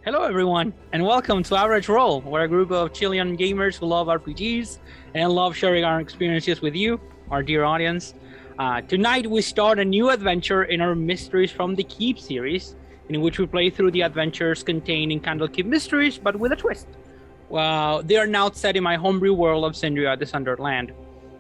Hello, everyone, and welcome to Average Roll. We're a group of Chilean gamers who love RPGs and love sharing our experiences with you, our dear audience. Tonight, we start a new adventure in our Mysteries from the Keep series, in which we play through the adventures contained in Candlekeep Mysteries, but with a twist. Well, they are now set in my homebrew world of Syndria, the Sundered Land.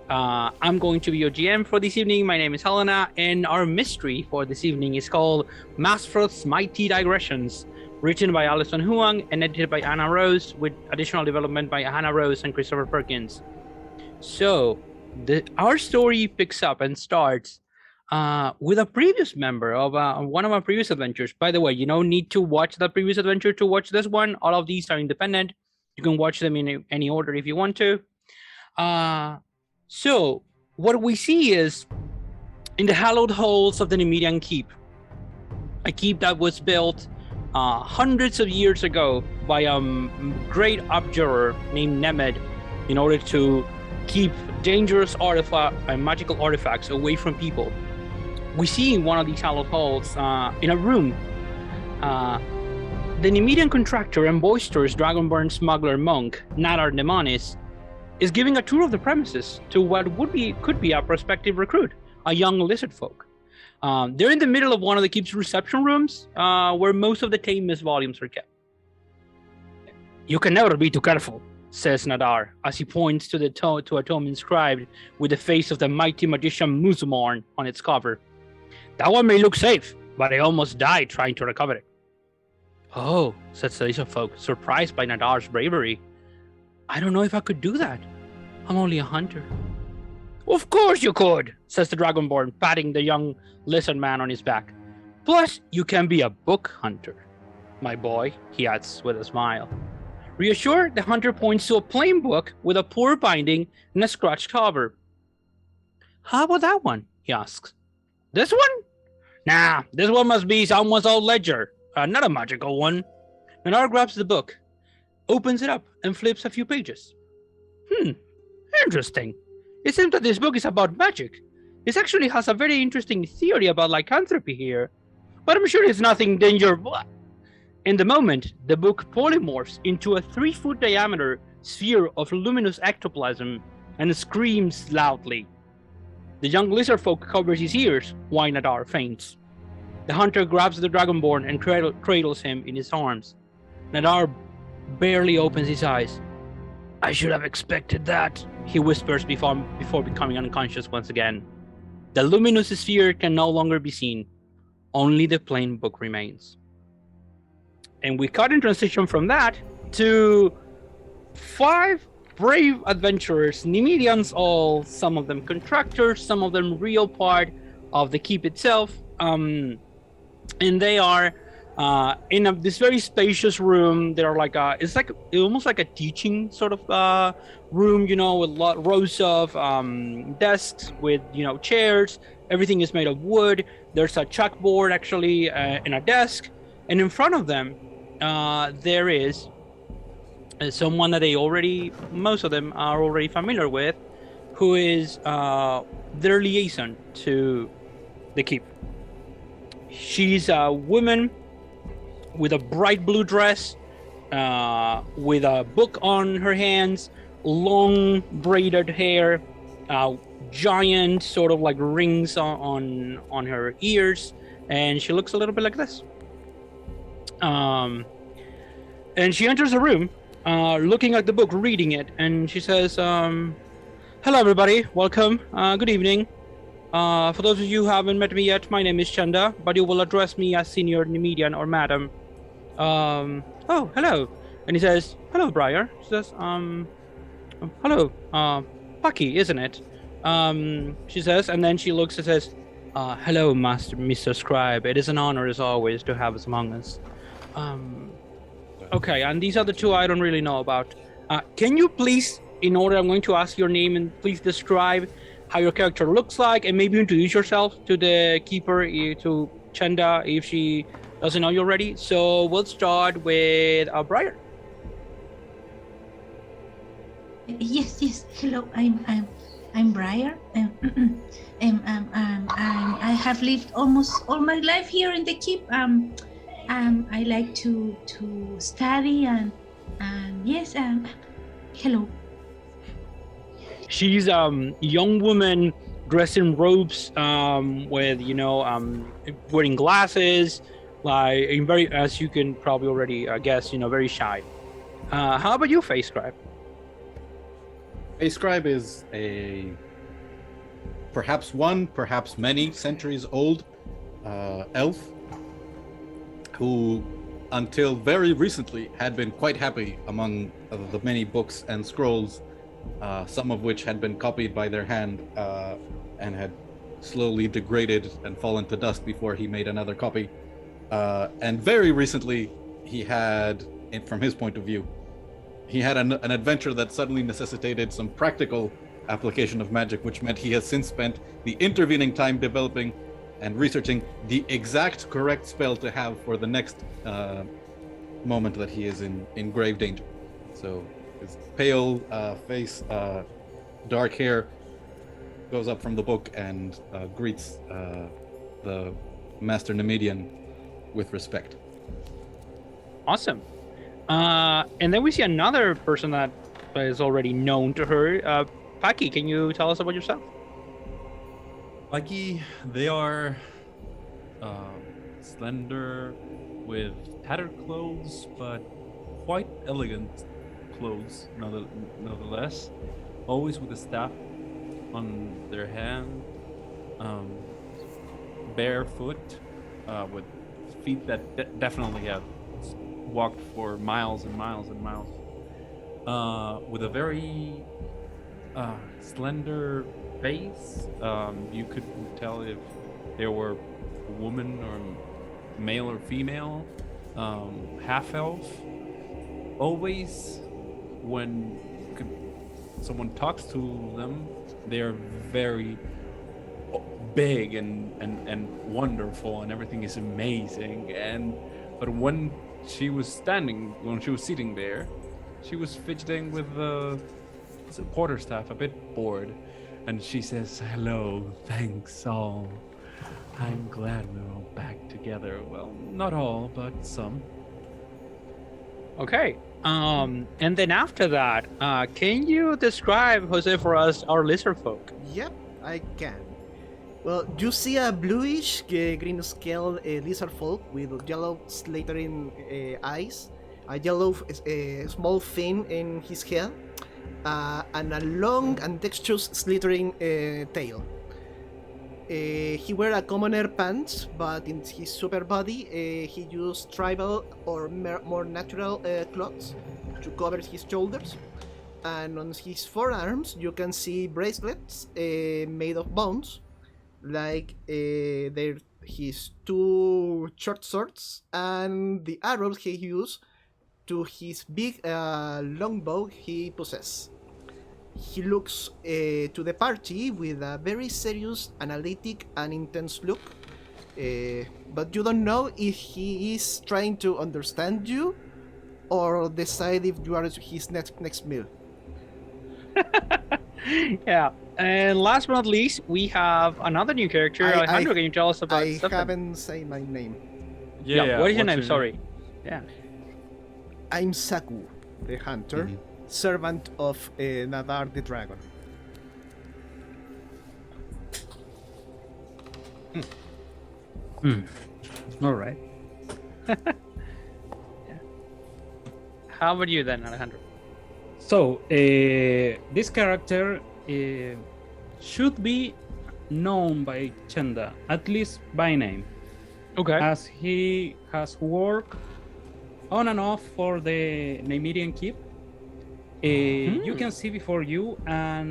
I'm going to be your GM for this evening. My name is Helena, and our mystery for this evening is called Mazfroth's Mighty Digressions, written by Alison Huang and edited by Anna Rose, with additional development by Hannah Rose and Christopher Perkins. So, our story picks up and starts with a previous member of one of our previous adventures. By the way, you don't need to watch the previous adventure to watch this one. All of these are independent. You can watch them in any order if you want to. So, what we see is in the hallowed halls of the Nemedian Keep, a keep that was built hundreds of years ago by a great abjurer named Nemed in order to keep dangerous magical artifacts away from people. We see in one of these hallowed halls, in a room, the Nemedian contractor and boisterous dragonborn smuggler monk, Nadar Nemanis, is giving a tour of the premises to what could be a prospective recruit, a young lizard folk. They're in the middle of one of the keep's reception rooms, where most of the Tamus volumes are kept. "You can never be too careful," says Nadar, as he points to a tome inscribed with the face of the mighty magician Muzumorn on its cover. "That one may look safe, but I almost died trying to recover it." "Oh," says the lizard folk, surprised by Nadar's bravery. "I don't know if I could do that. I'm only a hunter." "Of course you could," says the Dragonborn, patting the young lizard man on his back. "Plus, you can be a book hunter, my boy," he adds with a smile. Reassured, the hunter points to a plain book with a poor binding and a scratched cover. "How about that one?" he asks. "This one? Nah, this one must be someone's old ledger, not a magical one." Nadar grabs the book, opens it up, and flips a few pages. Interesting. It seems that this book is about magic. It actually has a very interesting theory about lycanthropy here, but I'm sure it's nothing dangerous. In the moment, the book polymorphs into a 3-foot diameter sphere of luminous ectoplasm and screams loudly. The young lizard folk covers his ears while Nadar faints. The hunter grabs the dragonborn and cradles him in his arms. Nadar barely opens his eyes. "I should have expected that," he whispers before becoming unconscious once again. The luminous sphere can no longer be seen. Only the plain book remains. And we cut in transition from that to 5 brave adventurers, Nemedians all, some of them contractors, some of them real part of the keep itself. And they are in this very spacious room. They're it's almost like a teaching sort of room, with rows of desks with, chairs. Everything is made of wood. There's a chalkboard actually and a desk. And in front of them, there is someone that most of them are already familiar with, who is their liaison to the keep. She's a woman with a bright blue dress, with a book on her hands, long braided hair, giant sort of like rings on her ears, and she looks a little bit like this. And she enters the room, looking at the book, reading it, and she says, "Hello, everybody. Welcome. Good evening. For those of you who haven't met me yet, my name is Chanda, but you will address me as Senior Nemedian or Madam. Oh, hello." And he says, "Hello, Briar." She says, "Hello, Bucky, isn't it?" She says, and then she looks and says, "Hello, Mr. Scribe. It is an honor, as always, to have us among us." Okay, and these are the two I don't really know about. Can you please, in order, I'm going to ask your name, and please describe how your character looks like, and maybe introduce yourself to the keeper, to Chanda, if she doesn't know you already. So we'll start with Briar. Yes. Hello, I'm Briar. I have lived almost all my life here in the keep. I like to study and yes. Hello. She's young woman dressed in robes, with wearing glasses, like in very, as you can probably already guess, very shy. How about you, Face Scribe? A scribe is a perhaps many centuries old elf who, until very recently, had been quite happy among the many books and scrolls, some of which had been copied by their hand and had slowly degraded and fallen to dust before he made another copy. And very recently, he had, from his point of view, he had an adventure that suddenly necessitated some practical application of magic, which meant he has since spent the intervening time developing and researching the exact correct spell to have for the next moment that he is in grave danger. So his pale face, dark hair, goes up from the book and greets the Master Nemedian with respect. Awesome. And then we see another person that is already known to her. Paki, can you tell us about yourself? Paki, they are slender, with tattered clothes, but quite elegant clothes, nonetheless. Always with a staff on their hand, barefoot, with feet that definitely have walked for miles and miles and miles, with a very slender face. You could tell if there were a woman or male or female, half elf. Always when someone talks to them, they're very big and wonderful, and everything is amazing. But when she was sitting there, she was fidgeting with the quarterstaff, a bit bored, and she says, "Hello, thanks all. I'm glad we're all back together. Well, not all, but some." Okay. And then after that, can you describe, Jose, for us, our lizard folk? Yep, I can. Well, you see a bluish green scaled lizard folk with yellow slatering eyes, a yellow small fin in his head, and a long and dexterous slithering tail. He wear a commoner pants, but in his super body he used tribal or more natural cloths to cover his shoulders. And on his forearms you can see bracelets made of bones, like they're his two short swords and the arrows he used to his big longbow he possesses. He looks to the party with a very serious, analytic, and intense look, but you don't know if he is trying to understand you or decide if you are his next meal. Yeah. And last but not least, we have another new character. Alejandro, can you tell us about I Stefan? haven't said my name. Yeah, what is your name? Sorry. Yeah. I'm Saku, the hunter, servant of Nadar the dragon. All right. How about you then, Alejandro? So, this character should be known by Chenda, at least by name. Okay. As he has worked on and off for the Nemedian Keep. You can see before you a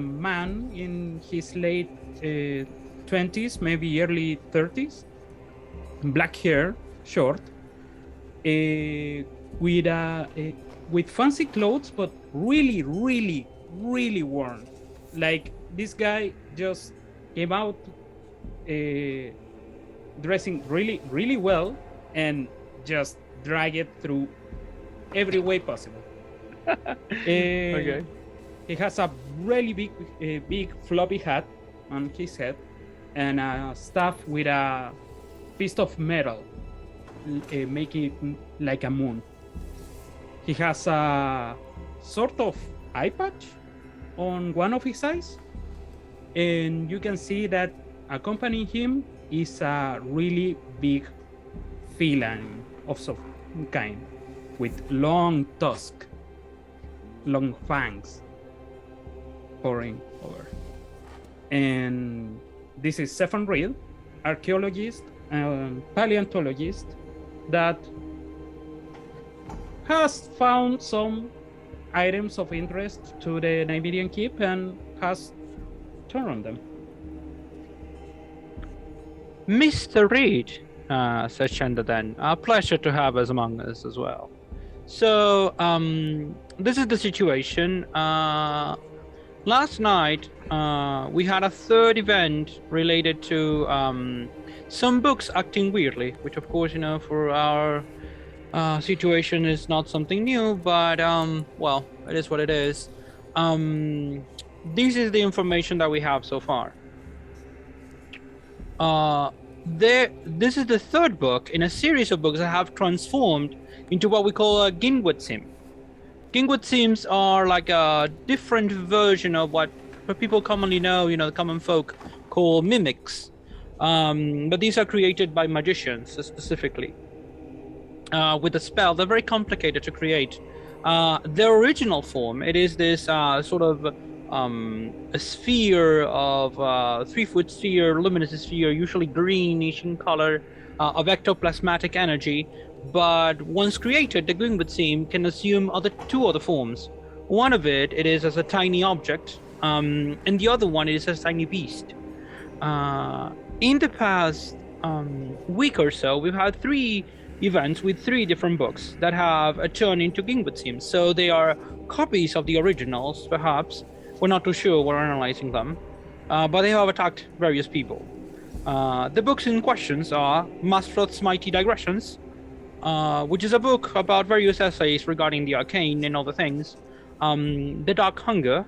man in his late 20s, maybe early 30s, black hair, short, with fancy clothes, but really, really, really worn. Like this guy just came out dressing really, really well and just drag it through every way possible. Okay. He has a really big floppy hat on his head and a staff with a piece of metal, making it like a moon. He has a sort of eye patch on one of his eyes, and you can see that accompanying him is a really big feline of some kind with long tusk, long fangs pouring over. And this is Stefan Reed, archaeologist and paleontologist that has found some items of interest to the Nigerian Keep and has turned on them. Mr. Reed, said Shanda then, a pleasure to have us among us as well. So, this is the situation. Last night, we had a third event related to some books acting weirdly, which of course, for our situation is not something new, but well, it is what it is. This is the information that we have so far. This is the third book in a series of books that have transformed into what we call a Gingwood sim. Gingwood sims are like a different version of what people commonly know, the common folk call mimics. But these are created by magicians specifically. With a spell, they're very complicated to create. Their original form, it is this sort of a sphere of 3-foot sphere, luminous sphere, usually greenish in color, of ectoplasmatic energy. But once created, the Gingwood sim can assume two other forms. One of it is as a tiny object, and the other one is as a tiny beast. In the past week or so, we've had 3 events with 3 different books that have turned into Gingwood sims. So they are copies of the originals, perhaps. We're not too sure, we're analyzing them. But they have attacked various people. The books in questions are Mazfroth's Mighty Digressions, which is a book about various essays regarding the arcane and other things. The Dark Hunger,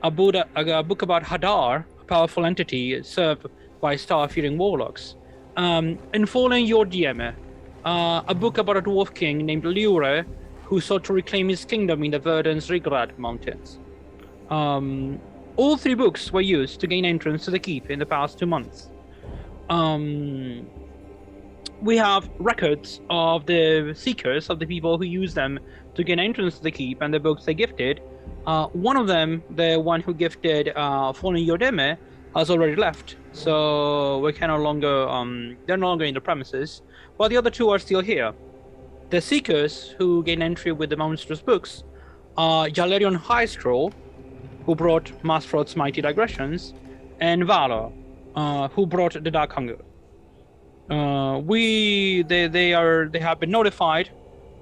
a book about Hadar, a powerful entity served by star-fearing warlocks. And Fallen Your Dieme, a book about a dwarf king named Liure, who sought to reclaim his kingdom in the Verdun's Rigrad mountains. All 3 books were used to gain entrance to the keep in the past 2 months. We have records of the seekers, of the people who used them to gain entrance to the keep, and the books they gifted. One of them, the one who gifted Fallen Your Dieme, has already left, so we can no longer they're no longer in the premises, but the other 2 are still here. The seekers who gain entry with the monstrous books are Jalerion Highscroll, who brought Mazfroth's Mighty Digressions, and Valor, who brought the Dark Hunger. They have been notified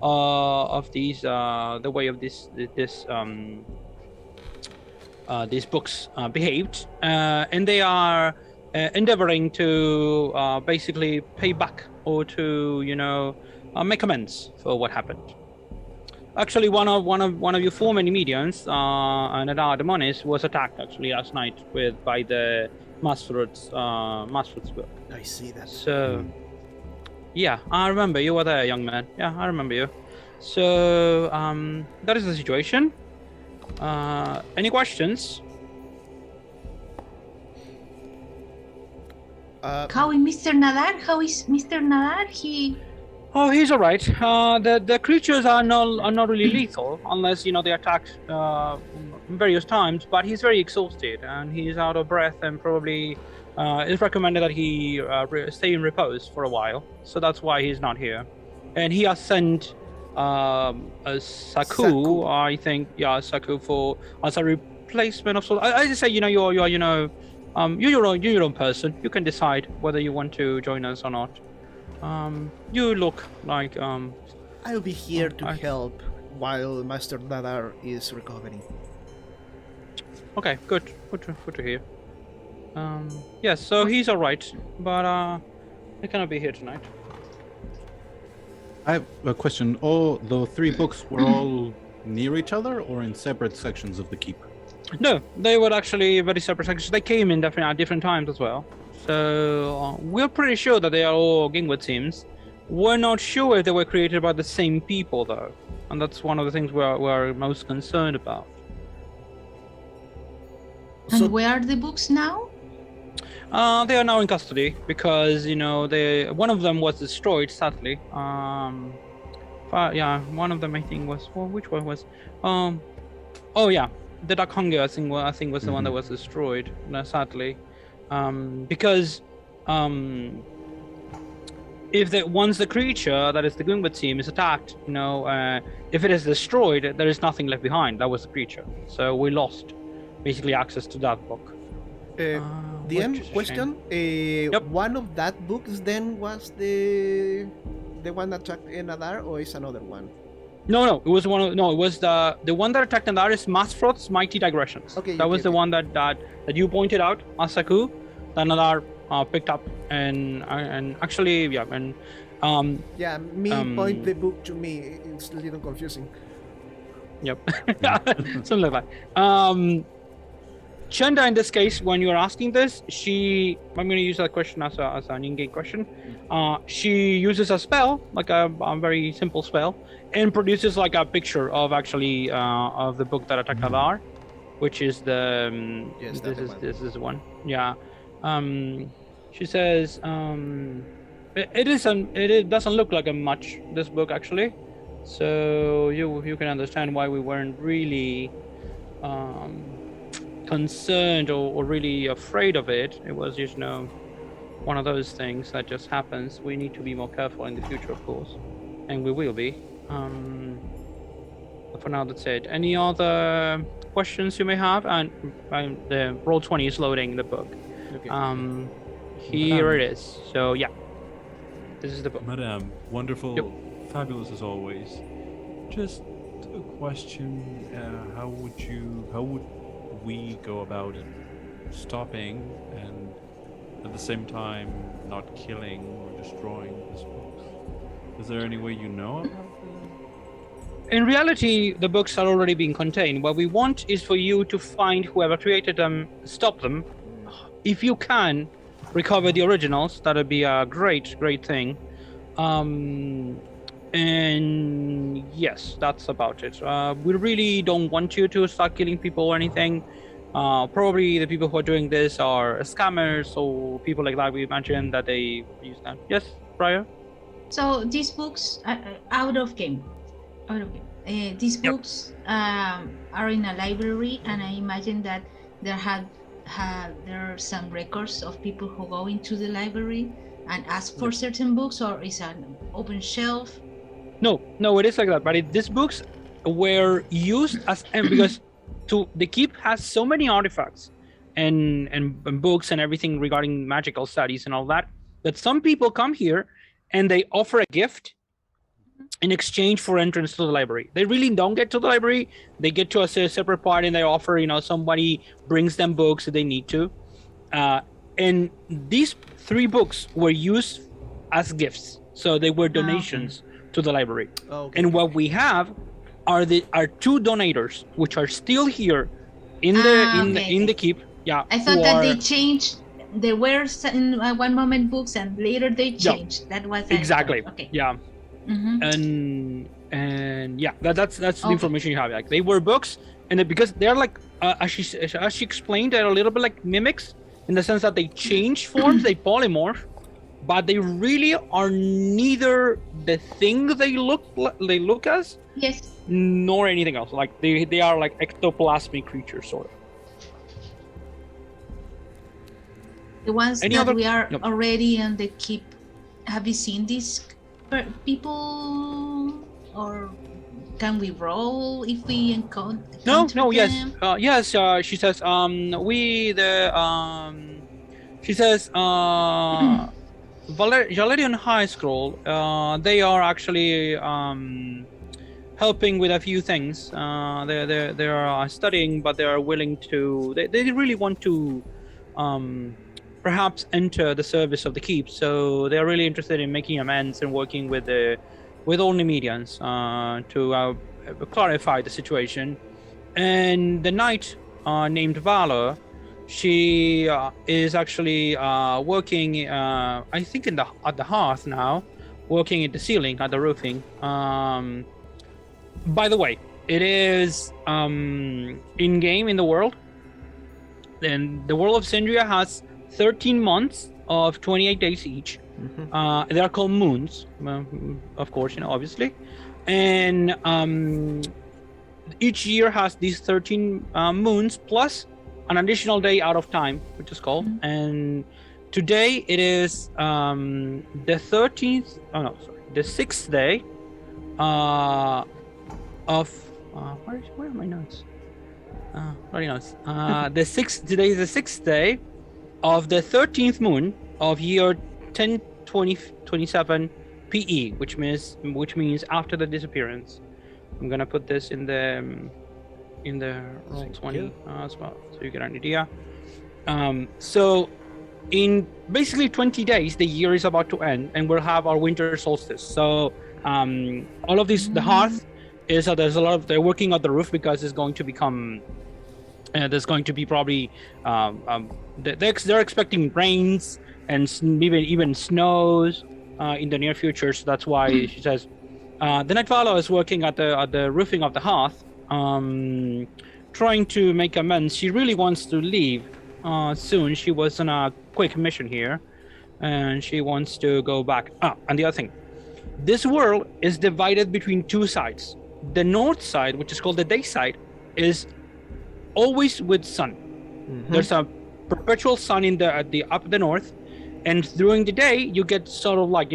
of these the way of these books behaved, and they are endeavoring to basically pay back or to make amends for what happened. Actually, one of your former mediums, Nadar Demonis, was attacked actually last night by the Mazfroth's book. I see that. So, yeah, I remember you were there, young man. Yeah, I remember you. So, that is the situation. Any questions? How is Mr. Nadar? How is Mr. Nadar? Oh, he's all right. The creatures are not really lethal unless they attacked various times. But he's very exhausted and he's out of breath, and probably it's recommended that he stay in repose for a while. So that's why he's not here. And he has sent a Saku, I think, Saku as a replacement of sorts. I just say you're your own person. You can decide whether you want to join us or not. You look like I'll be here to help while Master Nadar is recovering. Okay, good to hear. Yes, so he's all right, but he cannot be here tonight. I have a question. All the 3 books were all near each other or in separate sections of the keep? No, they were actually very separate sections. They came in definitely at different times as well. So we're pretty sure that they are all Gingwood teams. We're not sure if they were created by the same people, though, and that's one of the things we're most concerned about. And So- where are the books now? They are now in custody because one of them was destroyed, sadly. One of them I think was. Well, which one was? The Dark Hunger I think was the one that was destroyed, sadly, because once the creature that is the Gingwood team is attacked, if it is destroyed, there is nothing left behind. That was the creature, so we lost basically access to that book. DM Which is a question. Yep. One of that books then was the one that attacked Nadar, or is another one? No, it was it was the one that attacked Nadar is Mazfroth's Mighty Digressions. Okay, that was okay, the okay. one that you pointed out, Asaku, that Nadar picked up and actually point The book to me. It's a little confusing. Yep. Something like that. Chenda, in this case, when you're asking this, I'm going to use that question as an in-game question. She uses a spell, like a very simple spell, and produces like a picture of actually of the book that attacked Nadar, which is the Yes, this is one. Yeah. She says it doesn't look like a much, this book actually, so you can understand why we weren't really concerned or really afraid of it. It was just one of those things that just happens. We need to be more careful in the future, of course, and we will be. But for now, that's it. Any other questions you may have? And the Roll20 is loading the book. Okay. Here it is. So yeah, this is the book. Madame, wonderful, Yep. fabulous as always. Just a question: how would we go about stopping and at the same time not killing or destroying this book? Is there any way you know about that? In reality, the books are already being contained. What we want is for you to find whoever created them, stop them. If you can recover the originals, that would be a great thing. And yes, that's about it. We really don't want you to start killing people or anything. Probably the people who are doing this are scammers or people like that. We imagine that they use that. Yes, Briar? So these books are out of game. These Yep. books are in a library, and I imagine that there are some records of people who go into the library and ask for certain books, or is an open shelf? No, it is like that. But these books were used as because the keep has so many artifacts and books and everything regarding magical studies and all that some people come here and they offer a gift in exchange for entrance to the library. They really don't get to the library. They get to a separate part and they offer, somebody brings them books if they need to. And these 3 books were used as gifts. So they were donations to the library. Okay. And what we have are 2 donators, which are still here in the keep. Yeah. I thought who that are- they changed. There were in one moment books, and later they changed. That was I exactly. thought. Okay. Yeah. Mm-hmm. And yeah, that's the information you have. Like they were books, and because they're like as she explained, they're a little bit like mimics in the sense that they change forms, they polymorph, but they really are neither the thing they look as Yes. nor anything else. Like they are like ectoplasmic creatures, sort of. The ones Any that other- we are Yep. already in the keep. Have you seen these people, or can we roll if we encounter No, yes, them? yes. She says, she says, Valerian High Scroll. They are actually helping with a few things. They are studying, but they are willing to. They really want to, perhaps enter the service of the keep. So they are really interested in making amends and working with all Nemedians to clarify the situation. And the knight named Valor, She is actually working, I think, at the hearth now, working at the ceiling, at the roofing. By the way, it is in game in the world. Then the world of Syndria has 13 months of 28 days each. Mhm. They are called moons, of course, obviously, and each year has these 13 moons plus an additional day out of time, which is called. And today it is the 13th. Oh no, sorry, the 6th day of where are my notes? Bloody notes. Today is the 6th day of the 13th moon of year 1027 PE, which means after the disappearance. I'm gonna put this in the roll 20 as well, so you get an idea. So in basically 20 days, the year is about to end, and we'll have our winter solstice. So all of these, the hearth is there's a lot of, they're working on the roof because it's going to become. There's going to be probably they're expecting rains and even snows in the near future. So that's why she says the Night Valor is working at the roofing of the hearth, trying to make amends. She really wants to leave soon. She was on a quick mission here, and she wants to go back. And the other thing, this world is divided between two sides. The north side, which is called the day side, is always with sun. There's a perpetual sun at the up the north, and during the day you get sort of like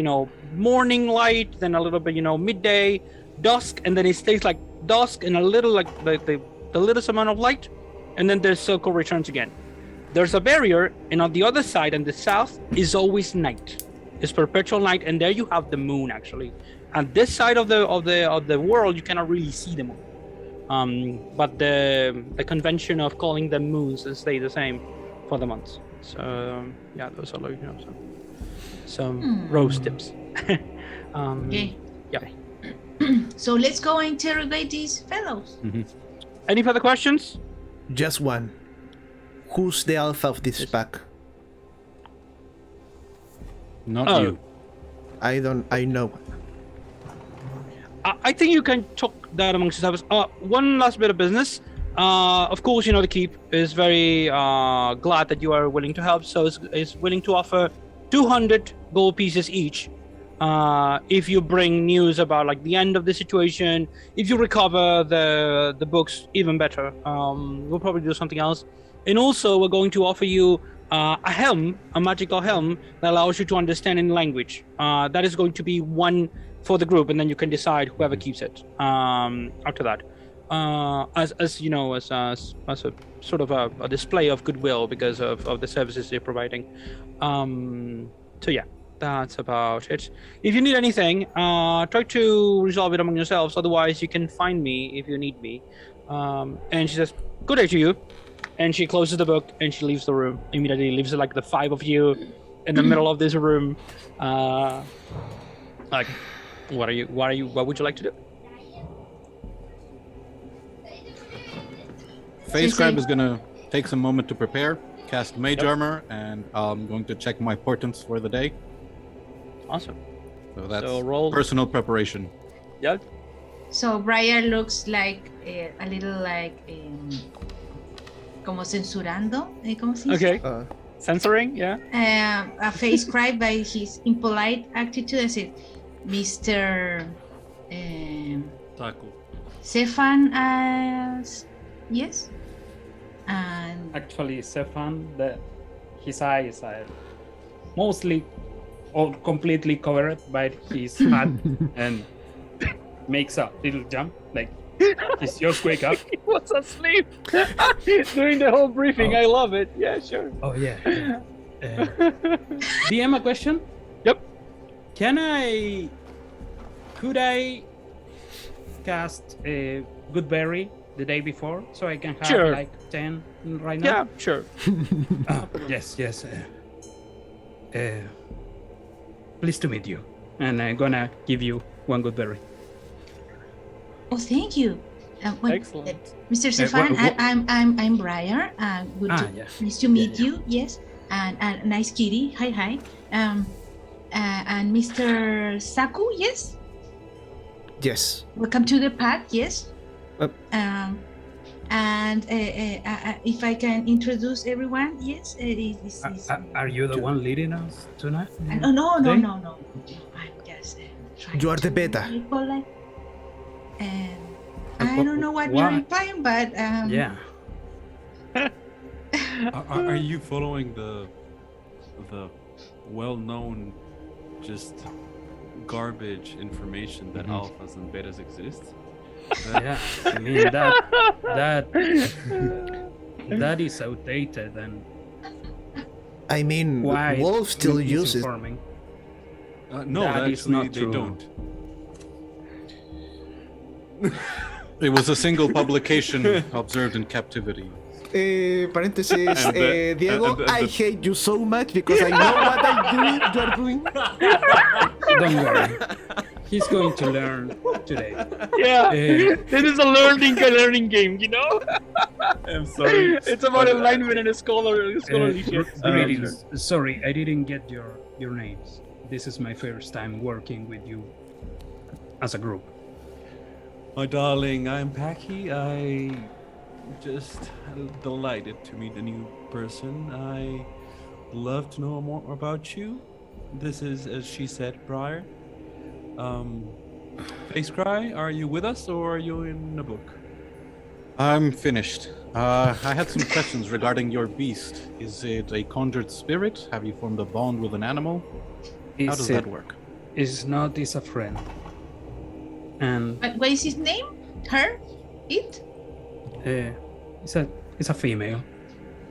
morning light, then a little bit midday, dusk, and then it stays like dusk and a little like the littlest amount of light, and then the circle returns again. There's a barrier, and on the other side, and the south, is always night. It's perpetual night, and there you have the moon actually. And this side of the world, you cannot really see the moon. But the convention of calling them moons will stay the same for the months. So yeah, those are like some rose tips. Okay. Yeah. So let's go interrogate these fellows. Any further questions? Just one. Who's the alpha of this pack? Not you. I know. I think you can talk that amongst yourselves. One last bit of business. Of course, the keep is very glad that you are willing to help, so it's willing to offer 200 gold pieces each if you bring news about like the end of the situation. If you recover the books, even better. We'll probably do something else. And also, we're going to offer you a helm, a magical helm that allows you to understand any language. That is going to be one for the group, and then you can decide whoever keeps it after that. As a sort of a display of goodwill because of the services they're providing. So yeah, that's about it. If you need anything, try to resolve it among yourselves. Otherwise, you can find me if you need me. And she says, "Good day to you." And she closes the book and she leaves the room immediately. Leaves like the 5 of you in the middle of this room. Like, what would you like to do? Face Scribe is gonna take some moment to prepare, cast Mage Armor, and I'm going to check my portents for the day. Awesome. So that's roll personal preparation. Yeah. So Briar looks like a little like como censurando, ¿cómo se dice? Okay. Censoring, yeah. A face scribe by his impolite attitude. I said, Mr. Taco. Stefan, yes, and Actually, Stefan, his eyes are mostly or completely covered by his hat and makes a little jump, like he's just wake up. He was asleep during the whole briefing. I love it. Yeah, sure. Oh yeah. DM, a question? Yep. Could I cast a Goodberry the day before so I can have Sure. like 10 right now? Yeah, sure. Yes. Pleased to meet you. And I'm gonna give you one Goodberry. oh, thank you. Excellent. Mr. Stefan, I'm Briar. Yeah. Nice to meet you. Yes, and nice kitty. Hi. And Mr. Saku. Yes. Yes. Welcome to the path. Yes. Uh, And if I can introduce everyone, yes. Are you the one leading us tonight? No. Today? I'm just trying You are the to beta. be polite. I don't know what you're implying, but Yeah. Are you following the well-known just garbage information that alphas and betas exist? Yeah. I mean that is outdated and I mean, why Wolf still uses. misinforming. No, That actually, is not they true. don't. It was a single publication observed in captivity. Parenthesis, And the- Diego, and the- I hate you so much because I know what you're doing. Don't worry. He's going to learn today. Yeah, Eh. this is a learning game, you know? I'm sorry. It's about but, alignment and scholarly shit. Greetings. Sorry, I didn't get your names. This is my first time working with you as a group. My darling, I'm Packy. I just delighted to meet a new person. I love to know more about you. This is, as she said, Briar. Face Cry, are you with us or are you in a book? I'm finished. I had some questions regarding your beast. Is it a conjured spirit? Have you formed a bond with an animal? How does that work? It's not. It's a friend. And what is his name? Her? It? it's a female.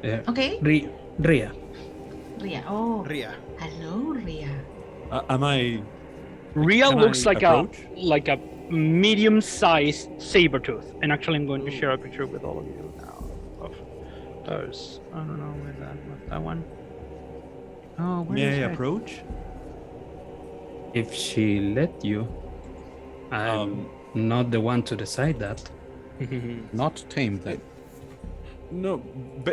Okay. Ria. Ria. Oh. Ria. Hello, Ria. Am I... Ria Can looks I like approach? a medium-sized saber tooth, and actually I'm going to share a picture with all of you now of those. I don't know where that one. Oh, where May is I it? approach? If she let you, I'm not the one to decide that. Not tame then. No,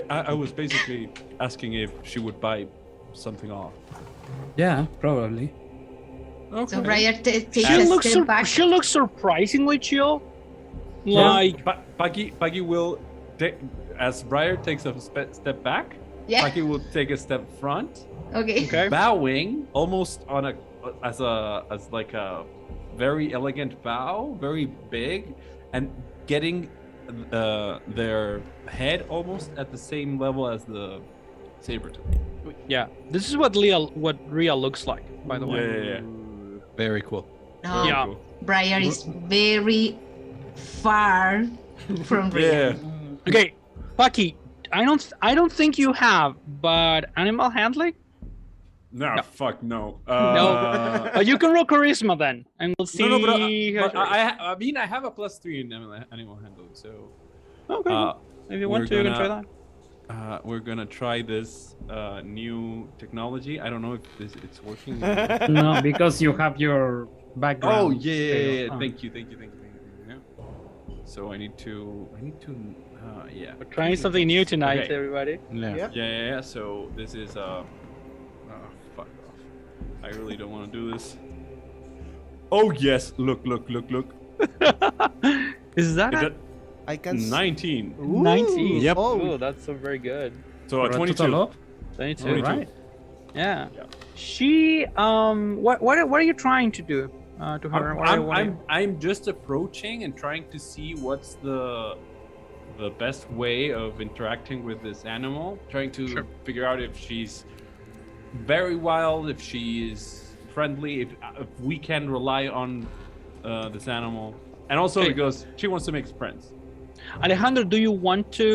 I was basically asking if she would buy something off. Yeah, probably. Okay. So Briar takes She a looks step back. she looks surprisingly chill. Yeah. Like Buggy will, as Briar takes a step back, Yeah. Buggy will take a step front, Okay. okay. bowing almost on as like a very elegant bow, very big, and getting their head almost at the same level as the saber tooth. Yeah. This is what Ria looks like, by the way. Yeah. Very cool. No, Yeah. Briar is very far from Ria. Yeah. Okay, Bucky, I don't think you have, but animal handling? No, fuck no. No. But you can roll charisma then, and we'll see. No, but how- I mean, I have a +3 in animal handling, so. okay. If you want we're to, you can try gonna- that. We're gonna try this new technology. I don't know if it's working. No, because you have your background. Oh yeah. skill. Thank you. Yeah. So I need to. Yeah. We're trying something new tonight, Okay. everybody. Yeah. Yep. Yeah. So this is fuck off. I really don't want to do this. Oh yes! Look! Is that Is a that I can. 19? 19? Yep. Oh, that's so very good. So a For a 22. total of? 22. 22. Right. Yeah. Yeah. She what are you trying to do to her? I'm just approaching and trying to see what's the best way of interacting with this animal. Trying to Sure. figure out if she's very wild, if she is friendly, if we can rely on this animal, and also Okay. because she wants to make friends. Alejandro, do you want to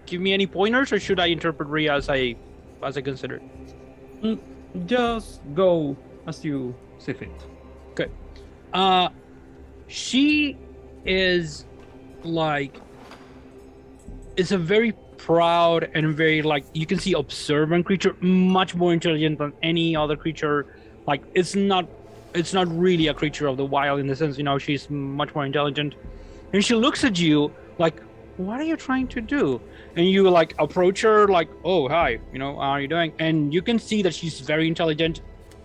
give me any pointers, or should I interpret Ria as I consider? Just go as you see fit. Good. She is like, it's a very proud and very, like, you can see, observant creature, much more intelligent than any other creature. Like, it's not really a creature of the wild in the sense, she's much more intelligent. and she looks at you like, what are you trying to do? And you like approach her like, oh, hi, how are you doing? And you can see that she's very intelligent,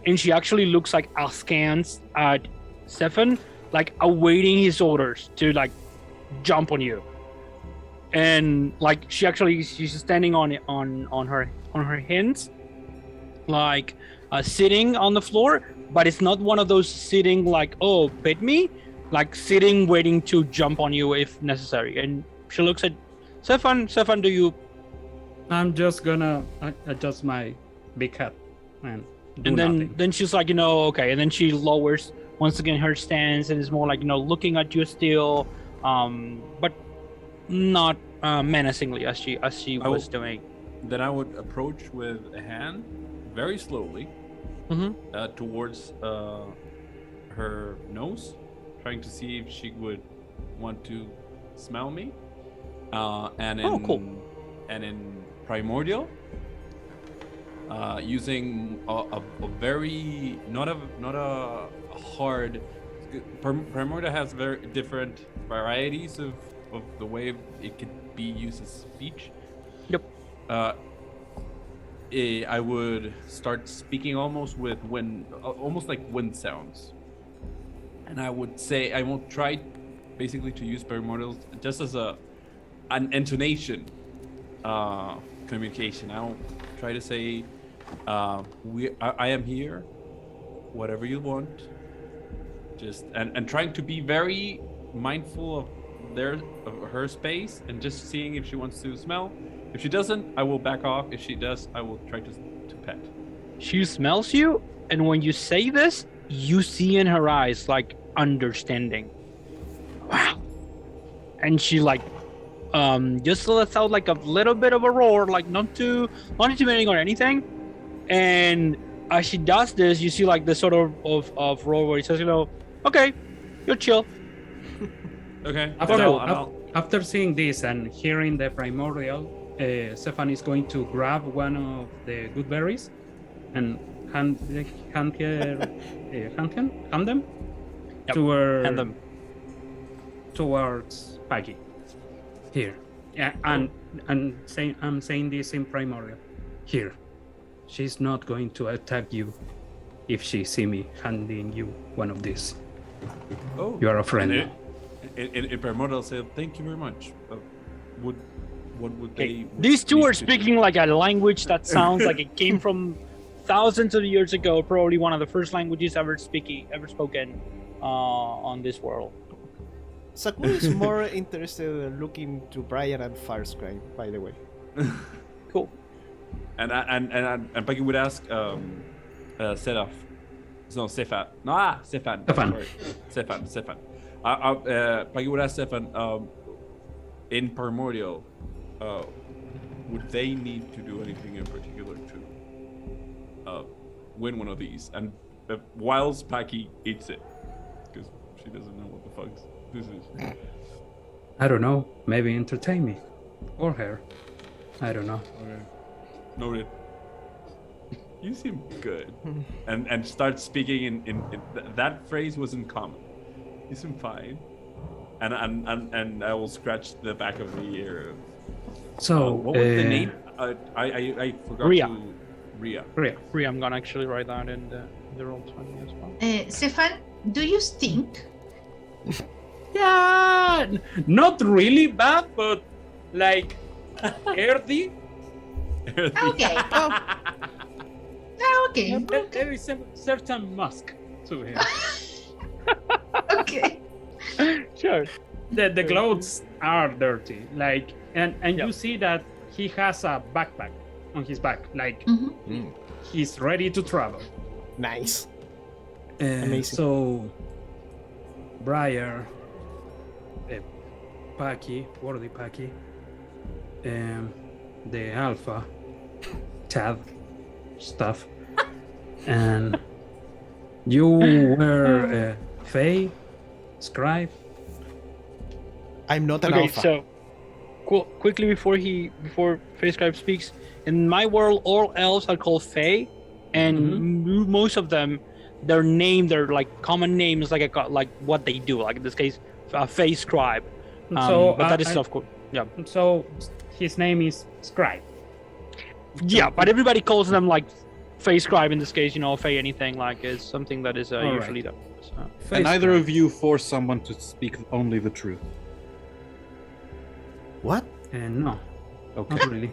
and she actually looks like askance at Stefan, like awaiting his orders to like jump on you. And like she's standing on her hands, like sitting on the floor, but it's not one of those sitting like, oh, pet me, like sitting waiting to jump on you if necessary. And she looks at Stefan, do you? I'm just gonna adjust my big hat and do And nothing. then she's like, okay. And then she lowers once again her stance and is more like, looking at you still, but not menacingly as she was doing. Then I would approach with a hand, very slowly, towards her nose, trying to see if she would want to smell me. And in cool. And in Primordial, using a very not a hard. Primordial has very different varieties of the way it could be used as speech. Yep. I would start speaking almost with almost like wind sounds, and I would say I won't try, basically, to use Primordial just as an intonation communication. I won't try to say I am here, whatever you want. Just and trying to be very mindful of her space, and just seeing if she wants to smell. If she doesn't, I will back off. If she does, I will try to pet. She smells you, and when you say this, you see in her eyes like understanding. Wow. And she like just lets out like a little bit of a roar, like not too intimidating or anything. And as she does this, you see like this sort of roar where it says, okay, you're chill. Okay. After seeing this and hearing the Primordial, Stefan is going to grab one of the good berries and hand them Yep, hand them towards Peggy. Here, yeah, and I'm saying this in Primordial. Here, she's not going to attack you if she see me handing you one of these. Oh, you are a friend now. In Primordial, say thank you very much. What would they? These two need are to do? speaking like a language that sounds like it came from thousands of years ago. Probably one of the first languages ever spoken on this world. Sakura is more interested in looking to Brian and Firescribe, by the way. Cool. And Peggy would ask Stefan. Stefan. Peggy would ask Stefan, in Primordial, would they need to do anything in particular to win one of these? And whilst Peggy eats it, because she doesn't know what the fuck this is. I don't know. Maybe entertain me, or her. I don't know. Okay. Noted. You seem good. and start speaking in that phrase was in common. You seem fine. And I will scratch the back of the ear. So what was the name? I forgot Rhea. to Rhea. Rhea, I'm gonna actually write that in the roll 20 as well. Stefan, do you stink? yeah, not really bad, but like earthy. Okay. Okay. There is a certain musk to him. Okay. Sure. The clothes are dirty, like, and Yep. you see that he has a backpack on his back, like he's ready to travel. Nice. Amazing. So, Briar, Paki, Worthy Paki, the Alpha, Chad, stuff, and you were Faye, Scribe. I'm not an Okay, alpha. so quickly before Fayscribe speaks, in my world, all elves are called Fae, and most of them, their like common names, like what they do. Like in this case, Fayscribe. But that is of course, yeah. So his name is Scribe. Yeah, but everybody calls them like Fey Scribe in this case, Fey anything, like it's something that is usually done. So. And neither of you force someone to speak only the truth. What? No, Okay. not really.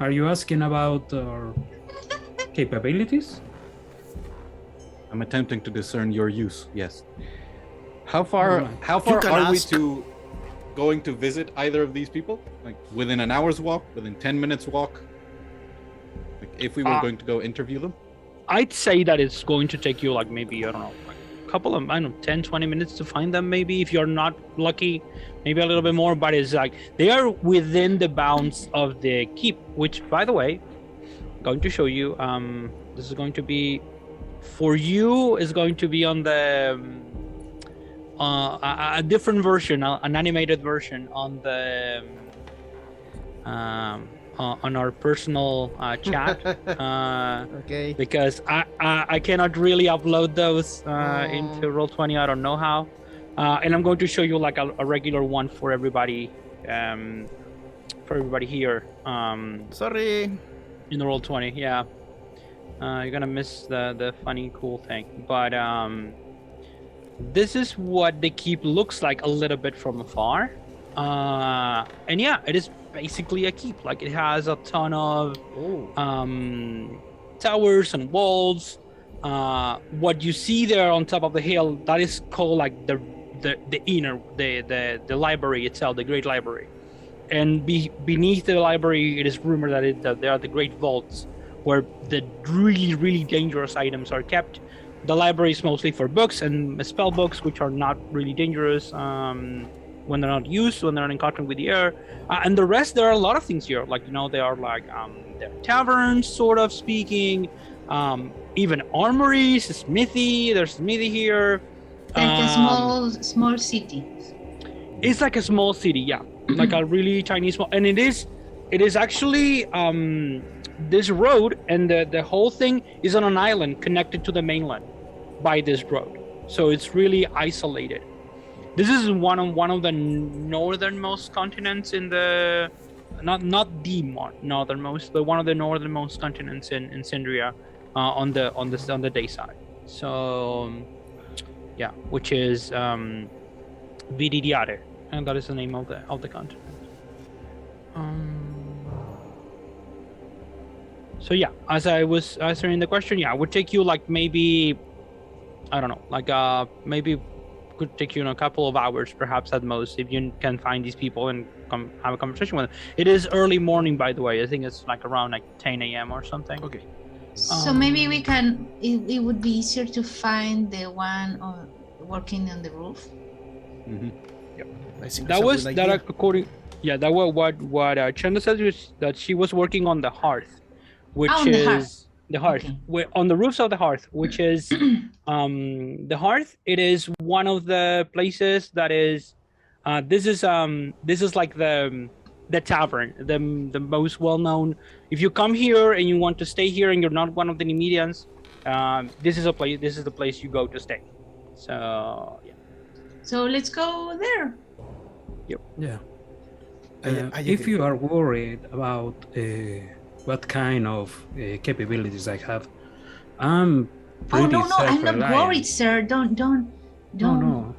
Are you asking about our capabilities? I'm attempting to discern your use. Yes. How far? Alright. How far can are we ask. to going to visit either of these people? Like within an hour's walk? Within 10 minutes walk? Like if we were going to go interview them? I'd say that it's going to take you like maybe, I don't know, like a couple of, 10, 20 minutes to find them maybe, if you're not lucky, maybe a little bit more, but it's like, they are within the bounds of the keep, which by the way, I'm going to show you, this is going to be, for you, is going to be on the, a different version, an animated version on the, on our personal chat, Okay. because I cannot really upload those into Roll20. I don't know how, and I'm going to show you like a regular one for everybody here Sorry. in the Roll20. Yeah, you're gonna miss the funny cool thing, but this is what the keep looks like a little bit from afar, and yeah, it is basically a keep. Like it has a ton of towers and walls. What you see there on top of the hill, that is called like the inner, the library itself, the Great Library. And beneath the library, it is rumored that there are the Great Vaults, where the really, really dangerous items are kept. The library is mostly for books and spell books, which are not really dangerous when they're not used, when they're not in contact with the air. And the rest, there are a lot of things here. Like, they are like, they're taverns, sort of speaking, even armories, smithy, there's smithy here. Like a small city. It's like a small city, yeah. Like a really tiny small, and it is actually this road, and the whole thing is on an island connected to the mainland by this road. So it's really isolated. This is one of the northernmost continents in the, not the northernmost, but one of the northernmost continents in Syndria, on the day side. So yeah, which is Vididiare, and that is the name of the continent. So yeah, as I was answering the question, yeah, it would take you like maybe, I don't know, like maybe could take you a couple of hours, perhaps at most, if you can find these people and come have a conversation with them. It is early morning, by the way. I think it's like around like 10 a.m. or something. Okay. So maybe we can. It would be easier to find the one working on the roof. Mm-hmm. I think That that's a was good that idea. according. Yeah, that was what Chenda said, was that she was working on the hearth, which On the hearth. is the hearth, Okay. on the roofs of the hearth, which is the hearth. It is one of the places that is. This is like the tavern, the most well known. If you come here and you want to stay here and you're not one of the Nemedians, this is a place. This is the place you go to stay. So yeah. So let's go there. Yeah. I If agree. you are worried about what kind of capabilities I have, I'm Oh pretty no, I'm not self-reliant. worried, sir. Don't. No.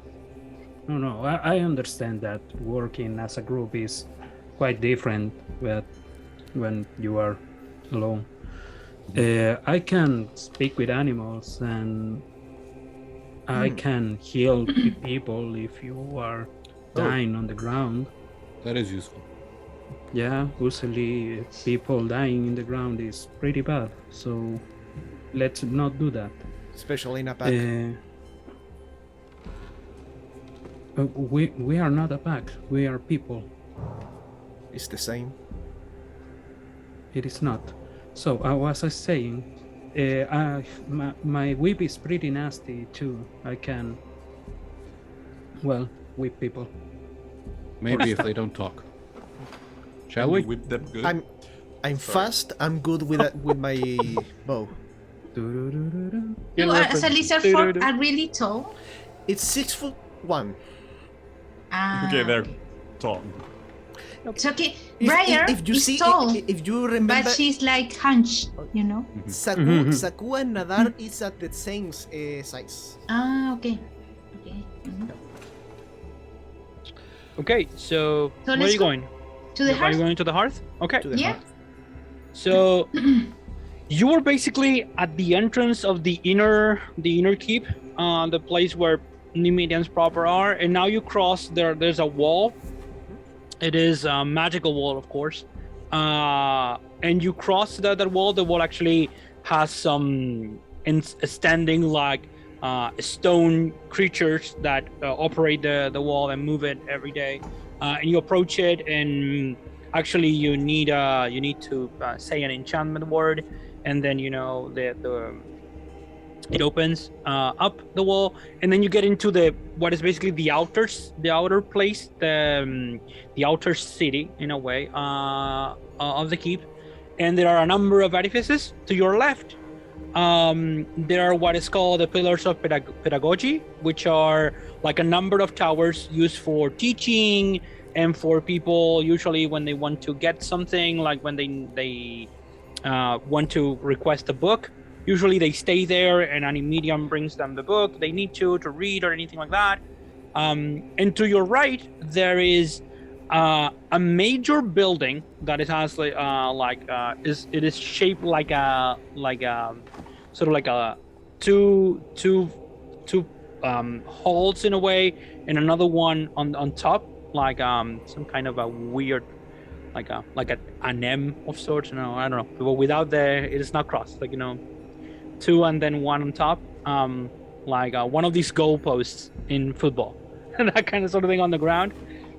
I understand that working as a group is quite different, but when you are alone, I can speak with animals and I can heal people if you are dying on the ground. That is useful. Yeah, usually people dying in the ground is pretty bad, so let's not do that. Especially in a pack. We are not a pack, we are people. It's the same. It is not. So, as I was saying, my whip is pretty nasty too. I can, well, whip people. Maybe if they don't talk. Shall Can we? you whip them good? I'm Sorry. fast. I'm good with my bow. Do-do-do-do-do. You are, as a lizard folk, are really tall. It's 6'1". Ah, Okay, there. tall. It's okay. If- Briar if you is see, tall, if you remember, but she's like hunched, you know? Saku and Nadar is at the same size. Ah, okay. Okay. Mhm. Okay, so where are let's you go going? To the Are you hearth? going to the hearth? Okay. To the Yeah. hearth. So you are basically at the entrance of the inner keep, the place where Nemedians proper are, and now you cross there. There's a wall. It is a magical wall, of course. And you cross that wall. The wall actually has some standing like stone creatures that operate the wall and move it every day. And you approach it, and actually you need to say an enchantment word, and then it opens up the wall, and then you get into what is basically the outer place, the outer city in a way of the keep. And there are a number of edifices to your left. There are what is called the pillars of pedagogy, which are like a number of towers used for teaching and for people usually when they want to get something, like when they want to request a book. Usually they stay there and a medium brings them the book they need to read or anything like that. And to your right, there is a major building that it has it is shaped like a sort of like a two halls in a way, and another one on top, like some kind of a weird like an M of sorts. No, I don't know. But without it is not crossed. Like, two and then one on top, like one of these goalposts in football, that kind of sort of thing on the ground.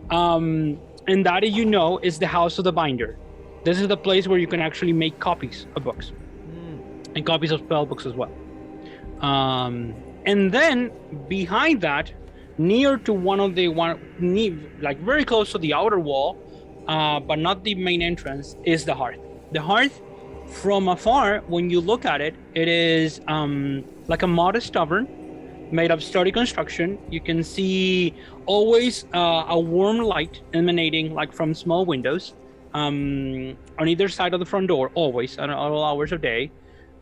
And that is the house of the binder. This is the place where you can actually make copies of books and copies of spell books as well. And then behind that, near to like very close to the outer wall, but not the main entrance, is the hearth. The hearth, from afar, when you look at it, it is like a modest tavern made of sturdy construction. You can see always a warm light emanating like from small windows on either side of the front door, always at all hours of day.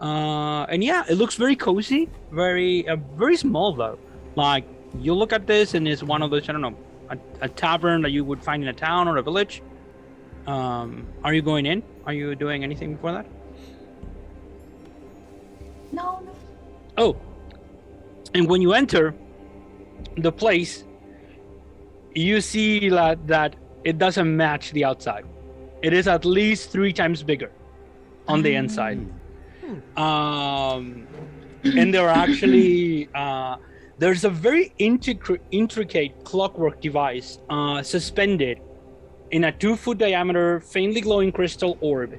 And yeah, it looks very cozy, very small though. Like, you look at this and it's one of those, I don't know, a tavern that you would find in a town or a village. Are you going in? Are you doing anything before that? No. Oh, and when you enter the place, you see that it doesn't match the outside. It is at least 3 times bigger on the inside. And there are actually there's a very intricate clockwork device suspended in a 2-foot diameter, faintly glowing crystal orb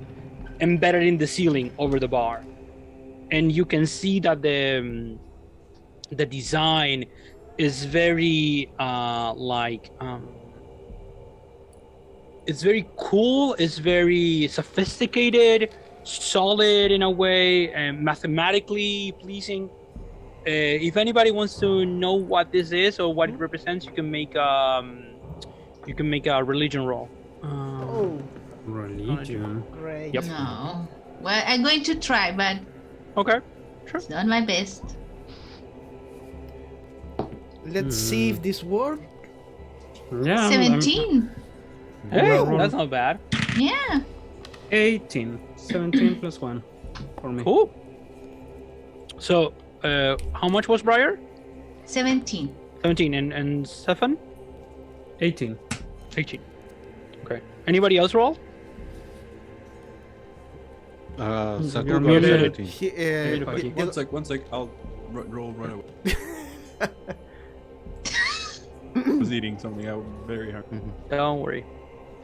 embedded in the ceiling over the bar. And you can see that the design is very it's very cool, it's very sophisticated, solid in a way, and mathematically pleasing. If anybody wants to know what this is or what it represents, you can make a religion roll. Religion. Great. Yep. No. Well, I'm going to try, but Okay, sure. it's not my best. Let's see if this works. Yeah. 17. Hey, Roll. that's not bad. Yeah. 18. 17 plus 1 for me. Cool. So, how much was Briar? 17. 17. And Stefan? 18. 18. Okay. Anybody else roll? Saku You're got muted. 17. One sec. I'll roll right away. I was eating something. I was very hungry. Don't worry.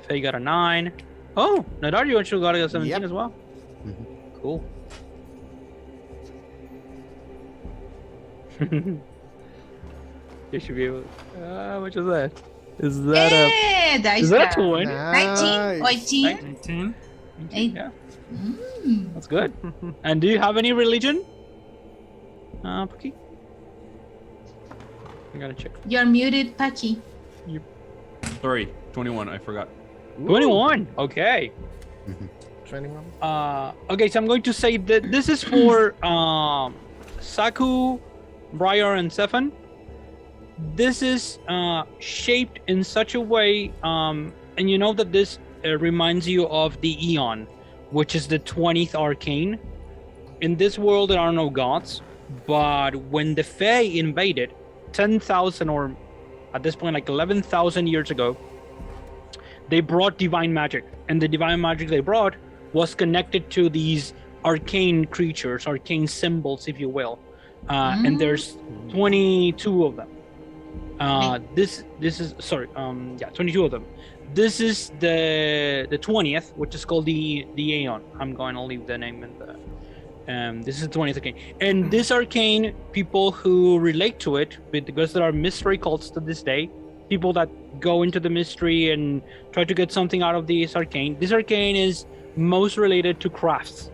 Faye got a 9. Oh, Nadar, you actually got a 17 Yep. as well. Cool. You should be able. How much is that? Is that Hey, dice Is that a roll. 20? 19 or 18? 19. Eight. Yeah, Mm. that's good. And do you have any religion? Paki? I gotta check. You're muted, Pachi. Sorry, 21. I forgot. 21. Okay. 21. Okay, so I'm going to say that this is for Saku, Briar, and Stefan. This is shaped in such a way, and you know that this reminds you of the Eon, which is the 20th arcane. In this world, there are no gods, but when the Fae invaded 10,000 or at this point like 11,000 years ago, they brought divine magic, and the divine magic they brought was connected to these arcane creatures, arcane symbols, if you will, and there's 22 of them. This is 22 of them. This is the 20th, which is called the Aeon. I'm going to leave the name in the. This is the 20th arcane, and this arcane, people who relate to it, because there are mystery cults to this day, people that go into the mystery and try to get something out of this arcane. This arcane is most related to crafts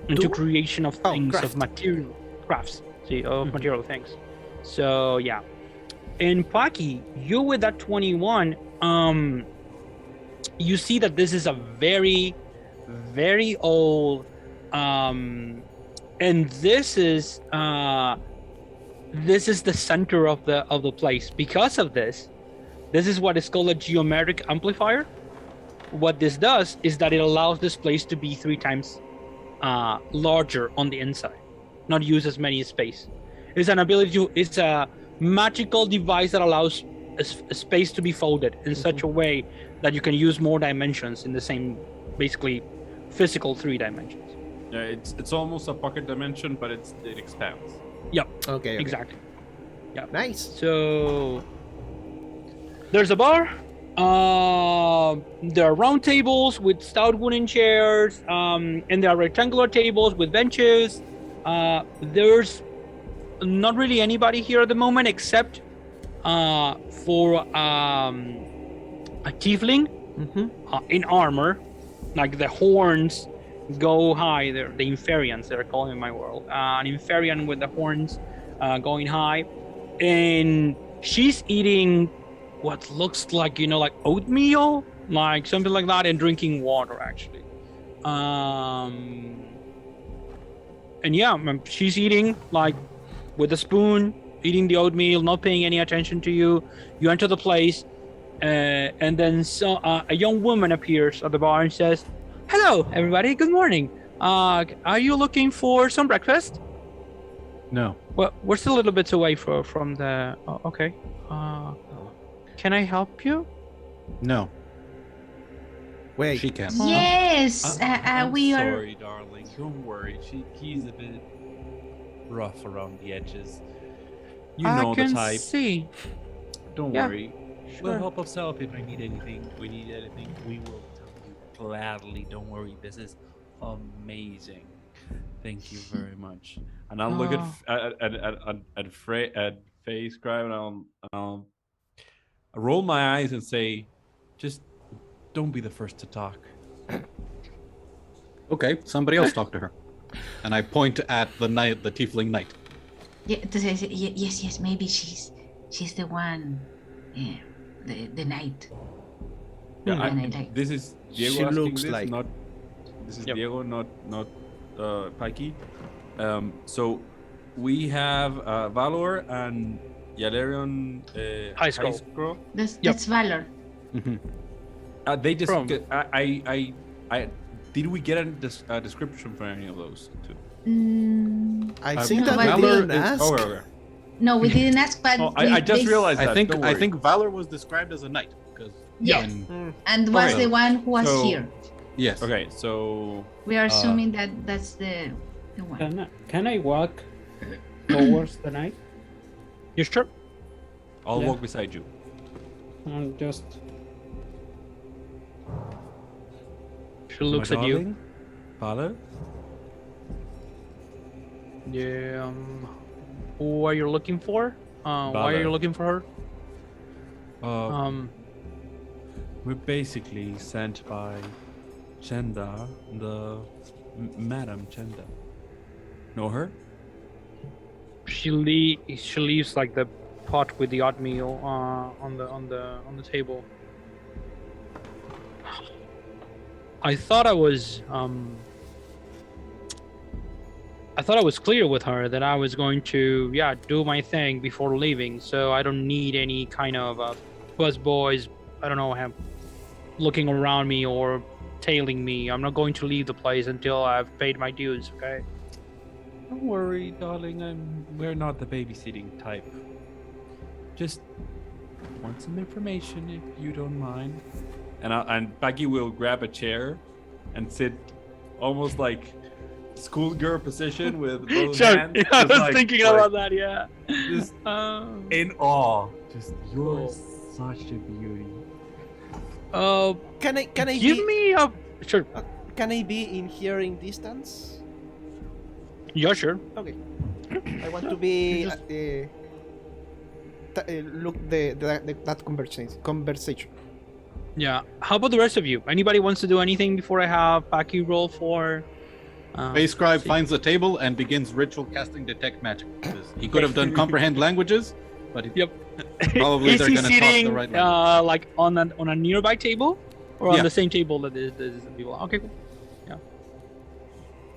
and to creation of things, of material crafts, material things. So yeah. And Paki, you with that 21, you see that this is a very, very old, and this is the center of the place. Because of this is what is called a geometric amplifier. What this does is that it allows this place to be 3 times larger on the inside, not use as many space. It's an ability to, it's a magical device that allows a space to be folded in such a way that you can use more dimensions in the same, basically, physical 3 dimensions. Yeah, it's almost a pocket dimension, but it expands. Yep. Okay. Exactly. Yeah. Nice. So there's a bar. There are round tables with stout wooden chairs, and there are rectangular tables with benches. There's not really anybody here at the moment except for a tiefling in armor, like the horns go high. They're the Inferians, they're calling in my world. An Inferian with the horns going high, and she's eating what looks like, like oatmeal, like something like that, and drinking water actually. And yeah, she's eating like with a spoon, eating the oatmeal, not paying any attention to you. You enter the place, and then a young woman appears at the bar and says, "Hello, everybody. Good morning. Are you looking for some breakfast?" No. Well, we're still a little bit away from the. Oh, okay. Can I help you? No. Wait. She can. Yes, I'm we are. sorry, darling. Don't worry. He's a bit rough around the edges. You know the I can type. see. Don't Yeah, worry. sure. We'll help ourselves if I need anything. We need anything. We will tell you gladly. Don't worry. This is amazing. Thank you very much. And I'll look at Faye Scribe, and I'll roll my eyes and say, just don't be the first to talk. Okay, somebody else talk to her. And I point at the tiefling knight. Yeah, yes, maybe she's the one, the knight. Yeah, And I like. this is Diego She asking looks this, like- not this is Yep. Diego, not Pikey. So we have Valor and Yalerion High Scroll. That's Valor. They just From- I did we get a description for any of those two? I think no, that but we Valor didn't ask. Oh, okay. No, we didn't ask, but Oh, I just realized that. I think Don't I worry. think Valor was described as a knight because Yeah. Mm. and was Okay. the one who was So- here. yes. Okay, so We are assuming that that's the one. Can I walk towards the night? You sure? I'll Yeah. walk beside you. And just She looks My at you. darling, Valor? Yeah. Who are you looking for? Why are Valor. you looking for her? We're basically sent by Chenda, Madam Chenda. Know her? She leaves like the pot with the oatmeal on the table. I thought I was clear with her that I was going to do my thing before leaving, so I don't need any kind of buzz boys. I don't know, have looking around me or tailing me. I'm not going to leave the place until I've paid my dues. Okay. Don't worry, darling. We're not the babysitting type. Just want some information, if you don't mind. And Paki will grab a chair and sit almost like schoolgirl position with both hands. Yeah, I just was thinking about that. Yeah. Just in awe. Just you're such a beauty. Can I Give be, me a sure. Can I be in hearing distance? Yeah, sure. Okay. I want to be look that conversation. Yeah. How about the rest of you? Anybody wants to do anything before I have Paki roll for? Base Scribe finds the table and begins ritual casting detect magic. He could have done comprehend languages, but probably Is they're he going to talk the sitting right language. like on a nearby table, or Yeah. on the same table that is the people? Okay, cool.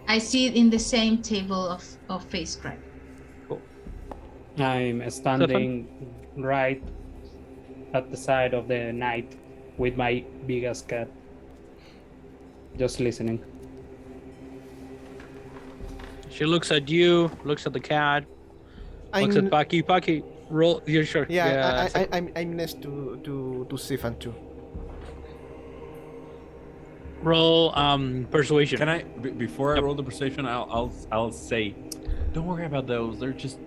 I see it in the same table of face scribe. I'm standing right at the side of the knight with my biggest cat, just listening. She looks at you, looks at the cat, looks at Paki. Paki, roll. You're sure? Yeah, I'm next to Sifan too. Roll persuasion. Can I before I roll the persuasion, I'll say, don't worry about those. They're just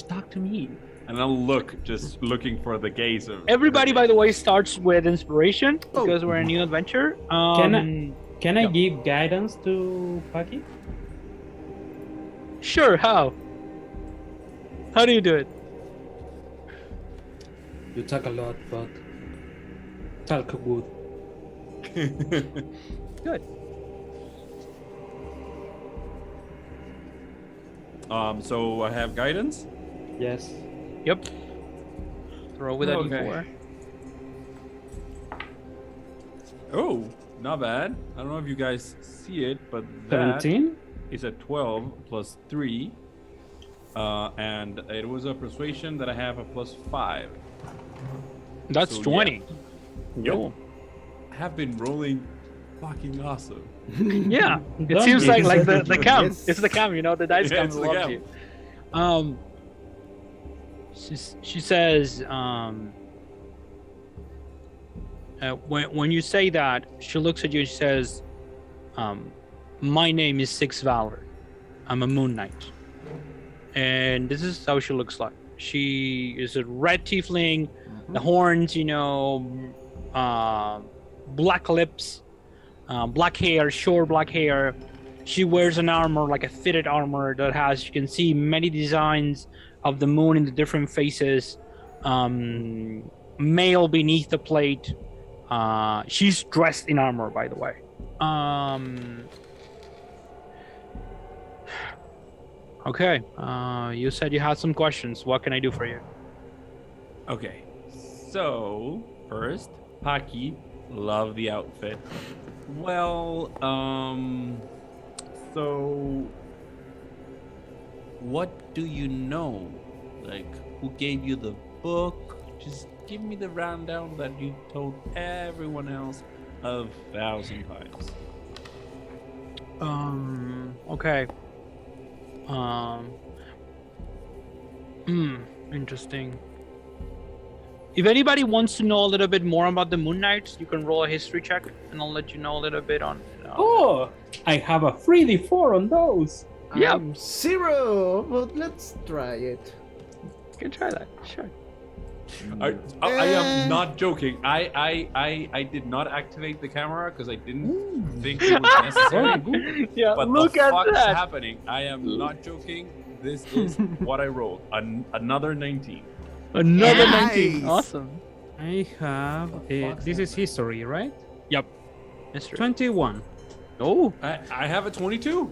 talk to me. And I'll just looking for the gaze of Everybody, by the way, starts with inspiration because we're a new adventure. Can I give guidance to Paki? Sure. How do you do it? You talk a lot, but talk good. Good. So I have guidance. Yes. Yep. Throw with a Okay. D4. Oh, not bad. I don't know if you guys see it, but that 17? is a 12 plus 3. And it was a persuasion that I have a plus 5. That's So, 20. Yep. Cool. I have been rolling fucking awesome. Yeah. It Don't seems be like the excited. cam. Yes. It's the cam. The dice Yeah, cam it's the loves cam. you. She says, when you say that, she looks at you and she says, my name is Six Valor. I'm a Moon Knight. And this is how she looks like. She is a red tiefling, the horns, black lips, black hair, short black hair. She wears an armor, like a fitted armor that has, you can see many designs of the moon in the different faces. Male beneath the plate. She's dressed in armor, by the way. Okay. You said you had some questions. What can I do for you? Okay. So, first, Paki, love the outfit. Well, so what do you know? Like, who gave you the book? Just give me the rundown that you told everyone else 1,000 times. Okay. Interesting. If anybody wants to know a little bit more about the Moon Knights, you can roll a history check, and I'll let you know a little bit on. Oh, I have a 3d4 on those. Yeah. I'm 0, but let's try it. You can try that. Sure. I am not joking. I did not activate the camera because I didn't think it was necessary. Yeah. But Look the at fuck's that. happening? I am not joking. This is what I rolled. Another 19. Another Nice. 19. Awesome. I have this is history, right? Yep. Mystery. 21. Oh, I have a 22.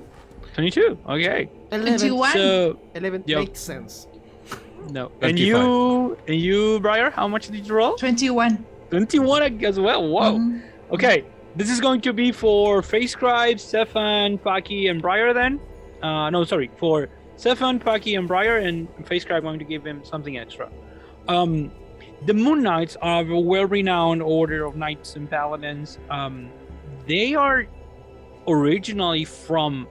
22. Okay. 11. 21. So 11 Yep. makes sense. no. 25. And you, Briar, how much did you roll? 21. 21 as well. Whoa. Mhm. Okay. This is going to be for Face Scribe, Stefan, Paki, and Briar then. No, sorry, for Stefan, Paki, and Briar, and Face Scribe going to give him something extra. The Moon Knights are a well-renowned order of knights and paladins. They are originally from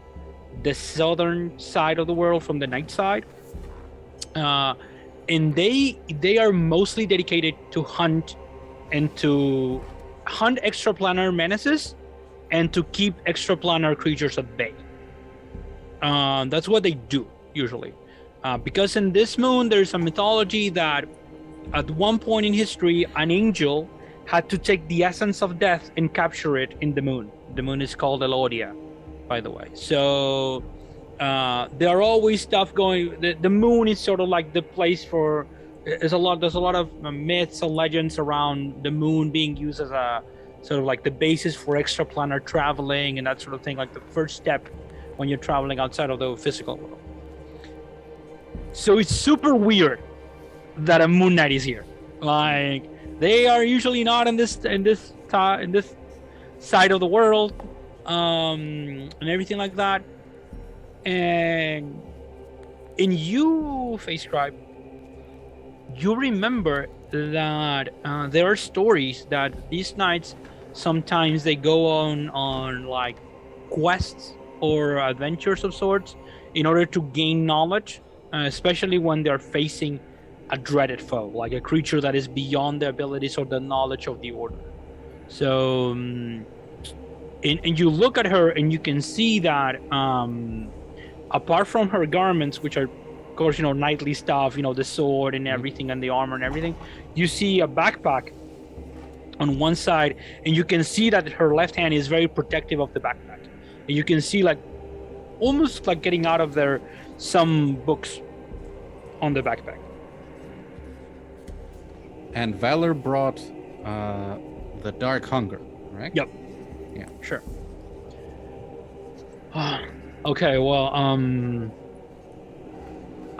the southern side of the world, from the night side. And they are mostly dedicated to hunt extraplanar menaces and to keep extraplanar creatures at bay. That's what they do usually, because in this moon there's a mythology that at one point in history an angel had to take the essence of death and capture it in the moon. The moon is called Elodia, by the way. So there are always stuff going. The moon is sort of like the place for. There's a lot of myths and legends around the moon being used as a sort of like the basis for extraplanar traveling and that sort of thing, like the first step when you're traveling outside of the physical world. So it's super weird that a Moon Knight is here. Like, they are usually not in this side of the world, and everything like that. And in you, Face Scribe, you remember that there are stories that these knights sometimes they go on like quests or adventures of sorts in order to gain knowledge, especially when they're facing a dreaded foe, like a creature that is beyond the abilities or the knowledge of the order. So and you look at her and you can see that apart from her garments, which are of course, knightly stuff, the sword and everything and the armor and everything, you see a backpack on one side, and you can see that her left hand is very protective of the backpack. And you can see like almost like getting out of there some books on the backpack. And Valor brought the Dark Hunger, right? Yep. Yeah. Sure. Okay, well,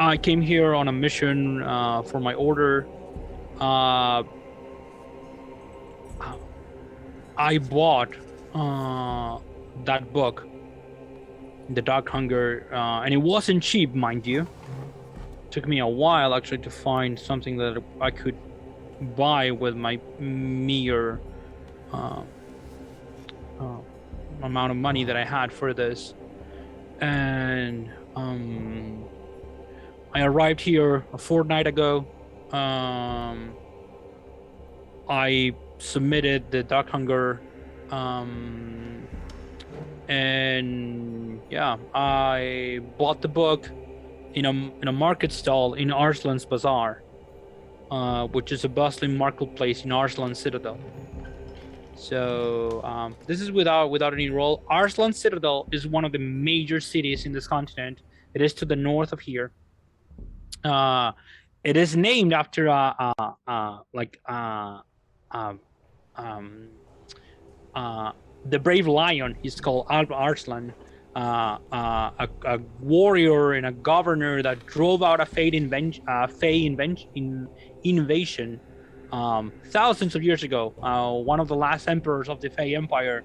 I came here on a mission for my order. I bought that book, The Dark Hunger, and it wasn't cheap, mind you. It took me a while actually to find something that I could buy with my meager amount of money that I had for this. And I arrived here a fortnight ago. I submitted the Dark Hunger, and yeah, I bought the book in a market stall in Arslan's Bazaar, which is a bustling marketplace in Arslan Citadel. So this is without any roll. Arslan Citadel is one of the major cities in this continent. It is to the north of here. It is named after the brave lion. He's called Arslan, a warrior and a governor that drove out a Fey invasion thousands of years ago. One of the last emperors of the Fey Empire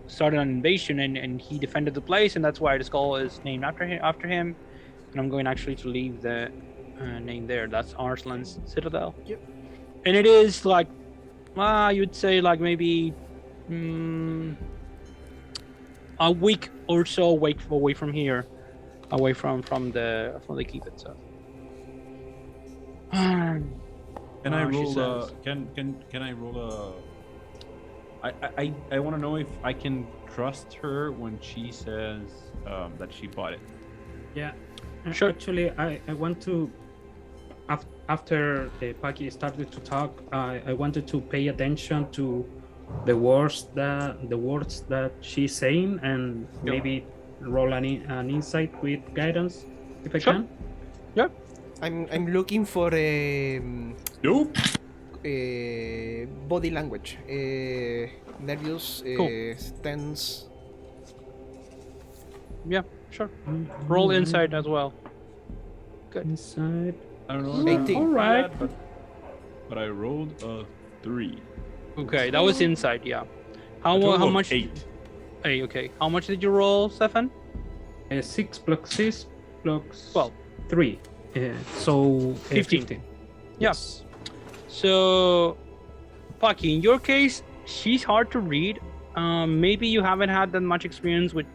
started an invasion, and he defended the place, and that's why the skull is named after him. And I'm going actually to leave the name there. That's Arslan's Citadel. Yep. And it is like, you'd say like maybe a week or so away from here, away from the keep itself. Can I she roll says. can I roll I want to know if I can trust her when she says that she bought it. Yeah. Sure. Actually, I want to, after Paki started to talk, I wanted to pay attention to the words that she's saying, and maybe roll an insight with guidance if I Sure. can. Yeah. I'm looking for Nope. body language. Nervous, Cool. tense. Yeah. Sure. Roll insight as well. Good. Inside. I don't know. 18. All right. But I rolled a 3. Okay, that was insight. Yeah. How A total how of much? 8. Hey, okay. How much did you roll, Stefan? 6 plus 6 plus 12. 3. So 15. 15. Yeah. Yes. So, Paki, in your case, she's hard to read. Maybe you haven't had that much experience with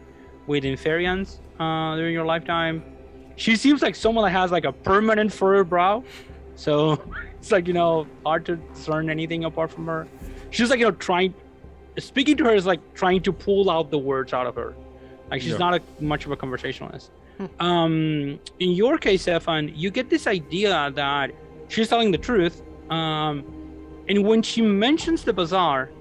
Inferians during your lifetime. She seems like someone that has like a permanent furrowed brow. So it's like, hard to discern anything apart from her. She's like, speaking to her is like trying to pull out the words out of her. Like she's not much of a conversationalist. In your case, Stefan, you get this idea that she's telling the truth. And when she mentions the bazaar,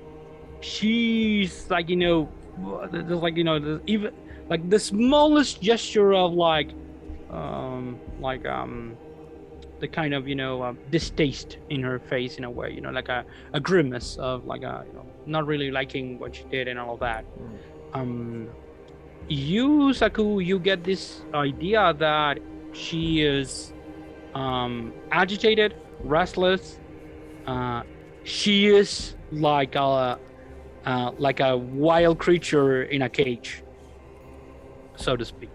she's like, there's like, even like the smallest gesture of the kind of distaste in her face in a way, like a grimace of like not really liking what she did and all of that. You, Saku, you get this idea that she is agitated, restless. She is like a wild creature in a cage, so to speak.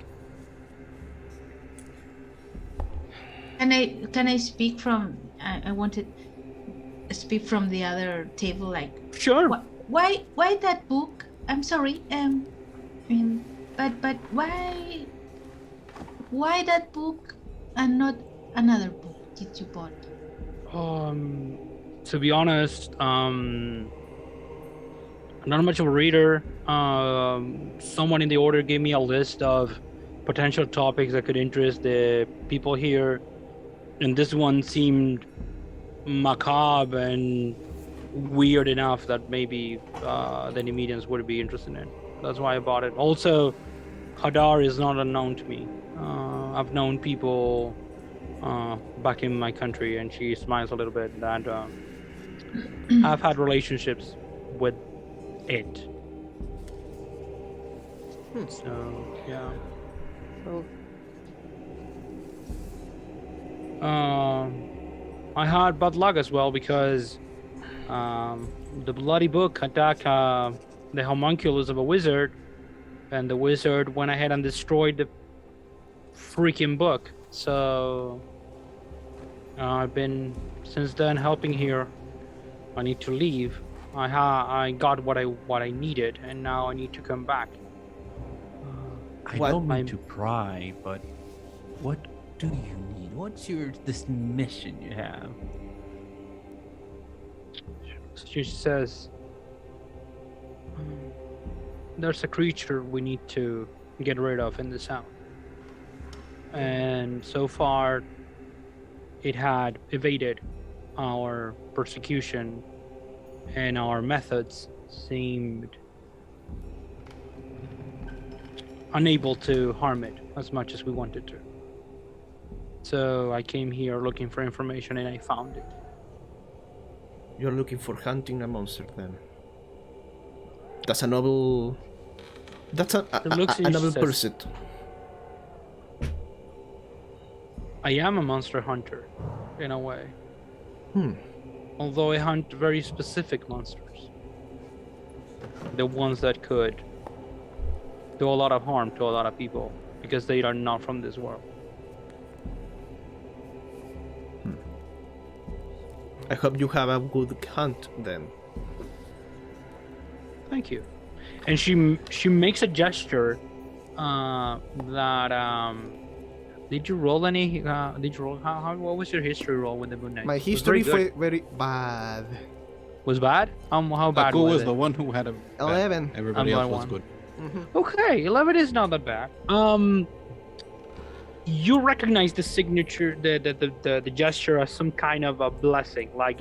Can I speak from? I wanted to speak from the other table. Like, Sure. why that book? I'm sorry. But why that book and not another book did you bought? To be honest, I'm not much of a reader. Someone in the order gave me a list of potential topics that could interest the people here, and this one seemed macabre and weird enough that maybe the Nemedians would be interested in. That's why I bought it. Also, Hadar is not unknown to me. I've known people back in my country, and she smiles a little bit, that I've had relationships with it. So, yeah. I had bad luck as well because the bloody book attacked the homunculus of a wizard, and the wizard went ahead and destroyed the freaking book. So I've been since then helping here. I need to leave. I got what I needed, and now I need to come back. I don't mean to pry, but what do you need? What's this mission you have? She says, there's a creature we need to get rid of in this town. And so far, it had evaded our persecution, and our methods seemed unable to harm it as much as we wanted to. So I came here looking for information, and I found it. You're looking for hunting a monster, then. That's a noble. That's a noble pursuit. I am a monster hunter, in a way. Although I hunt very specific monsters. The ones that could do a lot of harm to a lot of people, because they are not from this world. I hope you have a good hunt, then. Thank you. And she makes a gesture that did you roll any what was your history roll with the Moon Knight? My history was very bad. Was bad? How bad Aku was it? the one who had a 11. Everybody I'm else was one. good. Okay, 11 is not that bad. You recognize the signature, the gesture as some kind of a blessing, like,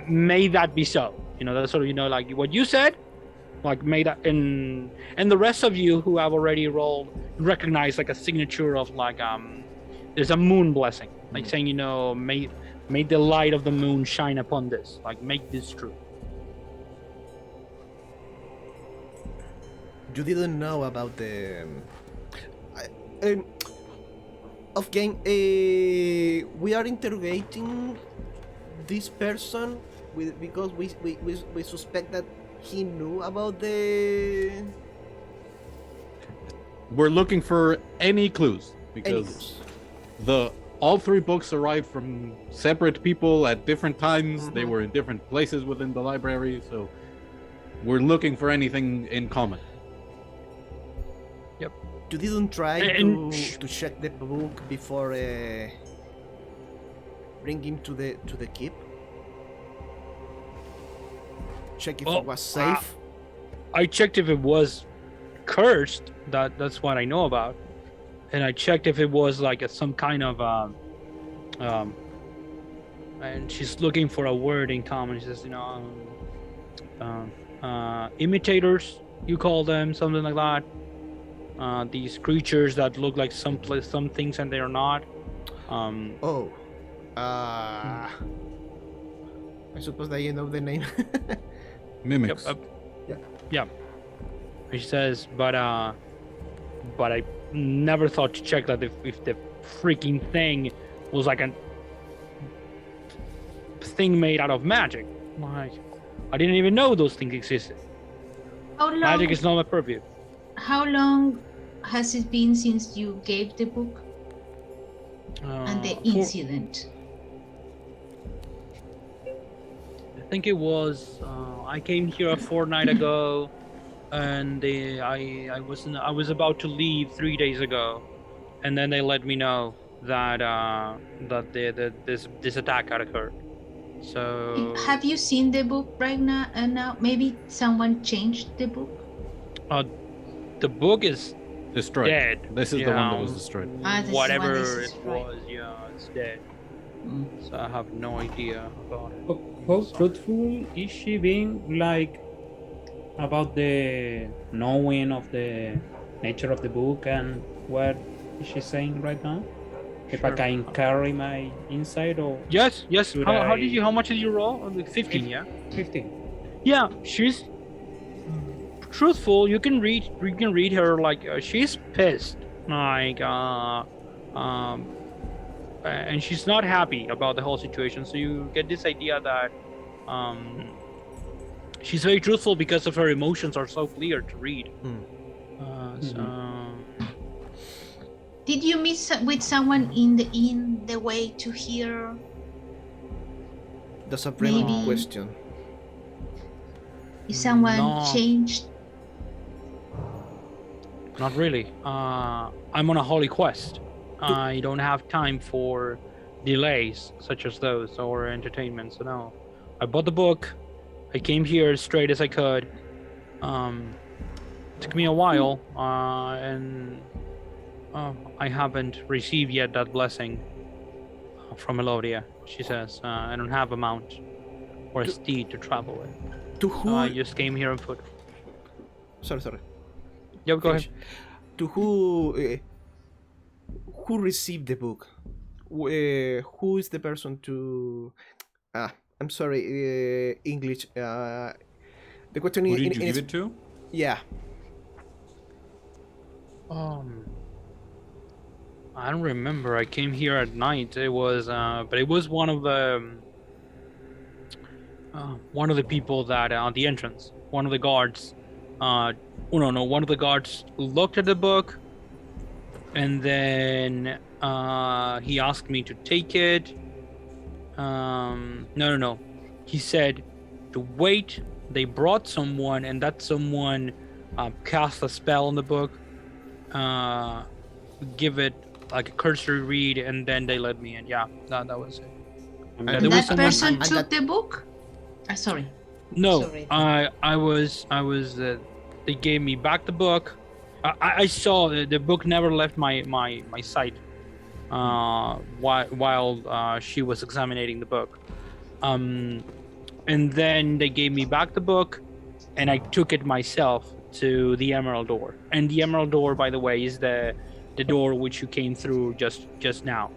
may that be so. That's sort of, like what you said, like may that, and the rest of you who have already rolled recognize like a signature of like there's a moon blessing, like saying, may the light of the moon shine upon this, like make this true. You didn't know about the of game. We are interrogating this person because we suspect that he knew about the We're looking for any clues because clues? all three books arrived from separate people at different times. They Mhm. were in different places within the library, so we're looking for anything in common. You didn't try And- to check the book before bringing to the keep? Check if Well, it was safe. I checked if it was cursed. That's what I know about, and I checked if it was like some kind of and she's looking for a word in common. She says, imitators, you call them, something like that. These creatures that look like some things and they're not. Oh. I suppose that you know the name. Mimics. Yeah. And she says, but I never thought to check that if the freaking thing was like a thing made out of magic. Like, I didn't even know those things existed. How long? Magic is not my purview. How long has it been since you gave the book and the incident? I think it was. I came here a fortnight ago, and I was about to leave 3 days ago, and then they let me know that this attack had occurred. So Have you seen the book right now? Now maybe someone changed the book. the book is Destroyed. dead. This is the one that was destroyed. This is Whatever one, this it is right. was, yeah, it's dead. So I have no idea about it. How truthful is she being, like, about the knowing of the nature of the book and what is she saying right now? If I Sure. can carry my insight or Yes. Should How much did you roll? 15, yeah. 15? Yeah, she's truthful. You can read her like she's pissed, like and she's not happy about the whole situation. So you get this idea that she's very truthful because of her emotions are so clear to read. So Did you meet with someone in the way to hear? That's a brilliant Maybe. question. If someone No. changed? not really. I'm on a holy quest. I don't have time for delays such as those or entertainment. So no, I bought the book. I came here as straight as I could. Took me a while, and I haven't received yet that blessing from Melodia. She says I don't have a mount or a steed to travel with. To So who? I just came here on foot. Sorry. Yep, go ahead. Finish. To who received the book? Who is the person to? I'm sorry. English. The question Who in, did you in give it to? Yeah. I don't remember. I came here at night. It was, but it was one of the people that on the entrance. One of the guards. One of the guards looked at the book, and then he asked me to take it. No. He said to wait. They brought someone, and that someone cast a spell on the book. Give it like a cursory read, and then they let me in. Yeah, that was it. And there And was that someone- person and took that- the book? Sorry. No, Sorry. I was. They gave me back the book. I saw the book never left my sight. While she was examining the book, and then they gave me back the book, and I took it myself to the Emerald Door. And the Emerald Door, by the way, is the door which you came through just now.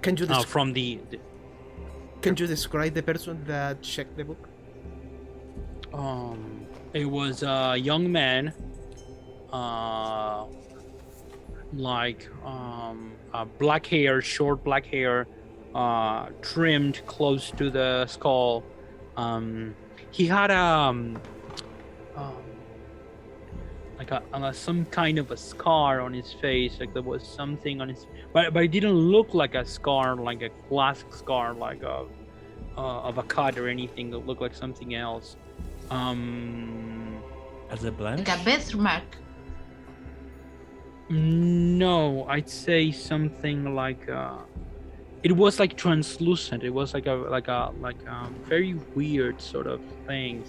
Can you From the can you describe the person that checked the book? It was a young man, black hair, short black hair, trimmed close to the skull. He had like some kind of a scar on his face, like there was something on his, but it didn't look like a scar, like a classic scar, like of a cut or anything. It looked like something else. As a blemish? Like a birthmark. No, I'd say something like it was like translucent. It was like a very weird sort of thing.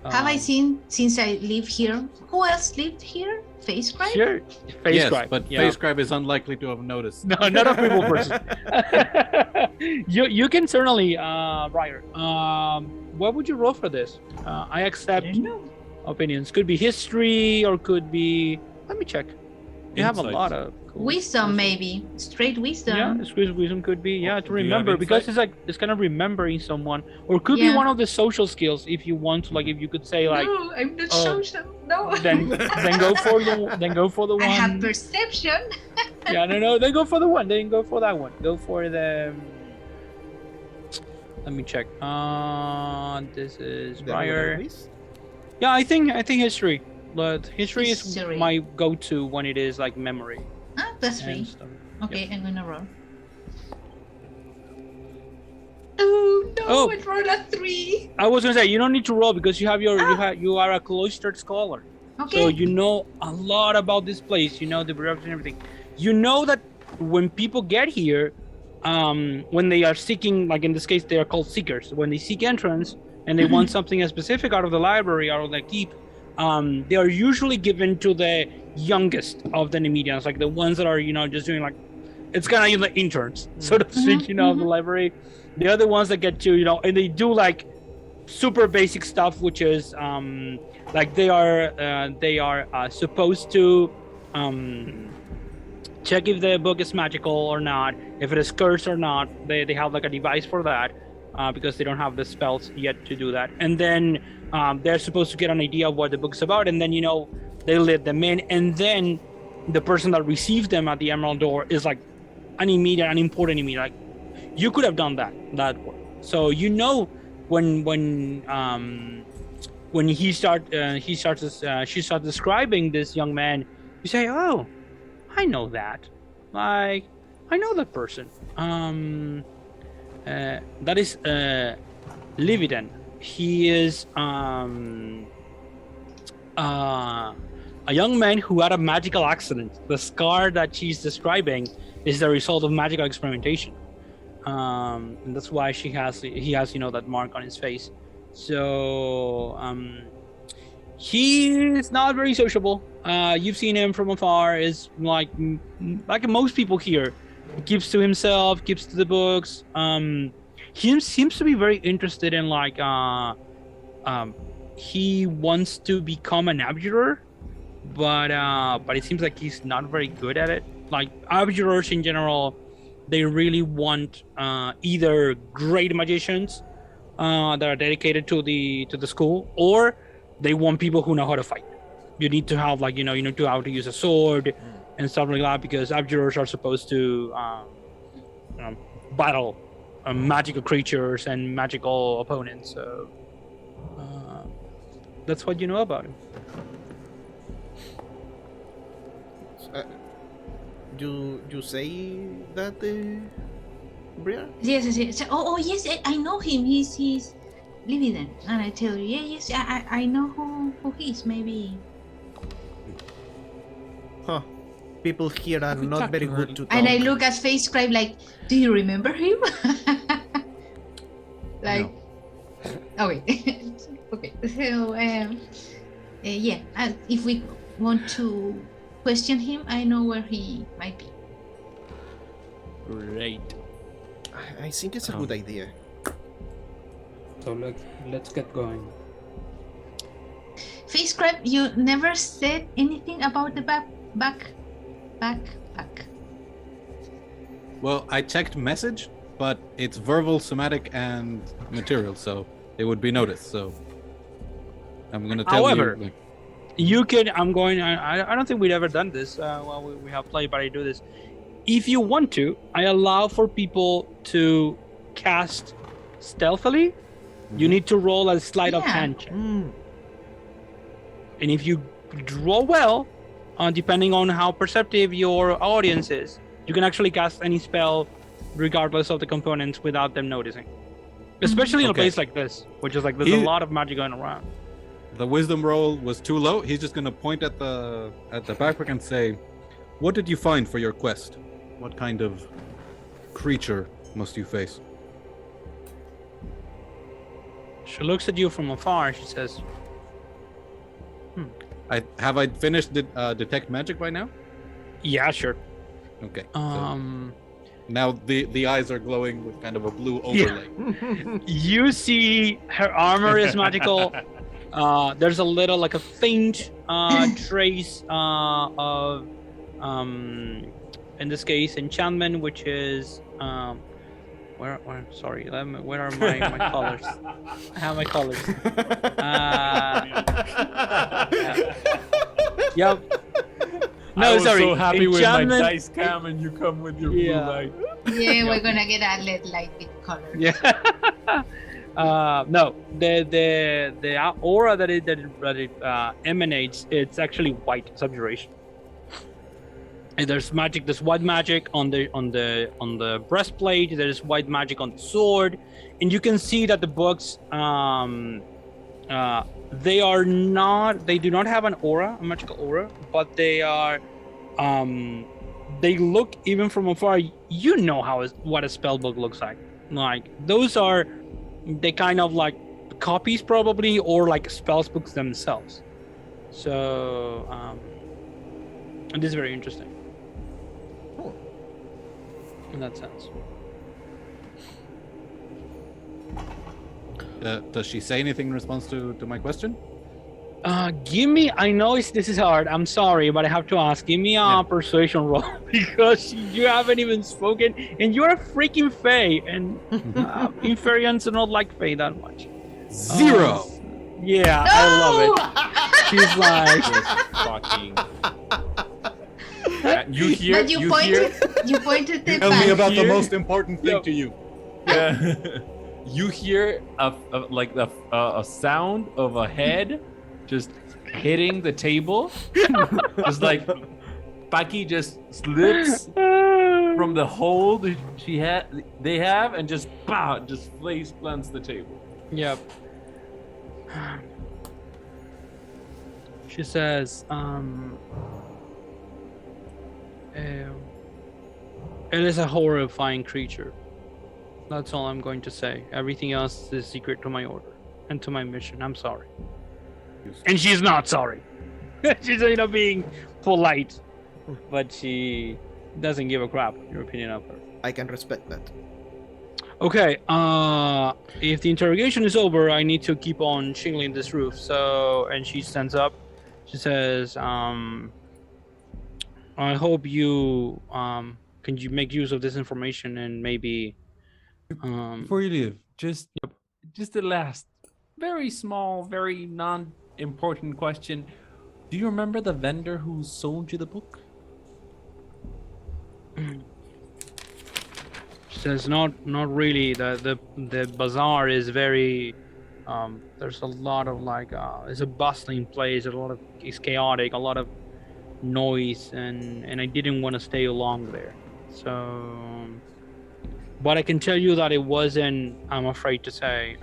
Have I seen since I live here? Who else lived here? FaceScribe? Sure, Yes, FaceScribe. but yeah. FaceScribe is unlikely to have noticed. No, not a people person. you can certainly, Ryder. What would you roll for this? I accept opinions. Could be history or could be. Let me check. You have a Insight. lot of cool Wisdom, maybe. Straight wisdom. Yeah, wisdom could be. Yeah, to Do you have remember because insight? it's like it's kind of remembering someone, or could be Yeah. one of the social skills if you want to. Like if you could say like, No, I'm not oh, social. No. then go for the one. I have perception. Yeah, no, then go for the one. Then go for that one. Go for the. Let me check. This is The Ryder. Ruiz? Yeah, I think history. But history is History. my go-to when it is like memory Ah, that's and three. stuff. Okay, I'm gonna roll. Oh no! Oh. I rolled a 3. I was gonna say you don't need to roll because you are a cloistered scholar. Okay. So you know a lot about this place. You know the bureaucracy and everything. You know that when people get here, when they are seeking, like in this case, they are called seekers. When they seek entrance and they want something specific out of the library or the keep, they are usually given to the youngest of the Nemedians, like the ones that are, just doing like, it's kind of the interns, so to speak, of the library. The other ones that get to, and they do like super basic stuff, which is like they are supposed to check if the book is magical or not, if it is cursed or not. They have like a device for that because they don't have the spells yet to do that. And then they're supposed to get an idea of what the book's about, and then they let them in, and then the person that receives them at the Emerald Door is like an important immediate. Like you could have done that work. So when she starts describing this young man, you say, "Oh, I know that. Like, I know that person. That is Lividen. He is a young man who had a magical accident. The scar that she's describing is the result of magical experimentation, and that's why he has that mark on his face. So he is not very sociable. You've seen him from afar. Is like most people here. He keeps to himself, keeps to the books. He seems to be very interested in he wants to become an abjurer, but it seems like he's not very good at it. Like abjurers in general, they really want either great magicians that are dedicated to the school, or they want people who know how to fight. You need to have you need to know how to use a sword and stuff like that, because abjurers are supposed to battle magical creatures and magical opponents. So that's what you know about him. You say that, Bria? Yes. Oh, yes, I know him. He's Lividen, and I tell you, yes, I know who he is. Maybe. Huh. People here are We not talked very to good her. to talk. And I look at FaceScribe like, do you remember him? Like, okay. Okay. So, yeah, if we want to question him, I know where he might be. Great. I think it's a good idea. So let's get going. FaceScribe, you never said anything about the back. Well, I checked message, but it's verbal, somatic, and material, so it would be noticed. So I'm gonna tell However, you. you can. I don't think we'd ever done this while we have played, but I do this. If you want to, I allow for people to cast stealthily. You need to roll a sleight of Yeah. hand check. And if you draw well, depending on how perceptive your audience is, you can actually cast any spell regardless of the components without them noticing. Especially in a Okay. place like this, which is like there's a He- lot of magic going around. The wisdom roll was too low. He's just gonna point at the backpack and say, "What did you find for your quest? What kind of creature must you face?" She looks at you from afar. She says, I finished detect magic by now? "Yeah, sure." Okay. Um, Now the eyes are glowing with kind of a blue overlay. you see her armor is magical. There's a little, like a faint trace of, in this case, enchantment, which is where sorry, where are my colors? I have my colors. Yep. No, I was sorry. so happy with my enchantment- dice cam, and you come with your Yeah. blue light. Yeah, we're gonna get a LED light with color. Yeah. No, the aura that it emanates, it's actually white. It's abjuration. And there's magic. There's white magic on the breastplate. There's white magic on the sword, and you can see that the books they do not have an aura, a magical aura, but they are they look, even from afar, you know what a spell book looks like. Like those are they kind of like copies probably, or like spells books themselves. So and this is very interesting. Cool. In that sense. Does she say anything in response to my question? Give me. I know this is hard. I'm sorry, but I have to ask. Give me a persuasion roll because you haven't even spoken, and you're a freaking Fae, and Inferians do not like Fae that much. 0. Yeah, I love it. She's like, Just fucking. You hear? But you pointed, you pointed the Tell me back. about the Here- most important thing to you. Yeah. You hear a sound of a head just hitting the table, just like Paki just slips from the hold they have, and just face plants the table. yep. She says, it is a horrifying creature. That's all I'm going to say. Everything else is secret to my order and to my mission. I'm sorry. And she's not sorry. She's being polite, but she doesn't give a crap your opinion of her. I can respect that. Okay, if the interrogation is over, I need to keep on shingling this roof. So, and she stands up. She says, I hope you can you make use of this information and maybe Before you leave, just the last, very small, very non-important question. Do you remember the vendor who sold you the book? She says, not really. The bazaar is very there's a lot of it's a bustling place. It's chaotic, a lot of noise, and I didn't want to stay long there. So, but I can tell you that it wasn't, I'm afraid to say,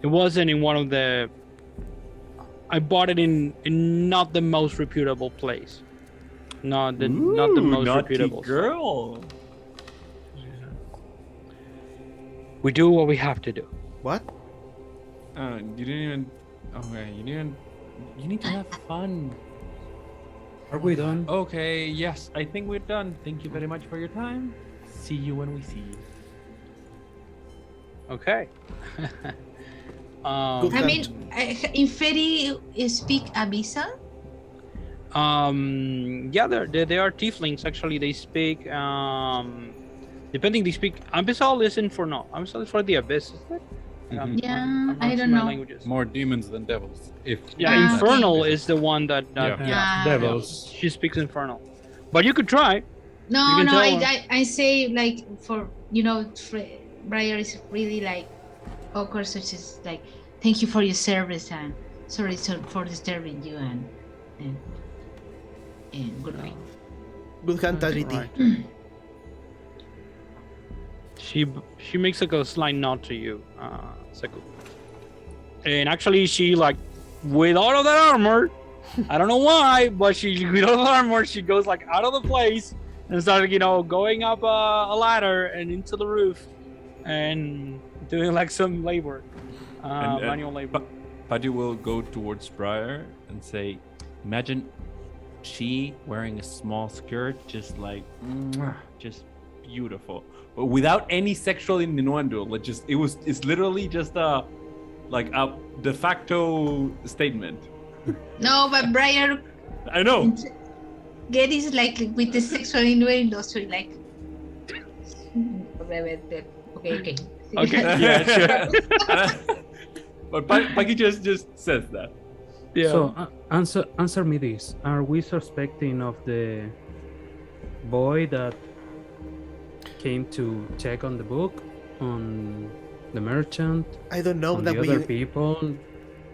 it wasn't in one of the, I bought it in not the most reputable place. Not the most reputable. girl. We do what we have to do. What? You didn't even. Okay, you didn't. You need to have fun. Are we done? Okay, yes, I think we're done. Thank you very much for your time. See you when we see you. Okay. Good. I mean, Inferi speak Abyssal? Yeah, they are tieflings. Actually, they speak. Depending, they speak. Abyssal isn't for no. Abyssal is for the abyss, isn't it? Mhm. Yeah, I'm not I sure don't my know. languages. More demons than devils. If Yeah, Ah, infernal okay. is the one that. Ah, Devils. She speaks infernal, but you could try. No, You can no, tell I say like for Briar is really like awkward, such as like thank you for your service and Sorry for disturbing you and good night. Good hand, Tajiti. Right. She makes like a slight nod to you, Seku. And actually, she like, with all of that armor, I don't know why, but with all of the armor, she goes like out of the place and started, going up a ladder and into the roof and doing like some labor, manual labor. Paddy will go towards Briar and say, imagine she wearing a small skirt, just like, just beautiful, but without any sexual innuendo. Like, it's literally just a de facto statement. No, but Briar I know. get is like with the sexual innuendo, so like. Okay. Okay, yeah, sure. But Paki just says that. Yeah. So answer me this: are we suspecting of the boy that came to check on the book, on the merchant, I don't know on that the other people?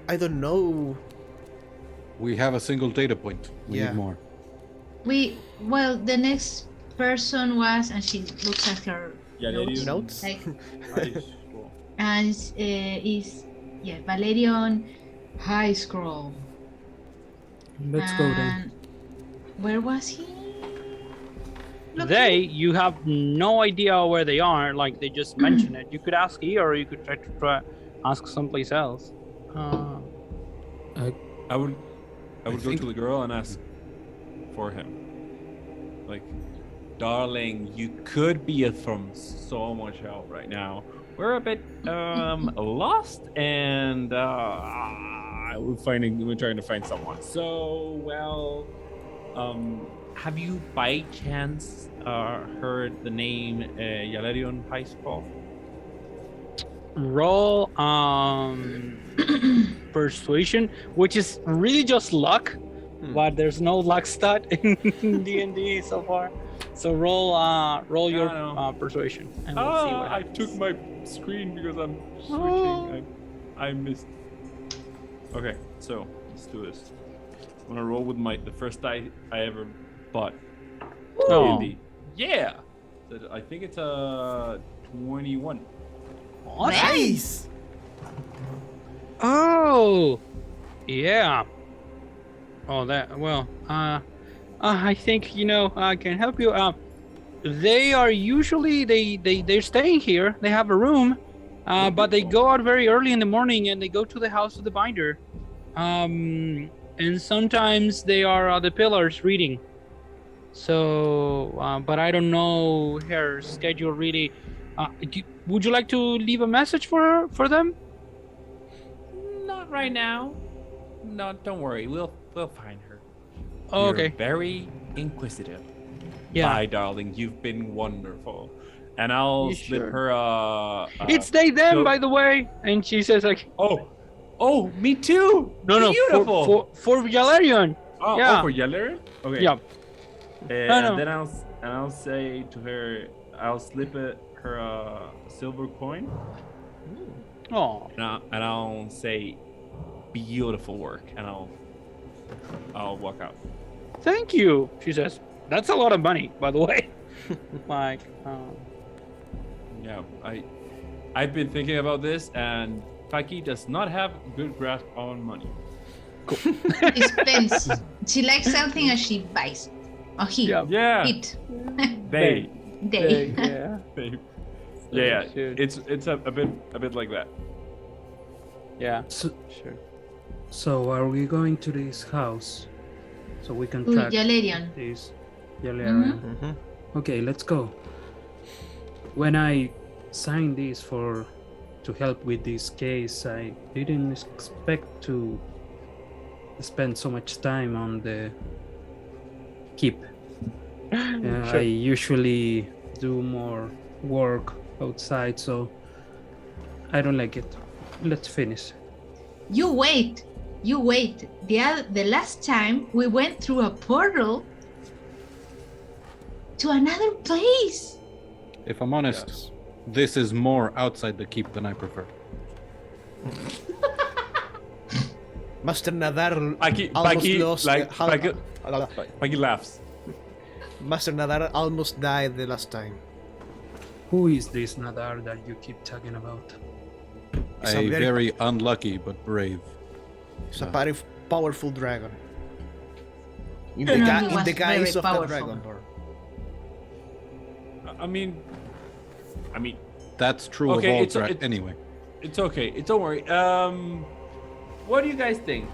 I don't know. We have a single data point. We Yeah. need more. The next person was, and she looks at her Notes? like, and is Valerian High Scroll. Let's go then. And where was he? You have no idea where they are. Like, they just mention it. You could ask here, or you could try ask someplace else. I would go to the girl and ask for him. Like, darling, you could be from so much help right now. We're a bit lost, and we're trying to find someone. So, have you by chance heard the name Yalerion High School? Roll persuasion, which is really just luck, but there's no luck stat in D&D so far. So roll your persuasion, and we'll see what I happens. took my screen because I'm switching. I missed. Okay, so let's do this. I'm gonna roll with the first die I ever bought. Oh. D&D. Yeah. So I think it's a 21. Nice! Oh, yeah. Oh, I think I can help you. They are usually they're staying here. They have a room, but they go out very early in the morning and they go to the house of the binder. And sometimes they are the pillars reading. So, but I don't know her schedule really. Would you like to leave a message for them? Not right now. No, don't worry. We'll find her. Oh, You're okay. very inquisitive. Yeah. Bye, darling. You've been wonderful. And I'll You slip sure? her It's they them, so- by the way. And she says like, Oh, me too. no, Beautiful. for Valerian. yeah. for Yeller? Okay. Yeah. No. And then I'll say to her, I'll slip her silver coin. Oh, And I'll say, beautiful work, and I'll walk out. thank you. She says, that's a lot of money, by the way. Like, Yeah, I've been thinking about this, and Paki does not have good grasp on money. She spends. She likes something and she buys. Or he. Yeah. Yeah, It. they. They. yeah. Yeah, Shoot. it's a bit like that. Yeah. So, Sure. so are we going to this house so we can To track Galerian. this Yalerian? Mm-hmm. Okay, let's go. When I signed this to help with this case, I didn't expect to spend so much time on the keep. I usually do more work outside, so I don't like it. Let's finish. You wait. The last time we went through a portal to another place. If I'm honest, this is more outside the keep than I prefer. Master Nadar Paki, almost Paki, lost. like, Paki laughs. Master Nadar almost died the last time. Who is this Nadar that you keep talking about? It's A a very- very unlucky but brave. It's a very powerful dragon. In No, the, no, ga- he in was the guise very of the powerful. dragon. I mean, That's true Okay, of all it's- it's- anyway. it's okay. Don't worry. What do you guys think?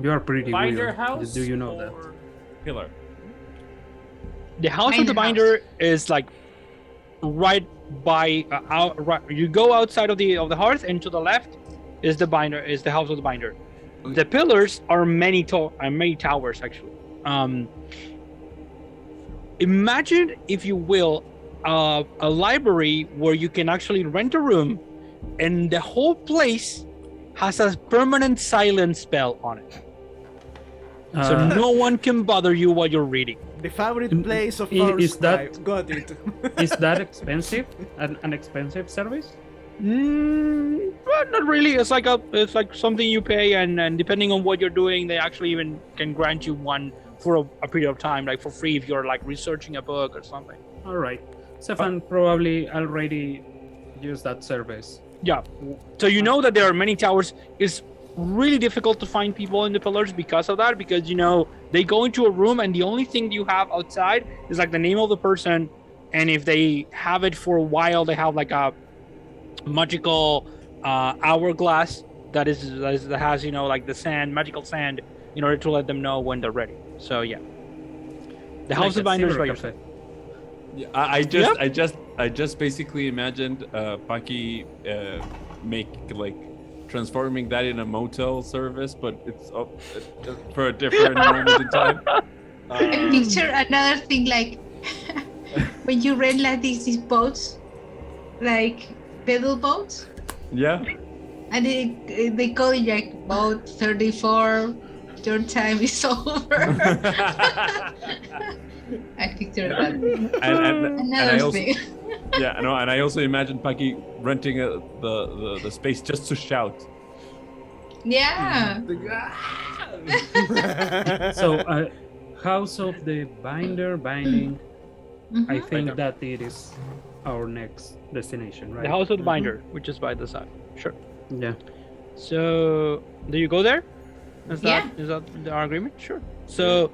You are pretty Binder weird. house? Do you know that? or Pillar. The house of the Binder binder is like right by right. You go outside of the hearth, and to the left is the binder. Is the house of the binder. Okay. The pillars are many towers actually. Imagine, if you will, a library where you can actually rent a room, and the whole place has a permanent silence spell on it, so no one can bother you while you're reading. The favorite place of is our that- scribe. Got it. Is that expensive? An expensive service? Well, not really. It's like something you pay, and depending on what you're doing, they actually even can grant you one for a period of time, like for free, if you're like researching a book or something. All right. Stefan probably already used that service. Yeah. So you know that there are many towers. It's really difficult to find people in the pillars because of that, because they go into a room and the only thing you have outside is like the name of the person, and if they have it for a while, they have like a magical hourglass that has like the magical sand in order to let them know when they're ready. So yeah, the house Like of binders a by zero yourself. Yeah, I just basically imagined Paki transforming that in a motel service, but it's for a different moment in time. I picture another thing like when you rent like these boats, like pedal boats, Yeah. and they call it like boat 34. Your time is over. I picture that. and I Another also, thing. yeah, I know, and I also imagine Paki renting the space just to shout. Yeah. So, House of the Binder binding. Mhm. I think that it is our next destination, right? The house of the binder, which is by the side. Sure. Yeah. So do you go there? Is Yeah. that our agreement? Sure. So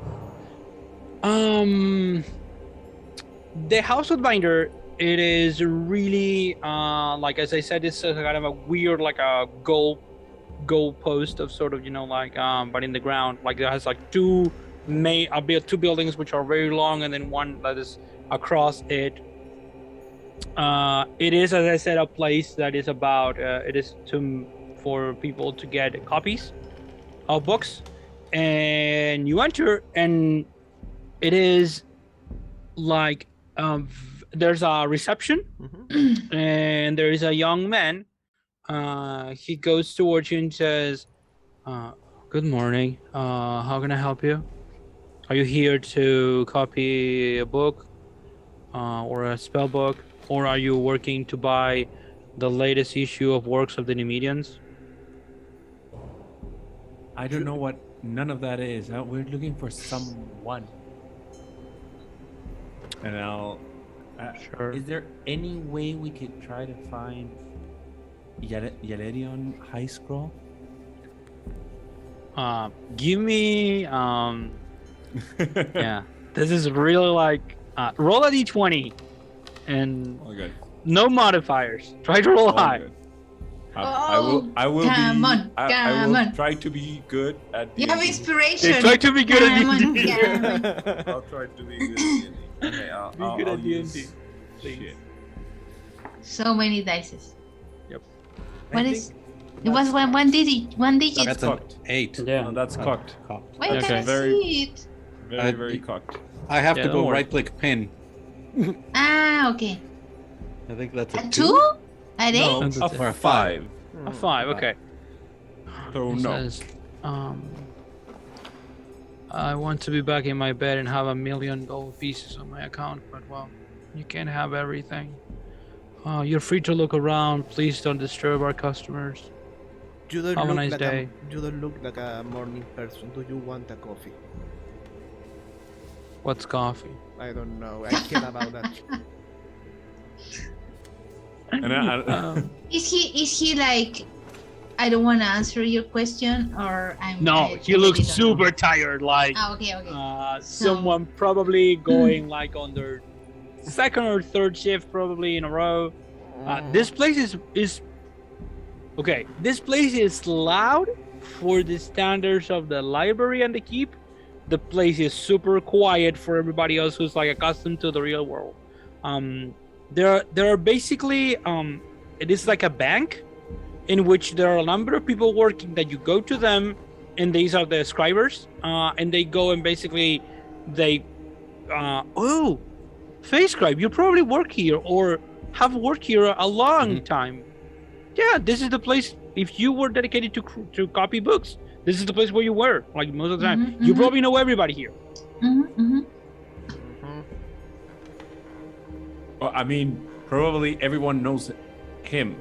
the house of the binder, it is really like, as I said, it's a kind of a weird, like a goal post of sort of, but in the ground, like it has like two buildings which are very long, and then one that is across it. It is, as I said, a place that is about for people to get copies of books, and you enter, and it is like there's a reception, and there is a young man. He goes towards you and says, "Good morning. How can I help you? Are you here to copy a book or a spell book, or are you working to buy the latest issue of Works of the Nemedians?" I don't know what none of that is. We're looking for someone. And I'll. Sure. Is there any way we could try to find Yalerion High Scroll? Give me yeah. This is really like roll a d20 and Okay. no modifiers. Try to roll high. Okay. I will come be. on, I come will on. try to be good at. You have D&D. inspiration. Try to be good at Come on, D&D. come on. I'll try to be good at D&D. Okay, I'll good at use- D&D. Shit. So many dices. I What think is? It was one digit. One digit. That's an an 8. Yeah. No, that's cocked. Why Okay. can't I Very- see it? Very, very cocked. I have Yeah, to don't go worry. right click pin. Ah, okay. I think that's A a 2? A No, eight? That's a a 5. A 5, okay. So He no. says, I want to be back in my bed and have 1,000,000 gold pieces on my account, but well, you can't have everything. You're free to look around. Please don't disturb our customers. You don't Have a look nice like day. you don't look like a morning person. Do you want a coffee? What's coffee? I don't know. I care about that. And Is he like, I don't want to answer your question, or I'm No, I he looks really don't know. super tired. Like Okay. someone probably going like on their second or third shift probably in a row. This place is okay. This place is loud for the standards of the library and the keep. The place is super quiet for everybody else who's like accustomed to the real world. There are basically it is like a bank in which there are a number of people working that you go to them, and these are the scribers, and they go and basically they face scribe, you probably work here or have worked here a long time. Yeah, this is the place. If you were dedicated to copy books, this is the place where you were like most of the time. You probably know everybody here. well, I mean, probably everyone knows him.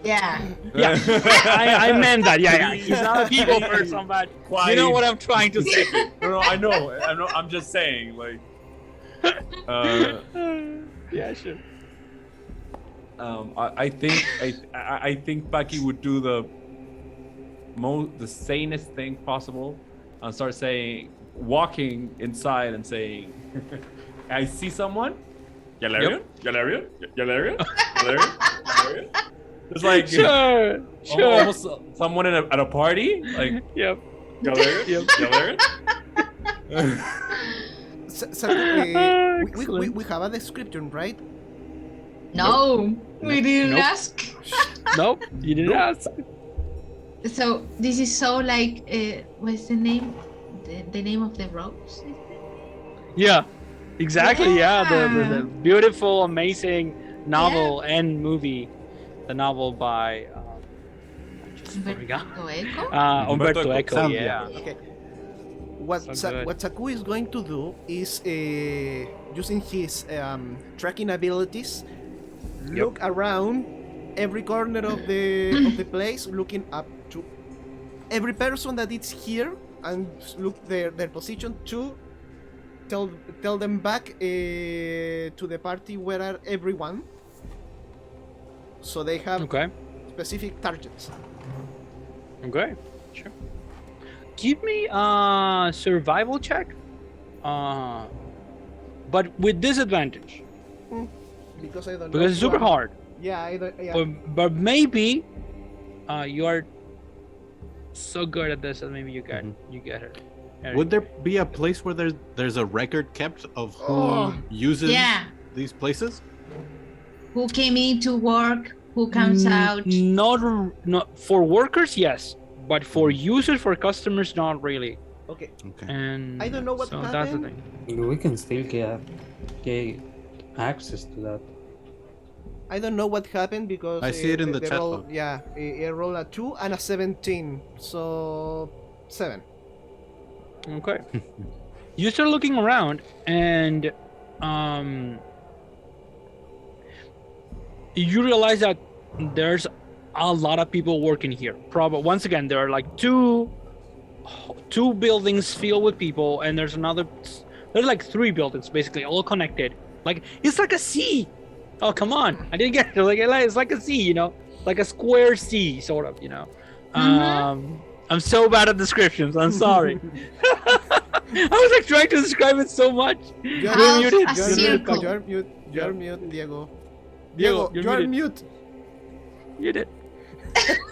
Yeah. Yeah, I meant that. Yeah, he's not a people person, but you know what I'm trying to say. No, I know. I'm just saying, like. Yeah, sure. I think Bucky would do the sanest thing possible and start walking inside and saying, "I see someone, Galarian. It's like Sure. almost someone at a party, like Yep. Galarian. We have a description, right? No, we didn't Nope. ask. Nope, you didn't ask. So this is so like, what's the name? The name of the rose? Yeah, exactly. Yeah, Yeah. the beautiful, amazing novel and movie. The novel by I just forgot. Umberto Eco? Umberto Umberto Eco. Eco. Yeah. Okay. What So good. what Saku is going to do is using his tracking abilities, look around every corner of the place, looking up to every person that is here and look their position to tell them back to the party where are everyone, so they have Okay. specific targets. Okay. Sure. Give me a survival check. But with disadvantage Because I don't know. because it's super what- hard. Yeah, I don't. Yeah. But maybe you are so good at this that maybe you get her. Would there be a place where there's a record kept of who Oh. uses Yeah. these places? Who came in to work? Who comes out? Not for workers, yes, but for users, for customers, not really. Okay. Okay. And I don't know what so that's the happened. thing. We can still get access to that. I don't know what happened because I see it in the chat roll, box. yeah, I rolled a 2 and a 17, so 7. Okay. You start looking around, and you realize that there's a lot of people working here. Probably once again, there are like two buildings filled with people, and there's like 3 buildings basically all connected. Like it's like a sea. Oh come on, I didn't get it. Like it's like a sea, like a square sea, sort of, I'm so bad at descriptions. I'm sorry. I was like trying to describe it so much. You're House muted. a circle. You're mute. You're mute, Diego. Diego, You're you're mute. You did.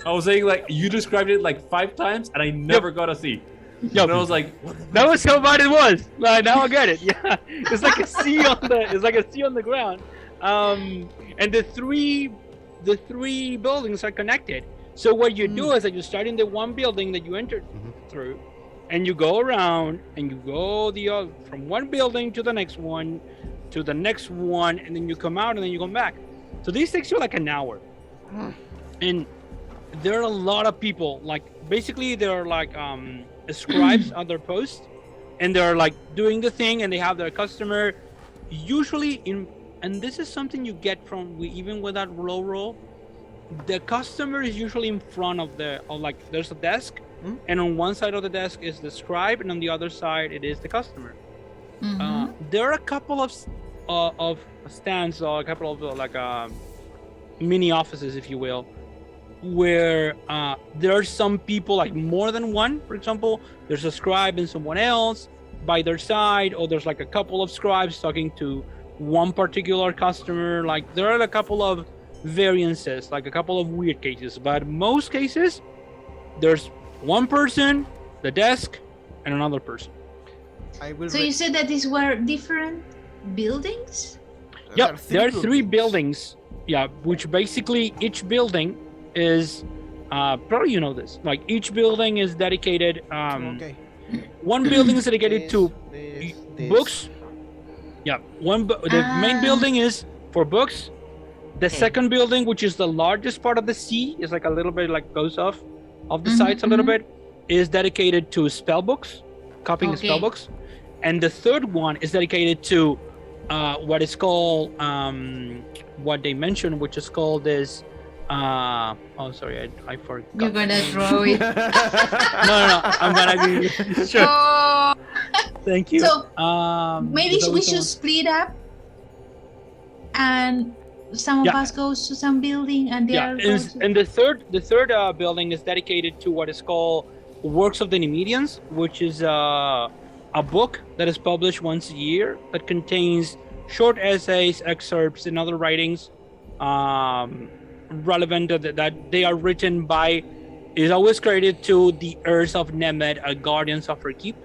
I was saying, like, you described it like 5 times, and I never got a C. Yep. And I was like, what the That was how bad it was. Like, now I get it. Yeah, it's like a sea on the ground. And the three buildings are connected. So what you do is that you start in the one building that you entered through, and you go around and you go from one building to the next one, and then you come out and then you come back. So this takes you like an hour. And there are a lot of people. Like basically, there are like scribes on their post, and they're like doing the thing, and they have their customer. Usually and this is something you get from even with that low roll. the customer is usually in front of there's a desk, and on one side of the desk is the scribe, and on the other side it is the customer. There are a couple of stands, or a couple of mini offices, if you will, where there are some people, like more than one. For example, there's a scribe and someone else by their side, or there's like a couple of scribes talking to one particular customer. Like there are a couple of variances, like a couple of weird cases, but most cases there's one person, the desk, and another person. So you said that these were different buildings? Yep, there are three buildings. Yeah, which basically each building is probably you know this. Like each building is dedicated. One building is dedicated to books. Yeah, the main building is for books. The second building, which is the largest part of the C, is like a little bit like goes off of the sides a little bit, is dedicated to spell books, copying spell books. And the third one is dedicated to what is called what they mentioned, which is called this. I forgot. You're gonna throw it. No, I'm gonna be sure. Oh. Thank you. So maybe we should split up, and some of us goes to some building, and and the third building is dedicated to what is called Works of the Nemedians, which is a book that is published once a year that contains short essays, excerpts, and other writings relevant that they are written by, is always credited to the heirs of Nemed, guardians of her keep,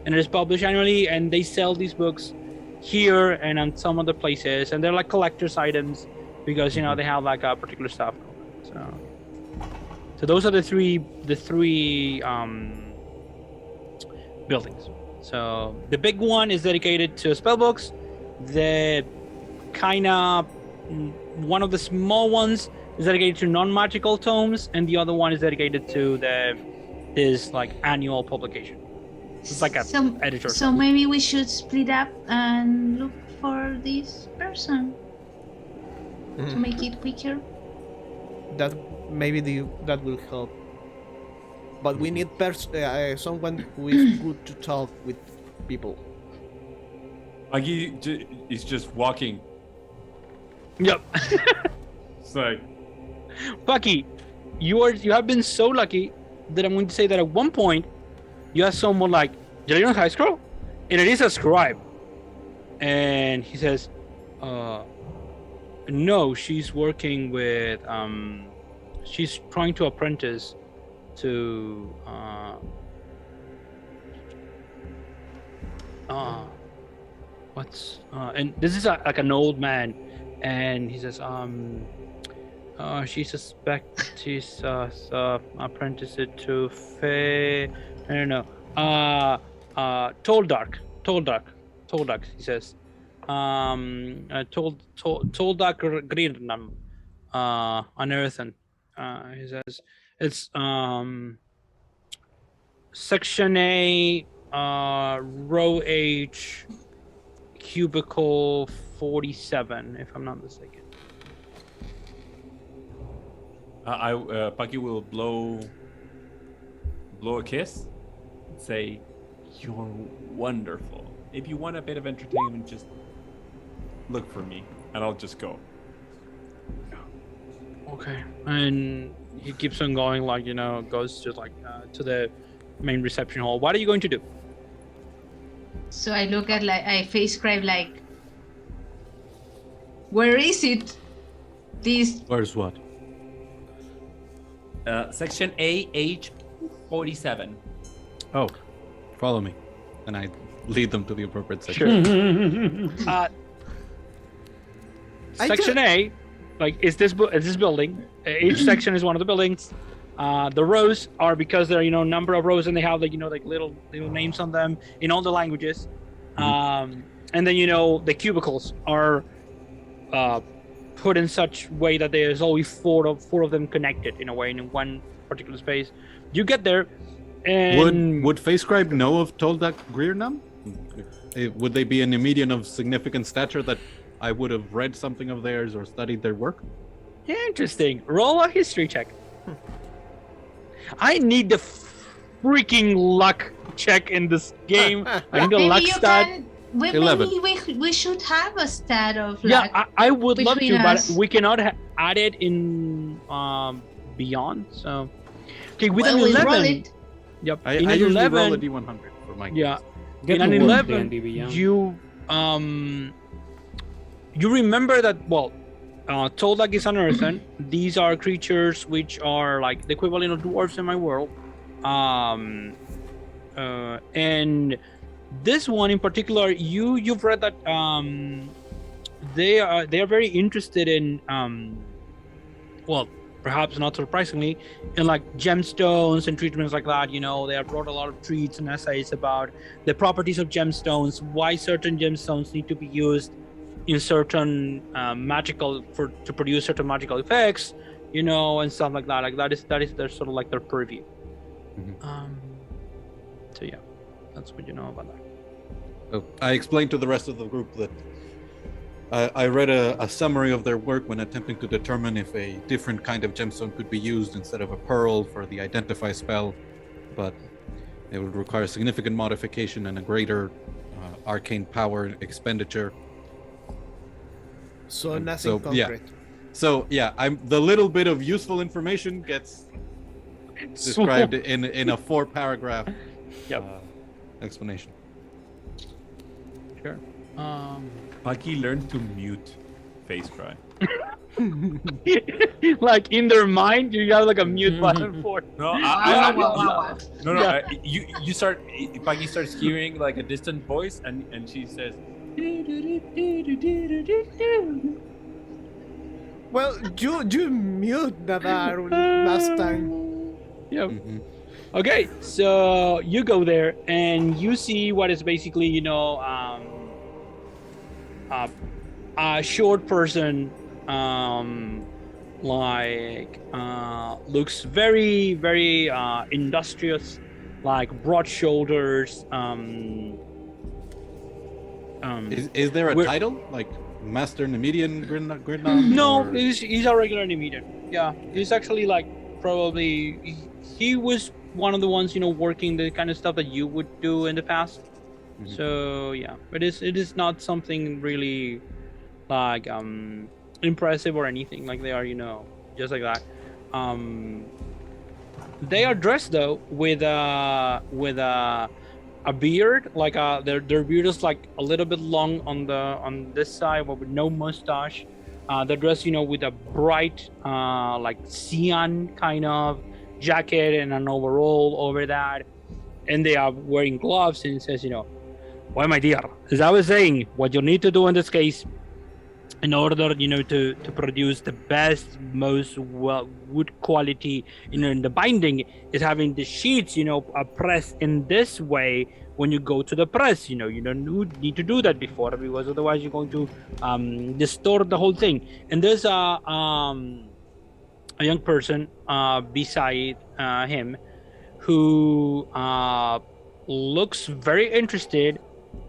and it is published annually, and they sell these books here and on some other places, and they're like collector's items because they have like a particular stuff. So those are the three buildings. So the big one is dedicated to spell books. The kind of one of the small ones is dedicated to non-magical tomes, and the other one is dedicated to his like annual publication. It's like a editor. So maybe we should split up and look for this person to make it quicker. That will help. But we need someone who is good to talk with people. Agi is just walking. Yep. It's like, Bucky, you have been so lucky that I'm going to say that at one point you have someone like Jelena High Scroll, and it is a scribe, and he says, no, she's working with she's trying to apprentice to and this is like an old man, and he says she suspects she's apprentice to Faye. I don't know. Toldark. He says. Toldark Greenham. Unearthen. He says it's Section A, row H, cubicle 47, if I'm not mistaken. Paki will blow a kiss, say, "You're wonderful. If you want a bit of entertainment, just look for me, and I'll just go." Okay, and he keeps on going, like goes to to the main reception hall. What are you going to do? So I look at I face scribe like, where is it? This. Where's what? Section A, H 47. Oh, follow me, and I lead them to the appropriate section. Sure. Section A, is this building. Each section is one of the buildings. The rows are, because there are number of rows, and they have little names on them in all the languages. And then the cubicles are put in such way that there's always four of them connected in a way in one particular space. You get there, and would Facescribe know of Toldak Greernam? Would they be an Nemedian of significant stature that I would have read something of theirs or studied their work? Interesting. Roll a history check. I need the freaking luck check in this game. I need a luck stat. Maybe 11. we should have a stat of Yeah, luck. I would love between to, but us. we cannot add it in beyond. So, okay, with Well, an we roll 11. it. Yep. I in an usually 11, roll a d100 for my yeah. games. Get In an to work, 11, D&D Beyond. you remember that, well, Toldak is an earthen. These are creatures which are like the equivalent of dwarves in my world. And this one in particular, you've read that they are very interested in well, perhaps not surprisingly, in like gemstones and treatments like that. You know, they have wrote a lot of treats and essays about the properties of gemstones, why certain gemstones need to be used in certain to produce certain magical effects, you know, and stuff like that. Like that is their sort of like their purview. Mhm. So yeah, that's what you know about that. So I explained to the rest of the group that I read a summary of their work when attempting to determine if a different kind of gemstone could be used instead of a pearl for the identify spell, but it would require significant modification and a greater arcane power expenditure. So nothing So, yeah. concrete. So yeah, the little bit of useful information gets described in a 4-paragraph Yep. explanation. Sure. Bucky learned to mute face cry. Like in their mind, you have like a mute button for. No, no. Yeah. You start. Bucky starts hearing like a distant voice, and she says, Well, you mute Nadar last time. Yep. Mhm. Okay, so you go there and you see what is basically, you know, a short person, looks very, very industrious, like broad shoulders. Is there a we're- title like Master Nemedian Gridnom? No, or- he's a regular Nemedian. Yeah, he's actually like probably he was one of the ones, you know, working the kind of stuff that you would do in the past. Mhm. So yeah, it is not something really like impressive or anything. Like they are, you know, just like that. They are dressed though with a beard, like their beard is like a little bit long on this side, but with no mustache. They're dressed, you know, with a bright like cyan kind of jacket and an overall over that, and they are wearing gloves. And it says, you know, well, my dear, as I was saying, what you need to do in this case, in order, you know, to produce the best, most wood quality, you know, in the binding, is having the sheets, you know, pressed in this way. When you go to the press, you know, you don't need to do that before, because otherwise you're going to distort the whole thing. And there's a young person beside him who looks very interested.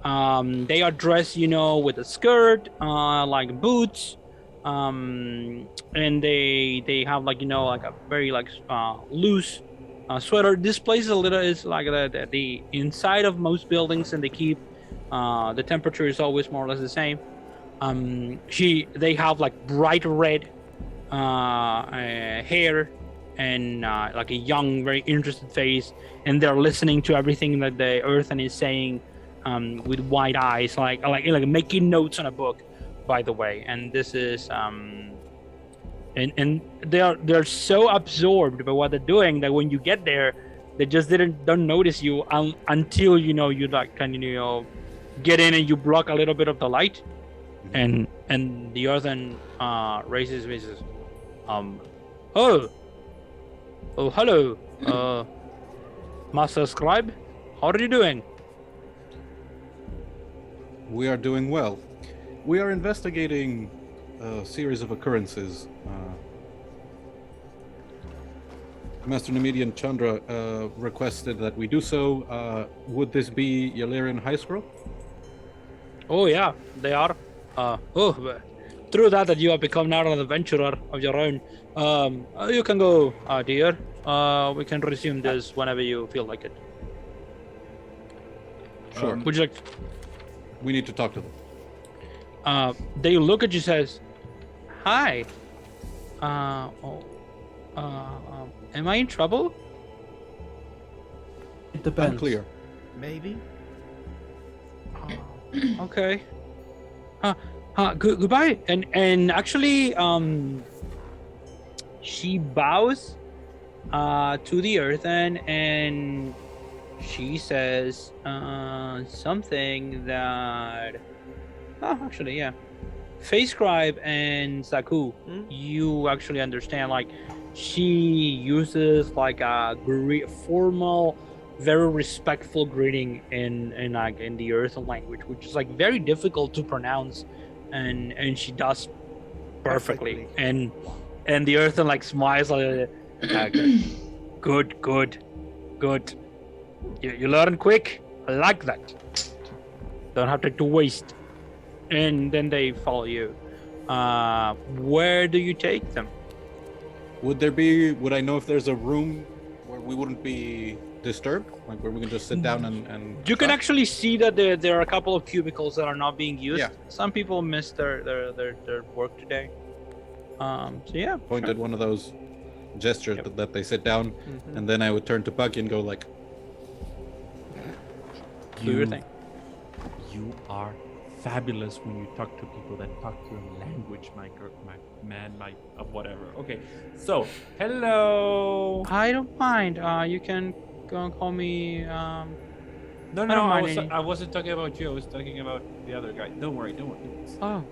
They are dressed, you know, with a skirt, like boots, and they have like, you know, like a very like loose sweater. This place is like the inside of most buildings in the keep. The temperature is always more or less the same. They have like bright red hair and like a young, very interested face, and they're listening to everything that the earthen is saying with wide eyes, like making notes on a book, by the way. And this is and they're so absorbed by what they're doing that when you get there, they just don't notice you until, you know, you like kind of, you know, get in and you block a little bit of the light, and the earthen raises his voice. Oh, hello, Master Scribe, how are you doing? We are doing well. We are investigating a series of occurrences. Master Nemedian Chandra requested that we do so. Would this be Yalerian High Scroll? Oh yeah, they are. through that you have become now an adventurer of your own. You can go, dear. We can resume this whenever you feel like it. Sure. Would you like? We need to talk to them. They look at you, says, "Hi. Am I in trouble?" It depends. Unclear. Maybe. Okay. Goodbye. And actually, she bows to the earth and she says something that actually, yeah. Face Scribe and Saku, you actually understand, like she uses like a formal, very respectful greeting in the Earthen language, which is like very difficult to pronounce, and she does perfectly. And the Earthen like smiles like, good. You learn quick. I like that. Don't have to waste. And then they follow you. Where do you take them? Would I know if there's a room where we wouldn't be disturbed? Like where we can just sit down and You can talk? actually see that there are a couple of cubicles that are not being used. Yeah. Some people missed their work today. So yeah. Point at one of those gestures that they sit down, and then I would turn to Bucky and go like, Do your thing. You are fabulous when you talk to people that talk your language, my whatever. Okay, so hello. I don't mind. You can go call me. No, don't mind any. I wasn't talking about you. I was talking about the other guy. Don't worry. Oh,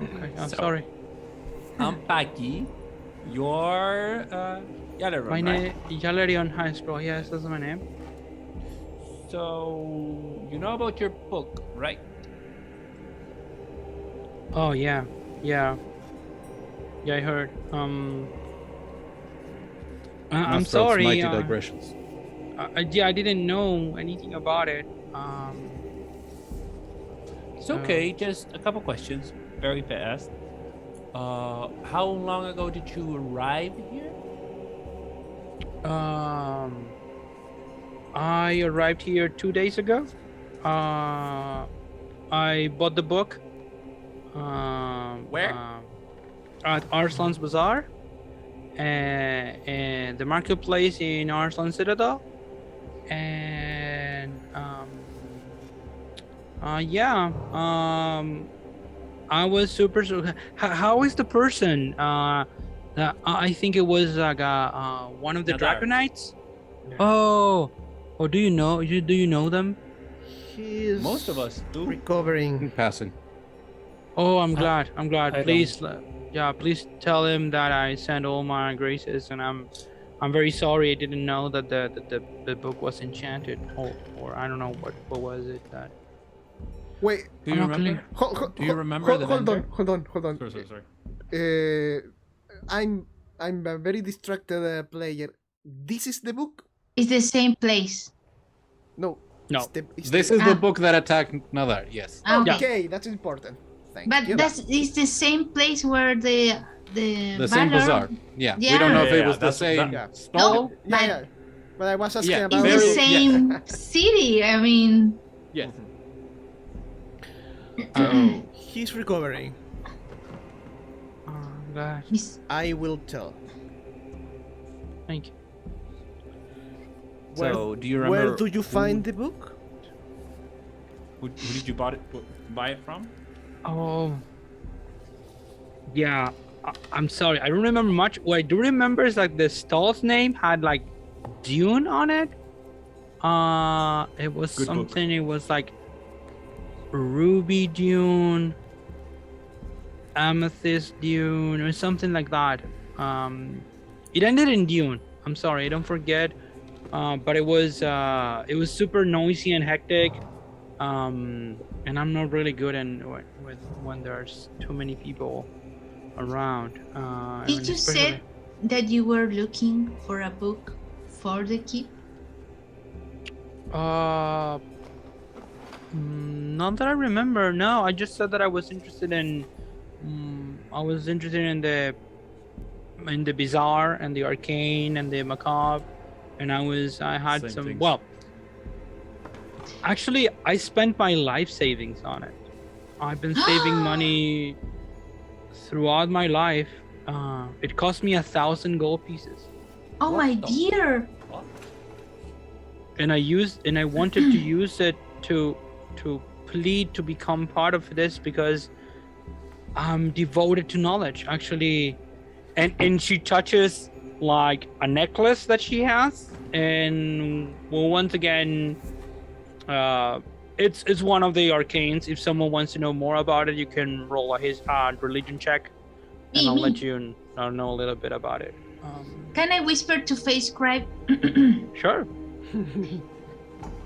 okay. I'm So- sorry. I'm Paki. You're Yaleron, My right? name Yalerion High School. Yes, that's my name. So you know about your book, right? Oh yeah. Yeah, I heard. I'm Mazfroth's sorry. Mighty Digressions. I didn't know anything about it. It's okay. Just a couple questions, very fast. How long ago did you arrive here? I arrived here 2 days ago. I bought the book. Where? At Arslan's Bazaar, and the marketplace in Arslan Citadel, and I was super. How is the person? I think it was like one of the Nadar. Draconites. Oh, do you know? Do you know them? He is Most of us do. recovering. Passing. Oh, I'm glad. I'm glad. I Please, please tell him that I send all my graces, and I'm very sorry. I didn't know that the book was enchanted, or I don't know what was it that. Wait, Do you I'm not remember? clear. Do you remember the vendor? Hold on. Sorry. I'm a very distracted player. This is the book? It's the same place. No. No. This is the book that attacked Nadar. Yes. Okay, that's important. Thank But you. it's the same place where the The same banner- bazaar. Yeah. We Yeah. don't know if it Yeah, was the that's- same that- stall. Yeah. But I was asking Yeah, about It's the Very- same city. I mean, Yes. He's recovering. Oh, God. I will tell. Thank you. So, do you remember? Where do you find the book? Who did you buy it from? Oh. Yeah. I'm sorry. I don't remember much. What I do remember is like the stall's name had like Dune on it. It was Good book. something. It was like Ruby Dune, Amethyst Dune, or something like that. It ended in Dune. I'm sorry. I don't forget. But it was super noisy and hectic. And I'm not really good with when there's too many people around. did and you especially- say that you were looking for a book for the keep? Not that I remember. No, I just said that I was interested in I was interested in the bizarre and the arcane and the macabre, and I had Same some. things. Well, actually, I spent my life savings on it. I've been saving money throughout my life. It cost me 1,000 gold pieces, Oh What my the- dear. What? and I wanted to use it to plead to become part of this because I'm devoted to knowledge. Actually, and she touches like a necklace that she has, and well, once again, it's one of the arcanes. If someone wants to know more about it, you can roll his religion check, and I'll let you know a little bit about it. Can I whisper to Face Scribe? Sure.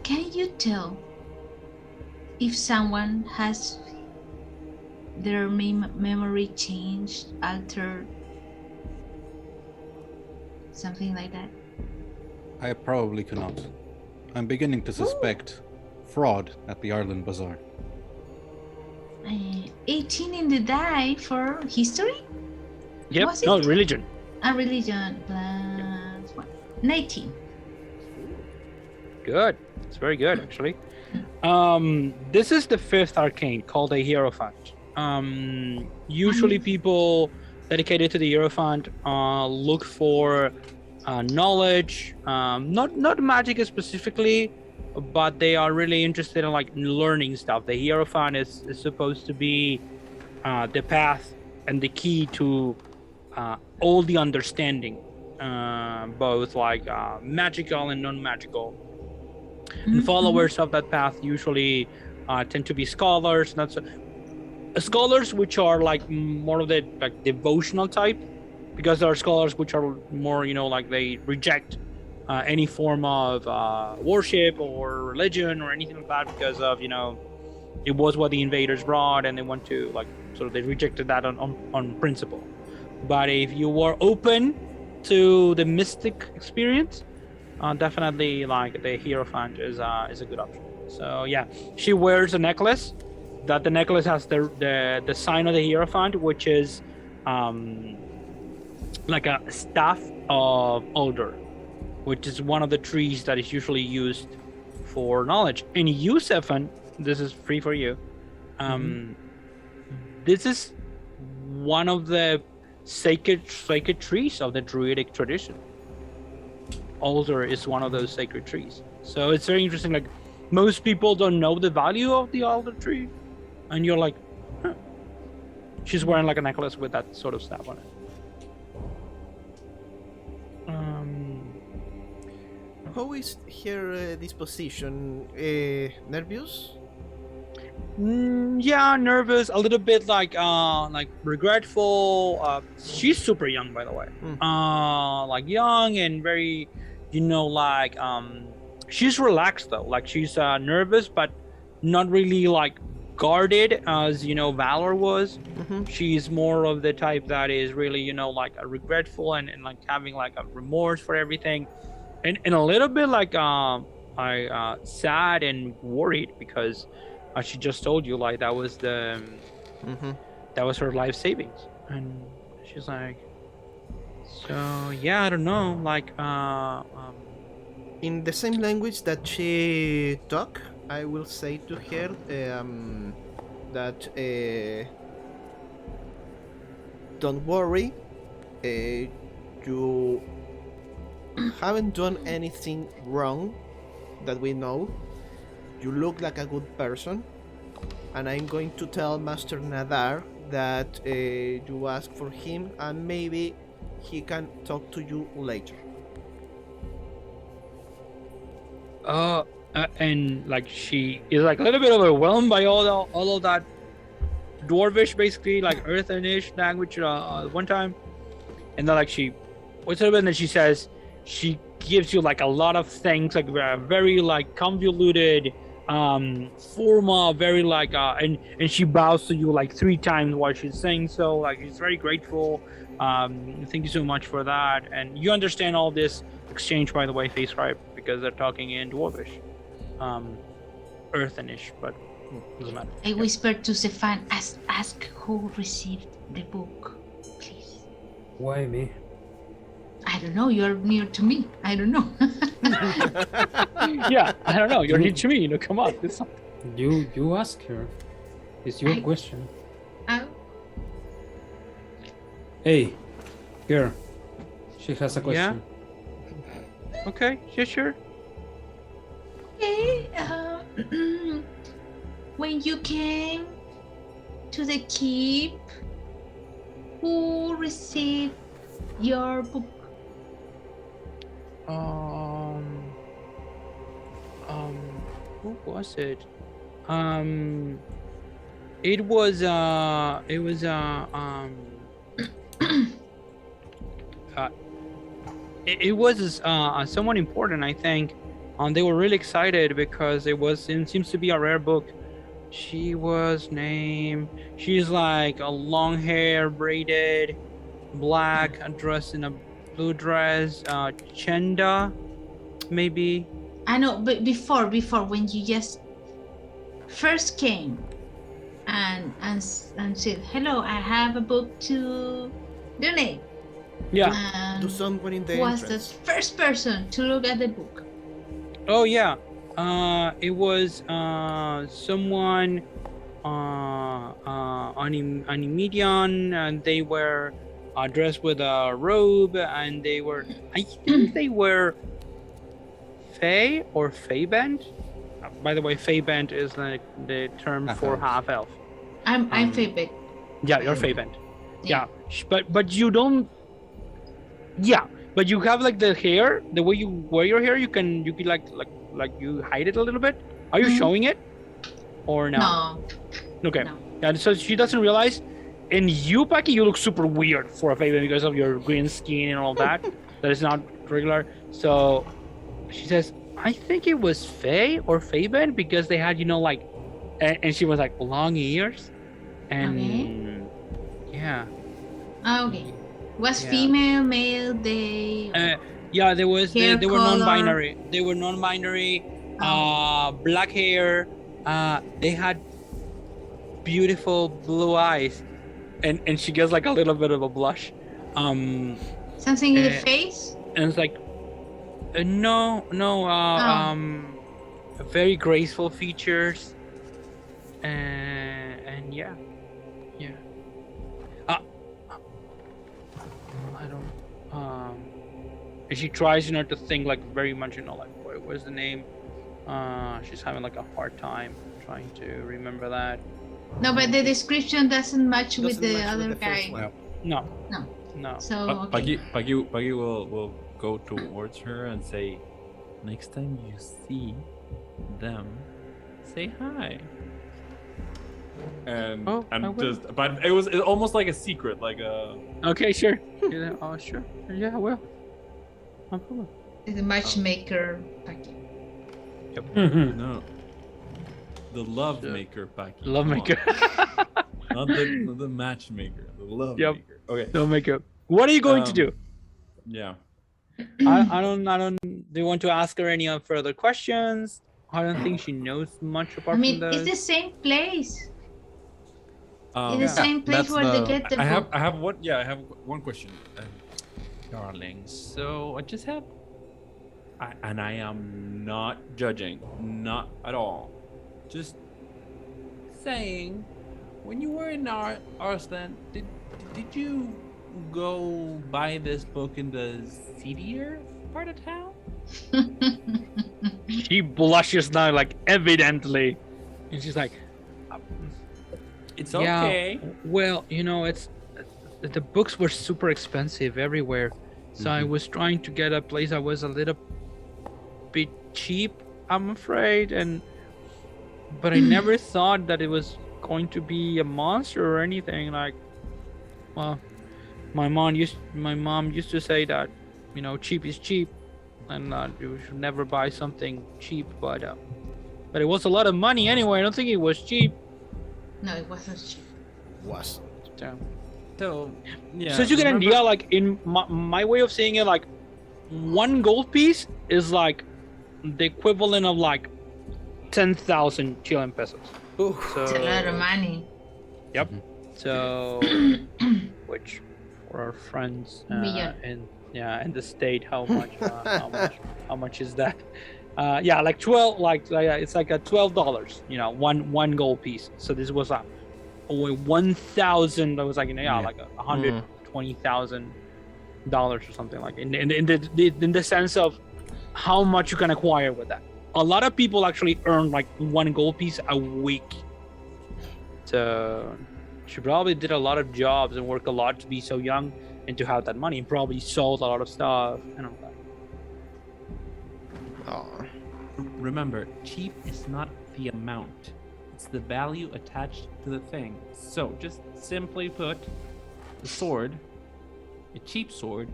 Can you tell if someone has their memory changed, altered, something like that? I probably cannot. I'm beginning to suspect fraud at the Arlen Bazaar. 18 in the die for history? Yep. Was No, it? religion. A religion plus 1. 19. Good. It's very good, actually. This is the fifth arcane called a Hierophant. Usually people dedicated to the Hierophant look for knowledge, not magic specifically, but they are really interested in like learning stuff. The Hierophant is supposed to be the path and the key to all the understanding, both like magical and non-magical. And followers of that path usually tend to be scholars, not so scholars which are like more of the like devotional type, because there are scholars which are more, like they reject any form of worship or religion or anything like that because of it was what the invaders brought and they want to they rejected that on principle. But if you were open to the mystic experience, definitely like the Hierophant is a good option. So yeah, she wears a necklace. That the necklace has the sign of the Hierophant, which is like a staff of Alder, which is one of the trees that is usually used for knowledge. And you, Stefan, this is free for you. This is one of the sacred trees of the Druidic tradition. Alder is one of those sacred trees. So it's very interesting. Like most people don't know the value of the alder tree, and you're like, huh. She's wearing like a necklace with that sort of staff on it. How is her disposition? Nervous? Yeah, nervous, a little bit like regretful. She's super young, by the way. Like young and very, she's relaxed though. Like she's nervous, but not really like guarded as Valor was. She's more of the type that is really like regretful and like having like a remorse for everything, and a little bit like sad and worried because she just told you like that was the that was her life savings, and she's like, so yeah, I don't know, like In the same language that she talk, I will say to her that don't worry, you haven't done anything wrong that we know. You look like a good person, and I'm going to tell Master Nadar that you ask for him, and maybe he can talk to you later. And like she is like a little bit overwhelmed by all of that dwarvish, basically like earthenish language one time, and then like she waits a little bit, and then she says, she gives you like a lot of things, like very like convoluted formal, very like and she bows to you like 3 times while she's saying so. Like she's very grateful. Thank you so much for that. And you understand all this exchange, by the way, Face Scribe, because they're talking in dwarvish, earthenish, but Doesn't matter. I whispered to Stefan, ask who received the book, please. Why me? I don't know, you're near to me. I don't know. Yeah, I don't know. You're new to me. Come on. You ask her. It's your question. Oh, Hey, here. She has a question. Okay. Yeah, sure. okay. When you came to the keep, who received your book? Who was it? It was it was someone important, I think. They were really excited because it seems to be a rare book. She's like a long hair, braided, black, dressed in a blue dress. Chenda, maybe. I know, but before when you just first came and said, hello, I have a book to donate. Yeah. To someone in the Who was the entrance. first person to look at the book? Oh yeah. It was someone on Median, and they were dressed with a robe, and I think they were Fae or Faebent. By the way, Faebent is like the term for half elf. I'm Fabit. Yeah, you're Faebent. Yeah, but you don't. Yeah, but you have like the hair, the way you wear your hair. You can like you hide it a little bit. Are you showing it, or no? No. Okay. No. Yeah, so she doesn't realize. And you, Paki, you look super weird for a Faebent because of your green skin and all that. That is not regular. So she says, I think it was Fae or Faebent because they had, like, and she was like long ears, and yeah. Okay. Was Yeah. female, male, they? Yeah, they were color. non-binary. They were non-binary. Black hair. They had beautiful blue eyes, and she gets like a little bit of a blush. Something in the face? And it's like, no, very graceful features, and yeah. I don't. And she tries, to think like very much, like what's the name? She's having like a hard time trying to remember that. No, but the description doesn't match with Doesn't the match with other the first guy. one. No. No. So Paggy okay. will go towards her and say, next time you see them, say hi. And I I'm will. but it's almost like a secret, like a. Okay, sure. Yeah, oh, sure. Yeah, well. No problem. The matchmaker packet. No. The love maker, Paki. Love Come maker. on. Not the matchmaker. The love Yep. maker. Okay. Love maker. What are you going to do? Yeah. I don't. Do you want to ask her any further questions? I don't think she knows much apart I mean, from it's the. the same place. It's the Yeah, same place that's where they the- get the I book. have one. Yeah, I have one question, darling. So I just have, and I am not judging, not at all. Just saying, when you were in Arslan, did you go buy this book in the seedier part of town? She blushes now, like evidently, and she's like, It's yeah, okay. well, it's the books were super expensive everywhere, so I was trying to get a place that was a little bit cheap, I'm afraid, but I never thought that it was going to be a monster or anything. Like, well, my mom used to say that, cheap is cheap, and you should never buy something cheap. But it was a lot of money anyway. I don't think it was cheap. No, it wasn't cheap. Was. So yeah. So you get an remember- idea, like in my way of seeing it, like one gold piece is like the equivalent of like 10,000 Chilean pesos. Ooh. So, It's a lot of money. Yep. So, which for our friends Million. in the state, how much? How much is that? Yeah, like 12. It's like a $12. You know, one gold piece. So this was a 1,000. That was like like $120,000 or something like. In the sense of how much you can acquire with that. A lot of people actually earn like one gold piece a week. So she probably did a lot of jobs and worked a lot to be so young and to have that money. And probably sold a lot of stuff and all that. Aw. Remember, cheap is not the amount. It's the value attached to the thing. So, just simply put, the sword, a cheap sword,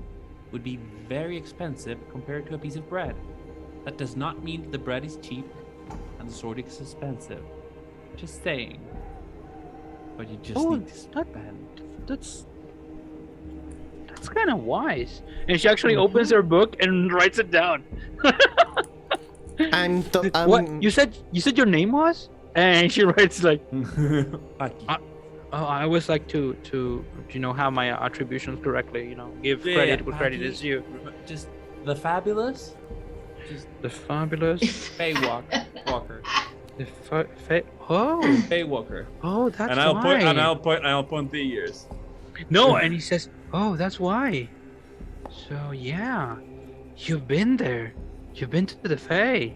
would be very expensive compared to a piece of bread. That does not mean the bread is cheap and the sword is expensive. Just saying. But you just need to spend. That's kind of wise. And she actually opens her book and writes it down. And What you said your name was? And she writes like, Paki. I always like to have my attributions correctly. Give credit where credit Paki. is due. Just the fabulous. Just The fabulous. Fey Walker. The Fey Walker. oh, that's And I'll why. I'll point the years. No, and he says, oh, that's why. So yeah, you've been there. You've been to the Fae.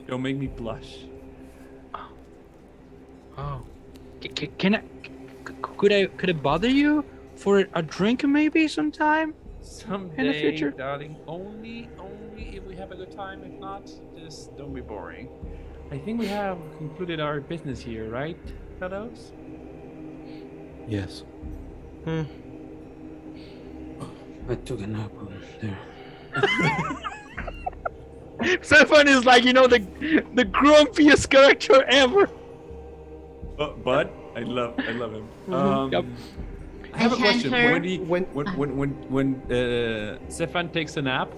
Don't make me blush. Oh, can I? Could I bother you for a drink maybe sometime? Someday, future? darling. Only if we have a good time. If not, just don't be boring. I think we have concluded our business here, right, fellows? Yes. I took a nap there. Stefan is like the grumpiest character ever. But I love him. Yep. I have a I had question. her- When Stefan takes a nap,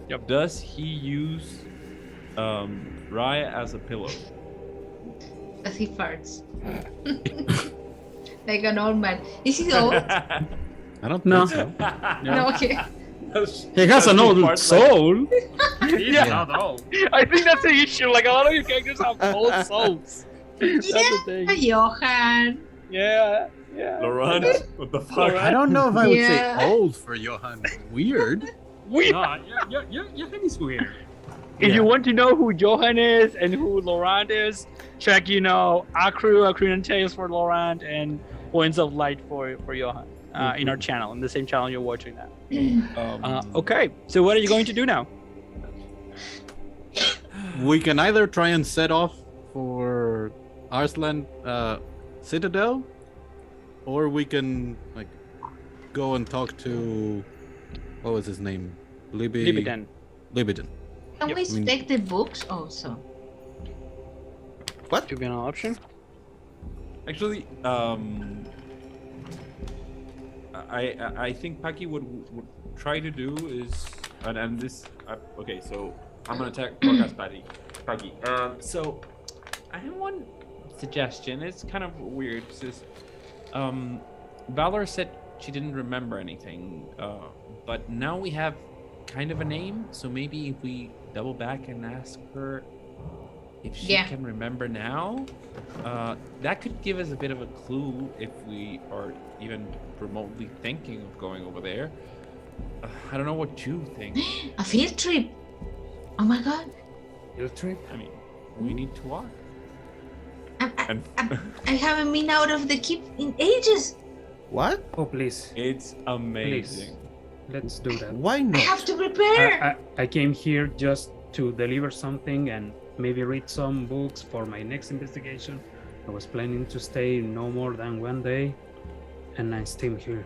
Yep. does he use Raya as a pillow? As he farts. Like an old man. Is he old? I don't No. think so. No, okay. He has an old soul. Yeah. I think that's the issue. Like a lot of your characters have old souls. That's the thing. Johan. Yeah. Laurent, what the fuck? I don't know if I would Yeah. say old for Johan. Weird. Johan is weird. If you want to know who Johan is and who Laurent is, check Acru and Tales for Laurent and Points of Light for Johan in our channel, in the same channel you're watching now. Okay, so what are you going to do now? We can either try and set off for Arslan Citadel, or we can go and talk to what was his name? Libidan. Libidin. Can Yep. we take the books also? Give me an option. Actually, I think Paki would try to do is and this okay. So I'm gonna podcast Paki. So I have one suggestion. It's kind of weird. It's just, Valor said she didn't remember anything, but now we have kind of a name. So maybe if we double back and ask her if she Yeah. can remember now, that could give us a bit of a clue if we are even remotely thinking of going over there. I don't know what you think. A field trip. Oh my god. Field trip? I mean, we need to walk. And I haven't been out of the keep in ages. What? Oh, please. it's amazing. Let's do that. Why I not? have to prepare. I came here just to deliver something and maybe read some books for my next investigation. I was planning to stay no more than one day, and I'm still here.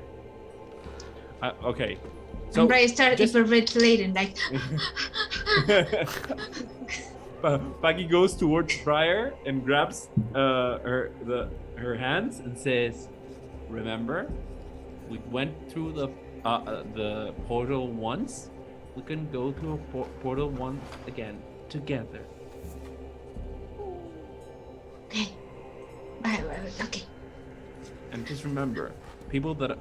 Okay. So, and I started just- hyperventilating, like. Paki goes towards Briar and grabs her hands and says, "Remember, we went through the portal once. We can go through a portal once again together." Okay. Okay. And just remember, people that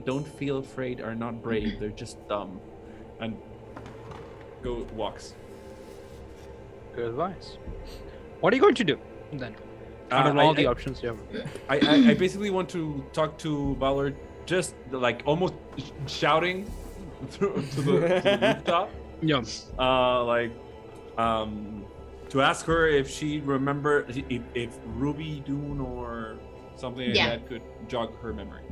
don't feel afraid are not brave. They're just dumb. And walks. Good advice. What are you going to do then? Out of all the options you have. I basically want to talk to Valor, just like almost shouting to the rooftop. Yeah. To ask her if she remember if Ruby Dune or something like that could jog her memory.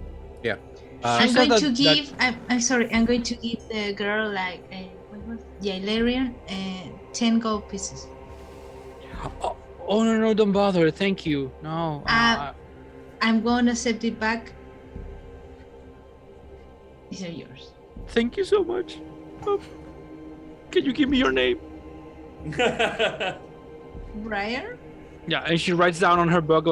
Yeah. I'm going to give. I'm sorry. I'm going to give the girl like Ilarian 10 gold pieces. Oh no, don't bother. Thank you. No. I'm going to set it back. These are yours. Thank you so much. Can you give me your name? Briar? Yeah, and she writes down on her book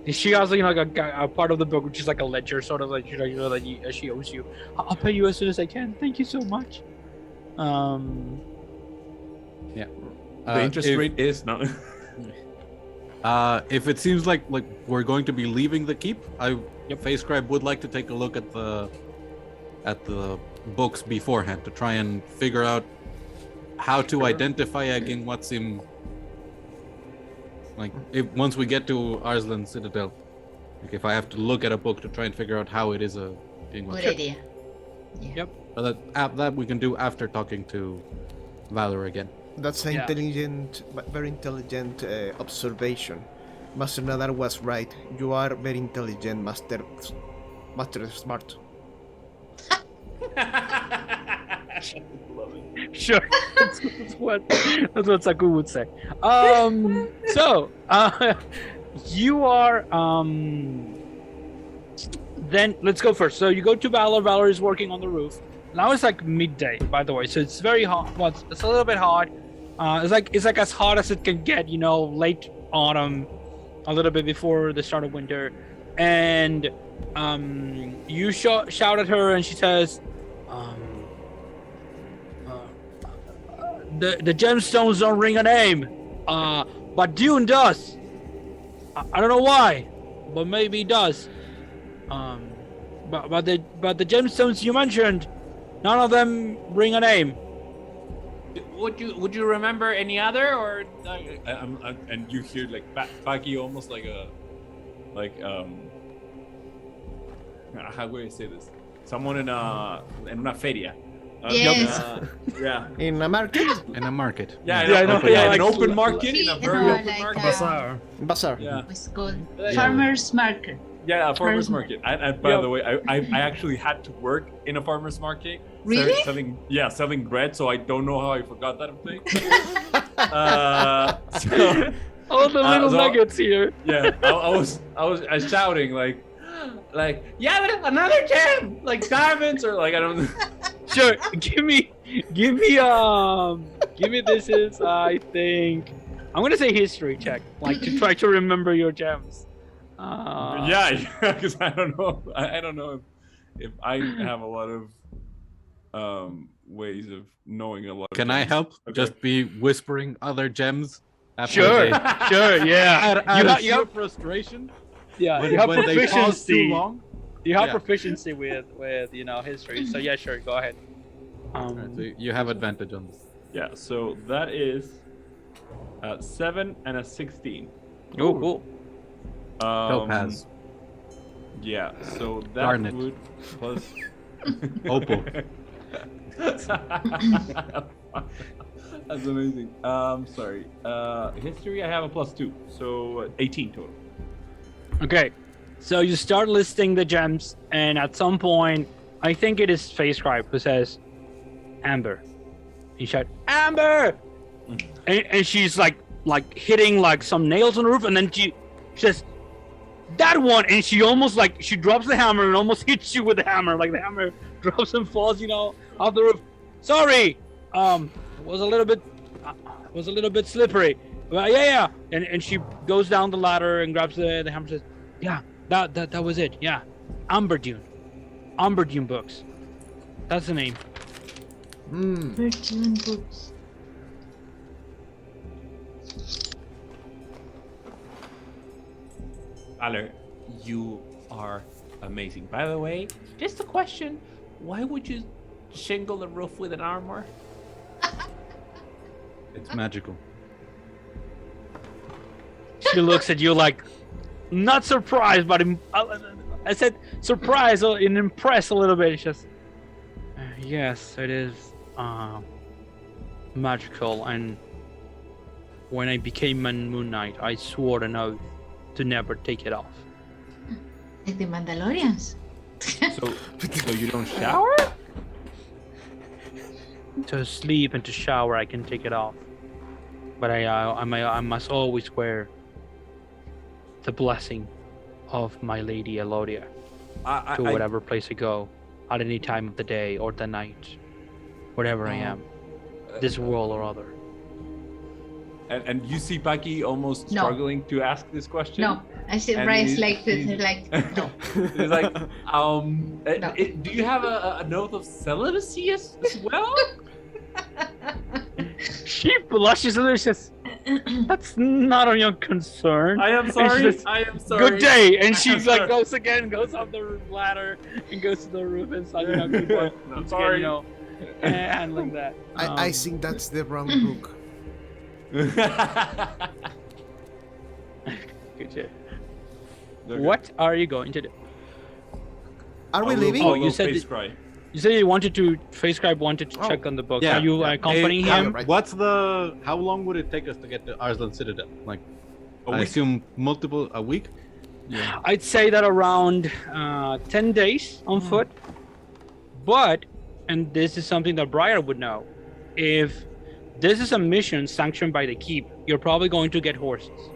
she has a part of the book which is like a ledger, sort of like that she owes you. I'll pay you as soon as I can. Thank you so much. Yeah. The interest rate is not. If it seems like we're going to be leaving the keep, Face Scribe would like to take a look at the books beforehand to try and figure out how to identify again what's in. Once we get to Arslan Citadel, if I have to look at a book to try and figure out how it is being. Good idea. Yeah. Yep. But that we can do after talking to Valor again. That's an intelligent, very intelligent observation. Master Nadar was right. You are very intelligent, Master Smart. Sure. That's what Saku would say. So you are then let's go first. So you go to Valor. Valor is working on the roof. Now it's like midday, by the way, so it's very hot. Well, it's a little bit hot. It's like as hot as it can get, late autumn, a little bit before the start of winter. And you shout at her, and she says, the gemstones don't ring a name, but Dune does. I don't know why, but maybe it does. But the gemstones you mentioned, none of them ring a name. Would you remember any other, or and you hear Paki almost how would I say this? Someone in una feria. Yes. Yeah. In a market? In a market. An open market, in a very open market. Bazaar. Yeah. It's called farmer's market. Yeah, a farmer's market. And by the way, I actually had to work in a farmer's market. Really? Selling bread, so I don't know how I forgot that thing. All the little nuggets here. Yeah, I was shouting like yeah, but another gem, like diamonds or I don't know. Sure, give me this is I think I'm gonna say history check, to try to remember your gems. Because I don't know if I have a lot of ways of knowing a lot. Can I help? Okay. Just be whispering other gems. Sure, yeah. You have frustration. Yeah, when, you have when proficiency. They pause too long. You have proficiency with history. So yeah, sure, go ahead. Right, so you have advantage on this. Yeah, so that is 7 and a 16. Oh, cool. Topaz. Yeah, so that Garnet. would plus Opal. That's amazing. Sorry. History, I have a +2, so 18 total. Okay, so you start listing the gems, and at some point, I think it is Face Scribe who says, "Amber." You shout, "Amber!" And she's like hitting some nails on the roof, and then she says, "That one!" And she almost she drops the hammer and almost hits you with the hammer. Like the hammer drops and falls, off the roof. Sorry, was a little bit slippery. But yeah. And she goes down the ladder and grabs the hammer and says, "Yeah, that was it. Yeah, Amber Dune books. That's the name." Amber Dune books. Valor, you are amazing. By the way, just a question: why would you shingle the roof with an armor? It's magical. She looks at you like, not surprised, but I said surprised and impressed a little bit. It's just, yes, it is magical. And when I became a Moon Knight, I swore an oath to never take it off. Like the Mandalorians. So you don't shower? To sleep and to shower, I can take it off, but I must always wear the blessing of my lady Elodia to whatever place I go, at any time of the day or the night, wherever I am, this world or other. And you see Paki almost No. struggling to ask this question. No, I see And Brian's he's- like this, he's- like no. It's like, No. do you have an oath of celibacy as well? She blushes a little. She says, "That's not of your concern." I am And sorry. she says, I am sorry. Good day, and she I'm like sorry. goes up the ladder and goes to the roof and starts, keep on, I'm keeps sorry. again, handling that. I think that's the wrong book. Good shit. Okay. What are you going to do? Are we I will leaving? Oh, follow you said Face that- Cry. You said you wanted to. FaceScribe wanted to Oh, check on the book. yeah, Are you yeah. accompanying Hey, him? right. What's the? How long would it take us to get to Arslan Citadel? Like, A I week. assume a week. Yeah. I'd say that around 10 days on foot. But, and this is something that Briar would know, if this is a mission sanctioned by the keep, you're probably going to get horses.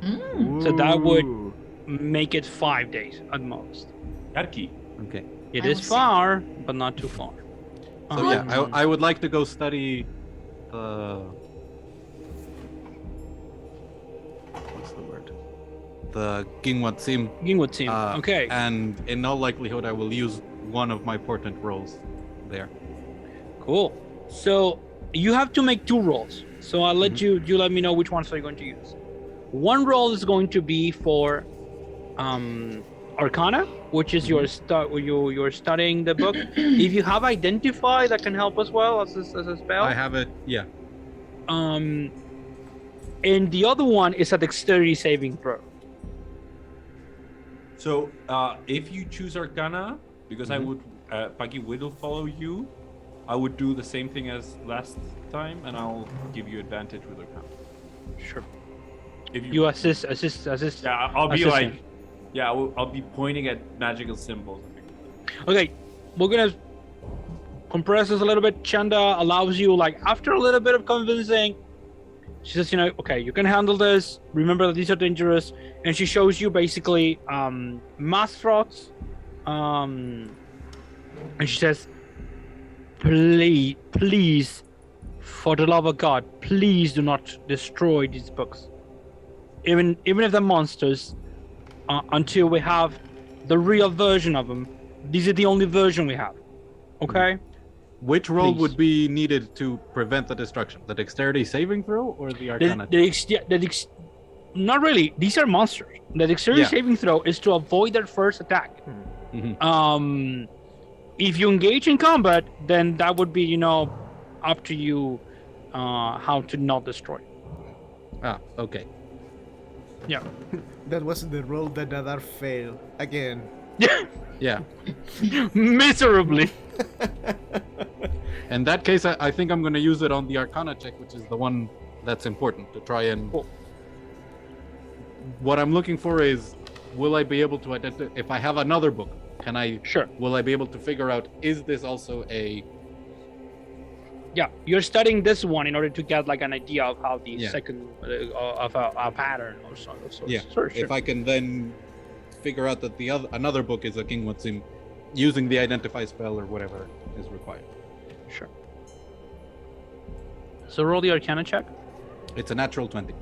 Mm. So that would Ooh. make it 5 days at most. Yarki. Okay. It I is would say- far, but not too far. So yeah, I would like to go study what's the word? The Gingwatsim. Gingwood team. Okay. And in all likelihood, I will use one of my portent rolls there. Cool. So you have to make 2 rolls. So I'll let you let me know which ones are you going to use. One roll is going to be for Arcana, which is your you're studying the book. If you have Identify, that can help as well as a spell. I have it. Yeah. And the other one is a Dexterity saving throw. So if you choose Arcana, because I would, Paki will follow you, I would do the same thing as last time, and I'll give you advantage with Arcana. Sure. If You assist. yeah, I'll be assist like, him. yeah, I'll be pointing at magical symbols. I think. Okay, we're gonna compress this a little bit. Chanda allows you, like, after a little bit of convincing, she says, okay, you can handle this. Remember that these are dangerous, and she shows you basically Mazfroth, and she says, please, for the love of God, please do not destroy these books. Even if they're monsters, until we have the real version of them. These are the only version we have. Okay? Which roll Please. would be needed to prevent the destruction? The Dexterity saving throw or the Arcana? Not really. These are monsters. The Dexterity Yeah. saving throw is to avoid their first attack. Mhm. If you engage in combat, then that would be, up to you how to not destroy. Ah, okay. Yeah. That was the roll that Nadar failed again. Yeah. Miserably. In that case, I think I'm going to use it on the Arcana check, which is the one that's important to try and. Cool. What I'm looking for is, will I be able to identify if I have another book? Can I? Sure. Will I be able to figure out is this also a? Yeah, you're studying this one in order to get like an idea of how the Yeah. second of a pattern or so. Yeah. Sure. If I can then figure out that another book is a Gingwatsim, using the identify spell or whatever is required. Sure. So roll the Arcana check. It's a natural 20.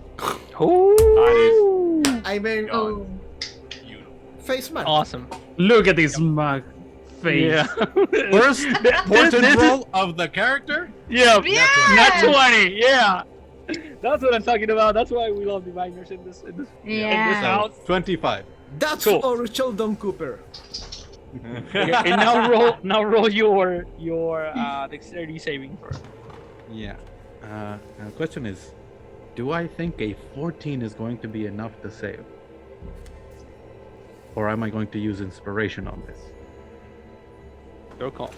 Oh, I mean, Oh, face man. awesome. Look at this mug face. Yeah. First portent this is- roll of the character. Yeah. yeah! Not 20. Yeah. That's what I'm talking about. That's why we love diviners in this Yeah. house. 25. That's Cool. for Sheldon Cooper. Okay, and now roll your dexterity saving throw. Yeah. Now the question is, do I think a 14 is going to be enough to save? Or am I going to use inspiration on this? Your call.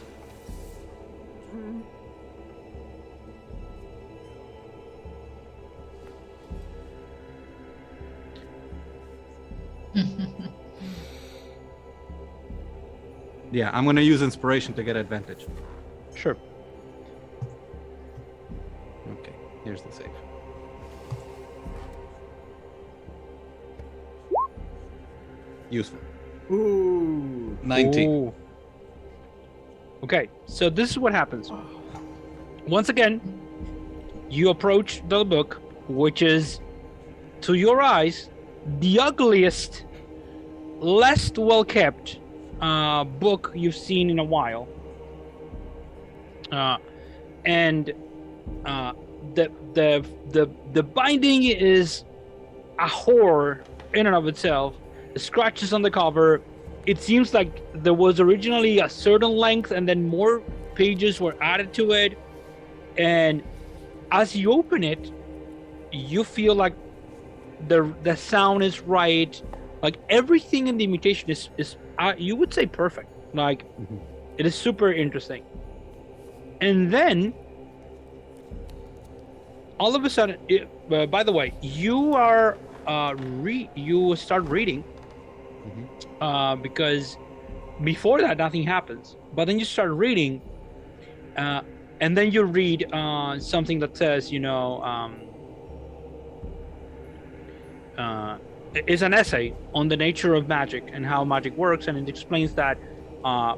Yeah, I'm going to use inspiration to get advantage. Sure. Okay, here's the save. Useful. Ooh. 19. Ooh. Okay, so this is what happens. Once again, you approach the book, which is, to your eyes, the ugliest, less well kept book you've seen in a while. And the binding is a horror in and of itself. The scratches on the cover, it seems like there was originally a certain length and then more pages were added to it. And as you open it, you feel like the sound is right. Like everything in the imitation is you would say perfect. Like it is super interesting. And then all of a sudden, by the way, you are you start reading because before that nothing happens. But then you start reading, and then you read something that says, it's an essay on the nature of magic and how magic works, and it explains that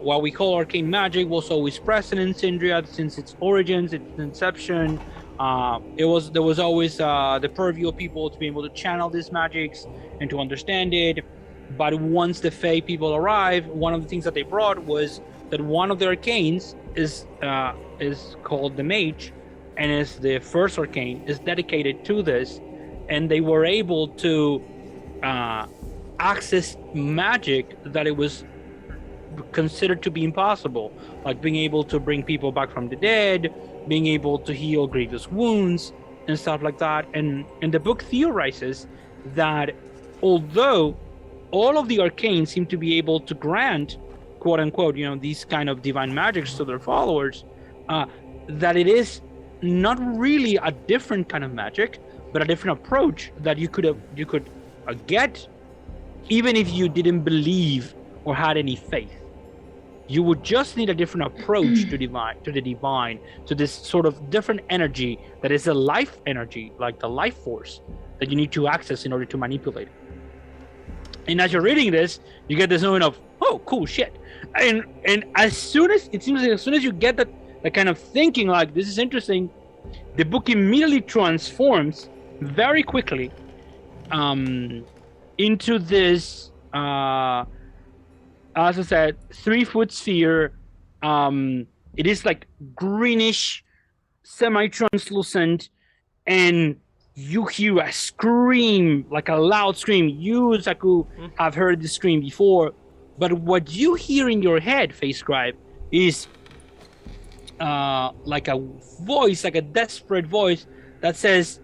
what we call arcane magic was always present in Syndria since its origins, its inception. There was always the purview of people to be able to channel these magics and to understand it. But once the Fae people arrived, one of the things that they brought was that one of the arcanes is called the Mage, and is the first arcane is dedicated to this, and they were able to access magic that it was considered to be impossible, like being able to bring people back from the dead, being able to heal grievous wounds and stuff like that. And the book theorizes that although all of the arcanes seem to be able to grant, quote unquote, these kind of divine magics to their followers, that it is not really a different kind of magic, but a different approach that you could get even if you didn't believe or had any faith. You would just need a different approach to the divine, to this sort of different energy that is a life energy, like the life force that you need to access in order to manipulate it. And as you're reading this, you get this knowing of, oh, cool shit. And as soon as you get that kind of thinking, like, this is interesting, the book immediately transforms very quickly into this, as I said, 3-foot sphere. It is like greenish, semi-translucent, and you hear a scream, like a loud scream. You, Zaku, have heard the scream before, but what you hear in your head, Face Scribe, is like a voice, like a desperate voice that says,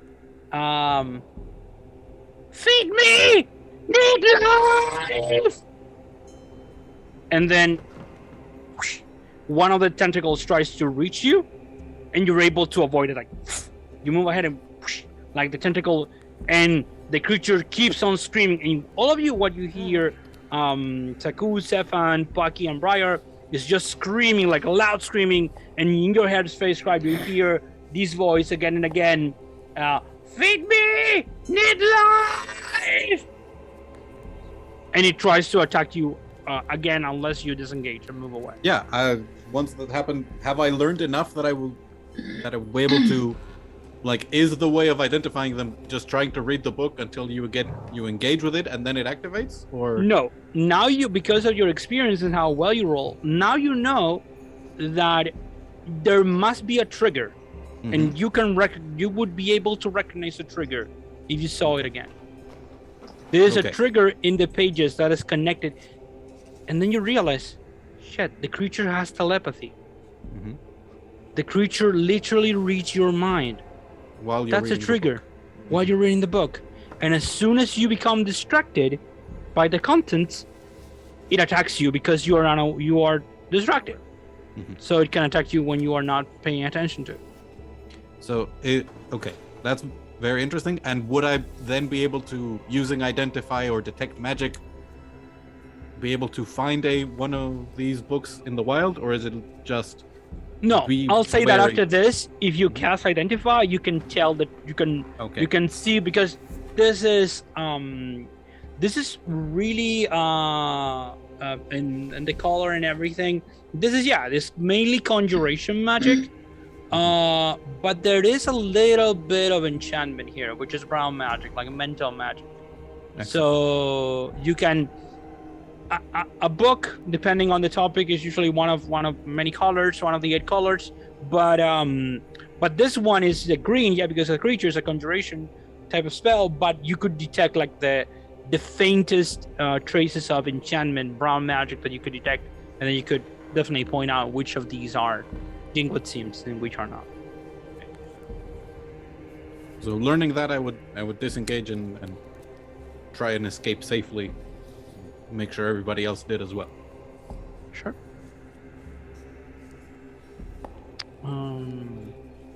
"Feed me! Need life!" And then whoosh, one of the tentacles tries to reach you, and you're able to avoid it. Like you move ahead and whoosh, like the tentacle, and the creature keeps on screaming. And all of you, what you hear, Taku, Stefan, Bucky, and Briar, is just screaming, like a loud screaming. And in your head, Face Scribe, you hear this voice again and again. Feed me! Need life! And it tries to attack you again, unless you disengage and move away. Yeah, once that happened, have I learned enough that I will be able to, like, is the way of identifying them just trying to read the book until you engage with it and then it activates? Or no, now you, because of your experience and how well you roll, now you know that there must be a trigger and you would be able to recognize the trigger if you saw it again. There's a Okay. trigger in the pages that is connected, and then you realize, shit, the creature has telepathy. Mhm. The creature literally reads your mind. While you're That's a reading the trigger book. while you're reading the book. And as soon as you become distracted by the contents, it attacks you because you are distracted. Mhm. So it can attack you when you are not paying attention to it. So okay, that's very interesting. And would I then be able to, using identify or detect magic, be able to find one of these books in the wild, or is it just No, be I'll say that wary? after this, if you cast identify, you can tell that Okay. you can see, because this is really in the color and everything. This is mainly conjuration magic. But there is a little bit of enchantment here, which is brown magic, like mental magic. Excellent. So you can a book, depending on the topic, is usually one of many colors, one of the 8 colors. But this one is the green, because the creature is a conjuration type of spell. But you could detect like the faintest traces of enchantment, brown magic that you could detect, and then you could definitely point out which of these are Dingwood seems and which are not. So learning that, I would disengage and try and escape safely. Make sure everybody else did as well. Sure.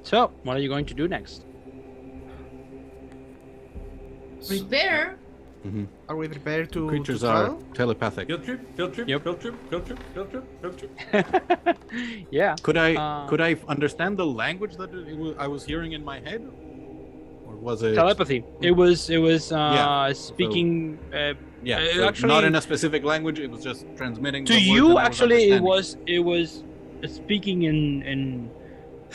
So, what are you going to do next? Prepare. Are we prepared to Creatures to are travel? telepathic. Field trip, field trip, Yep. field trip, field trip, field trip, field trip. Yeah. Could I Uh, could I understand the language that I was hearing in my head, or was it Telepathy. It was Yeah, speaking. Yeah, Uh, so actually- not in a specific language. It was just transmitting. To the words you, that I was actually, it understanding. was speaking in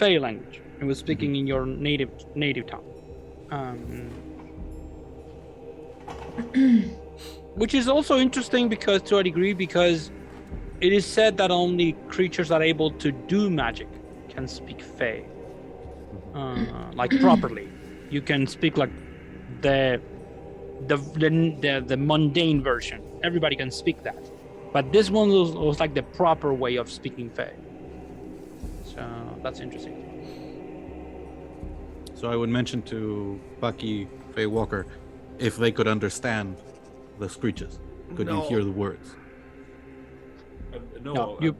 Fey language. It was speaking in your native tongue. Which is also interesting to a degree, because it is said that only creatures that are able to do magic can speak Fey, like properly. You can speak like the mundane version. Everybody can speak that, but this one was like the proper way of speaking Fey. So that's interesting. So I would mention to Bucky, Faye Walker, if they could understand the screeches. Could you No. hear the words? No, you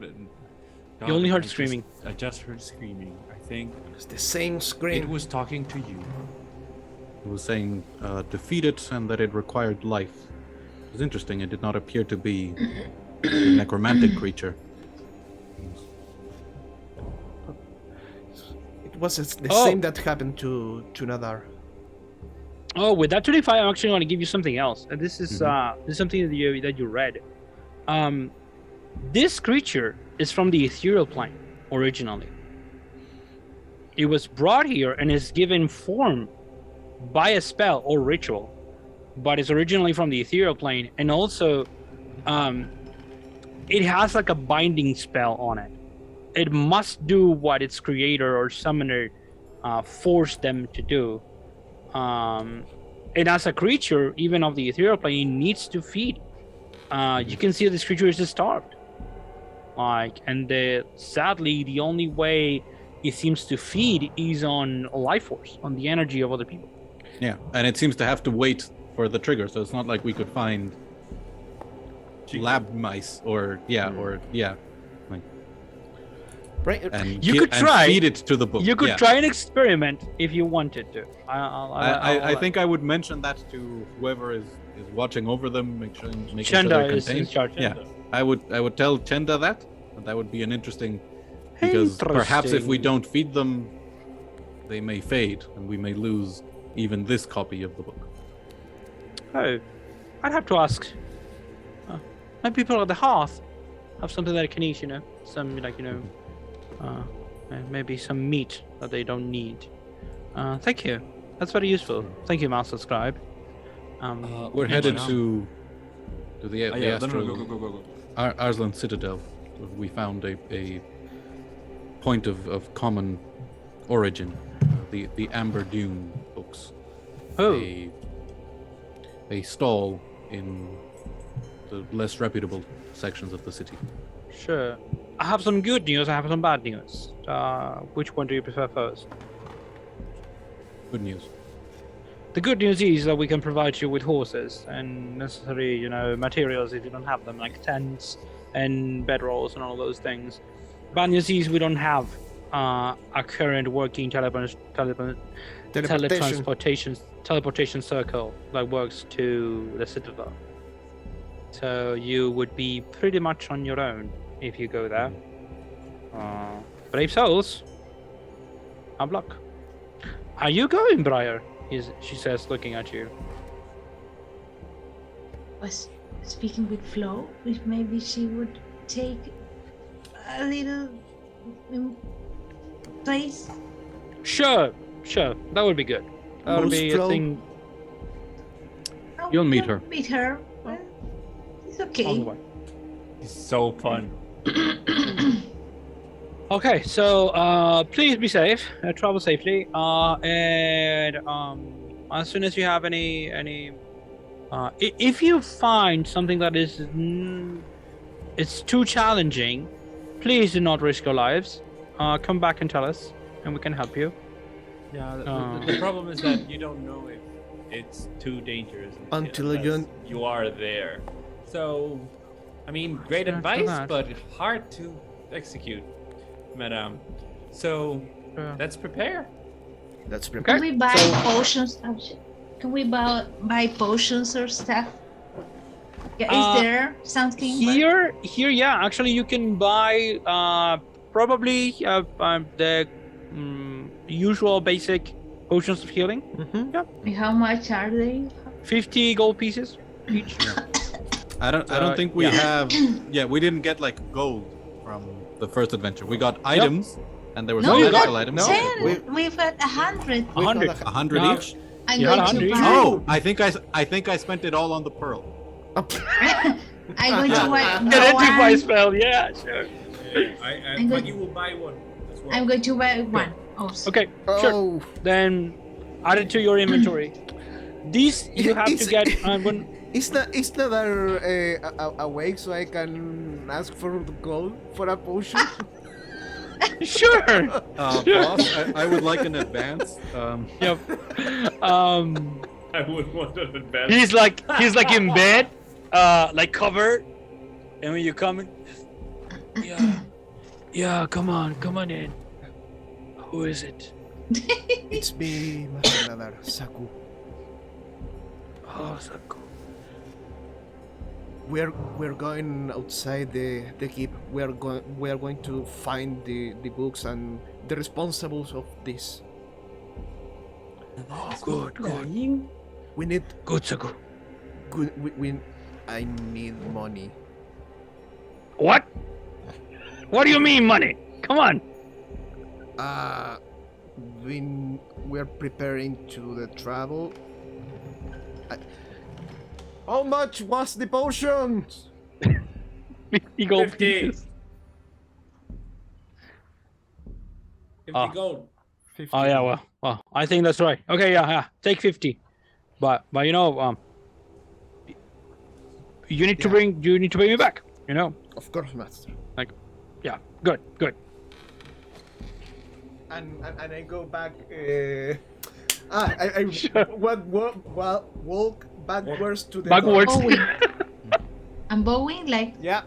only heard screaming. I just heard screaming. I think It's the same scream. it was talking to you. It was saying defeat it and that it required life. It was interesting. It did not appear to be a necromantic creature. It was the Oh. same that happened to Nadar. Oh, with that 25, I'm actually going to give you something else. And this is something that you read. This creature is from the ethereal plane originally. It was brought here and is given form by a spell or ritual, but it's originally from the ethereal plane, and also it has like a binding spell on it. It must do what its creator or summoner forced them to do. And as a creature, even of the ethereal plane, it needs to feed. You can see this creature is starved. Sadly, the only way it seems to feed is on life force, on the energy of other people. Yeah, and it seems to have to wait for the trigger, so it's not like we could find lab mice or like, Right? and You could and try. feed it to the book. You could Yeah. try an experiment if you wanted to. I think I would mention that to whoever is watching over them, making sure Chenda they're is in contained. charge. Yeah, I would tell Chenda that, and that would be an interesting, because perhaps if we Interesting. don't feed them, they may fade, and we may lose even this copy of the book. Oh, I'd have to ask. My people at the hearth have something that I can eat, some maybe some meat that they don't need. Thank you. That's very useful. Thank you, Master Scribe. We're headed now. to the Yeah, no, Astral go. Arslan Citadel. We found a point of common origin, the Amber Dune books. Oh, They stall in the less reputable sections of the city. sure. I have some good news. I have some bad news. Which one do you prefer first? Good news. The good news is that we can provide you with horses and necessary, materials if you don't have them, like tents and bedrolls and all those things. Bad news is we don't have a current working teleportation circle that works to the citadel. So you would be pretty much on your own if you go there. Brave souls. Have luck. Are you going, Briar? She says, looking at you. Was speaking with Flo, if maybe she would take a little place. Sure. That would be good. That would be a Flo? thing You'll meet her. Meet her. Well, it's okay. on the way. It's so fun. Okay, so please be safe. Travel safely. And as soon as you have any, if you find something that is it's too challenging, please do not risk your lives. Come back and tell us, and we can help you. Yeah, the problem is that you don't know if it's too dangerous Until unless you are there. So, I mean, great Sure, advice, sure. but hard to execute, madam. So, let's prepare. That's Can prepared. we buy potions? Oh, shit. Can we buy potions or stuff? Yeah, is there something? Here, yeah. Actually, you can buy probably the usual basic potions of healing. Mm-hmm. How much are they? 50 gold pieces each. I don't think we yeah. have. Yeah, we didn't get like gold from the first adventure. We got items, and there was No, we no got magical items. 10. we- We've got 100. 100. 100 No. each. I'm You going had to 100 each? buy. Oh, I think I spent it all on the pearl. I'm going to buy. Identify one. spell. Yeah, sure. I'm going- you will buy one as well. I'm going to buy one. Oh, Okay, sure. Oh, Then add it to your inventory. These you have to Is- get. is that awake so I can ask for the gold for a potion? Sure. Boss, I would like an advance. Yep. I would want an advance. He's like in bed, like covered, and when you come in, yeah, come on in. Who is it? It's me, Master Saku. Oh, so cool. We're going outside the keep. We are going to find the books and the responsibles of this. Oh, good. We need Good, Saku. good. I need money. What? What do you mean, money? Come on. We're preparing to the travel. How much was the potion? 50 gold 50. pieces. 50 gold. 50. Oh yeah, well, I think that's right. Okay, yeah, take 50. But you know, you need to Yeah. bring me back. You know, Of course, master. yeah, good. And I go back. I Sure. walk backwards to the Backwards. door. Bowing. I'm bowing like. Yeah.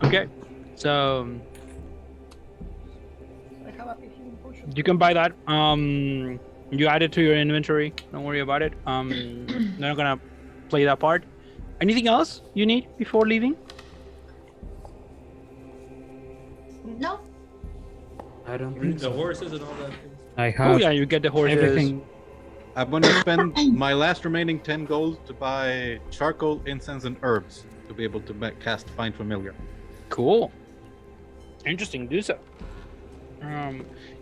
Okay, so I have a healing potion. you can buy that. You add it to your inventory. Don't worry about it. They're not gonna play that part. Anything else you need before leaving? No. I don't The think so. horses and all that. I Oh have yeah, you get the horses. everything. I'm going to spend my last remaining 10 gold to buy charcoal, incense, and herbs to be able to cast Find Familiar. Cool. Interesting. Do so.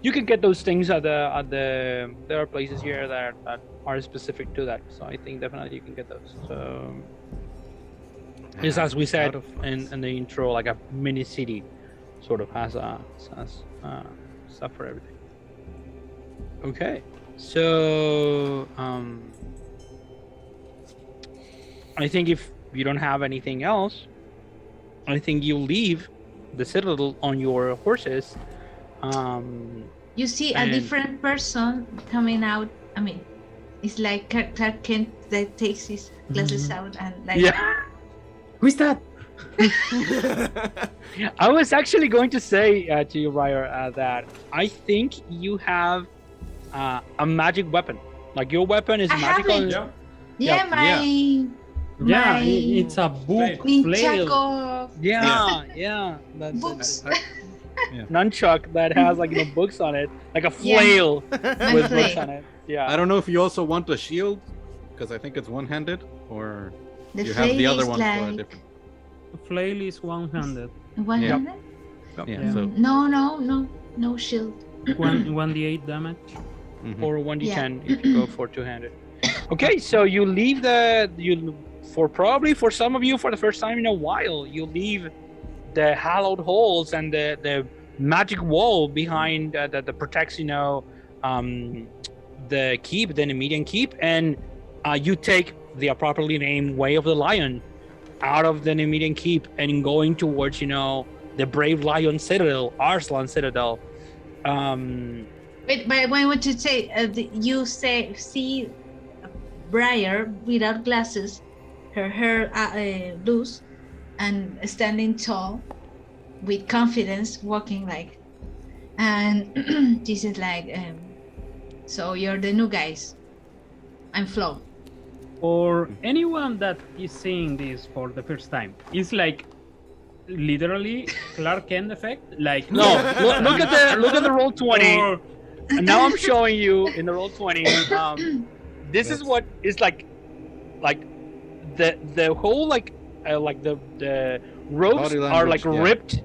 You can get those things at the there are places here that are specific to that. So I think definitely you can get those. So it's as we said in the intro, like a mini city sort of has stuff for everything. Okay, so I think if you don't have anything else, I think you leave the citadel on your horses. You see a And- different person coming out. I mean, it's like Clark Kent that takes his glasses out and like. Yeah, Who is that? I was actually going to say to you, Ryer, that I think you have a magic weapon. Like your weapon is I have magical. it. Yeah. Yeah, my. Yeah, my it's a book flail. Nunchako Yeah. books. Nunchuck that has like books on it, like a Yeah. flail My with books flail. on it. Yeah. I don't know if you also want a shield, because I think it's one-handed, or The you have the flail other is one for a like different. Flail is one-handed. one-handed. Yeah. So No shield. 1d8 damage. mhm. Or 1d10 if you go for two-handed. Okay, so you leave for some of you for the first time in a while, you leave the hallowed halls and the magic wall behind that protects the keep, the Nemedian keep, and you take the properly named Way of the Lion out of the Nemedian keep and going towards the Brave Lion Citadel, Arslan Citadel. But I want to say, you see Briar without glasses, her hair loose, and standing tall, with confidence, walking like, and this is like, so you're the new guys. I'm Flo. For anyone that is seeing this for the first time, it's like literally Clark Kent effect. Like No, look at the roll 20. Or- And now I'm showing you in the roll 20. This is what is like the whole the ropes Body are language, like yeah. ripped,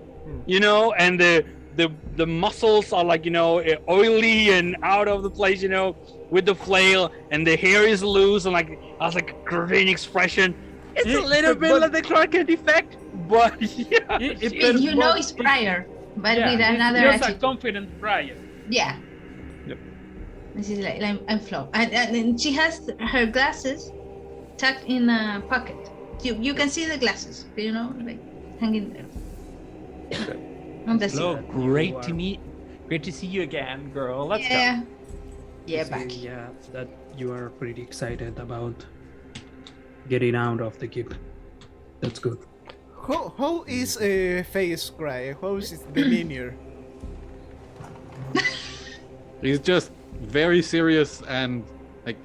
and the muscles are like oily and out of the place, with the flail, and the hair is loose and like has like a grinning expression. It's a little bit but- like the Clark Kent effect, but yeah. It's Briar, but Yeah, with it's another just a attitude. confident Brian. Yeah. Yep. This is like I'm Flo, and she has her glasses tucked in a pocket. You can see the glasses, like hanging there. On the Hello, seat. great to see you again, girl. Let's go. Yeah. Yeah, So, back. yeah, that you are pretty excited about getting out of the keep. That's good. How is a face cry? How is his demeanor? He's just very serious and like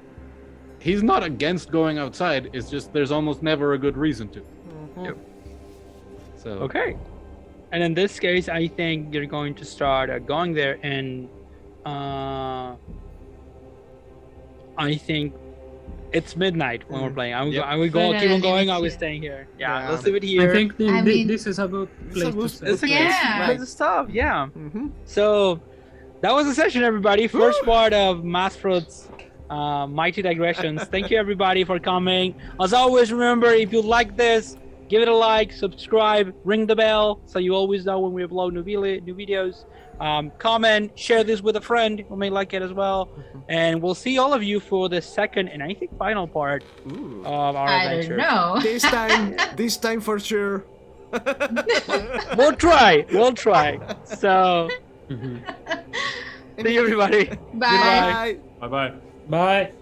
he's not against going outside. It's just there's almost never a good reason to. Yep. So Okay. And in this case, I think you're going to start going there, and I think it's midnight when we're playing. I Yep. will go, We're keep on gonna going. leave it I was here. staying here. Yeah, Yeah. let's leave it here. I think I mean- this is a good It's a place to good- stay. It's a Yeah. good stuff. Yeah. Mm-hmm. So that was the session, everybody. First part of Mazfroth's Mighty Digressions. Thank you, everybody, for coming. As always, remember, if you like this, give it a like, subscribe, ring the bell so you always know when we upload new videos. Comment, share this with a friend who may like it as well. And we'll see all of you for the second and I think final part Ooh. of our I adventure. don't know. This time for sure. We'll try. So, Mhm. see you, everybody. Bye. Bye. Bye bye. Bye.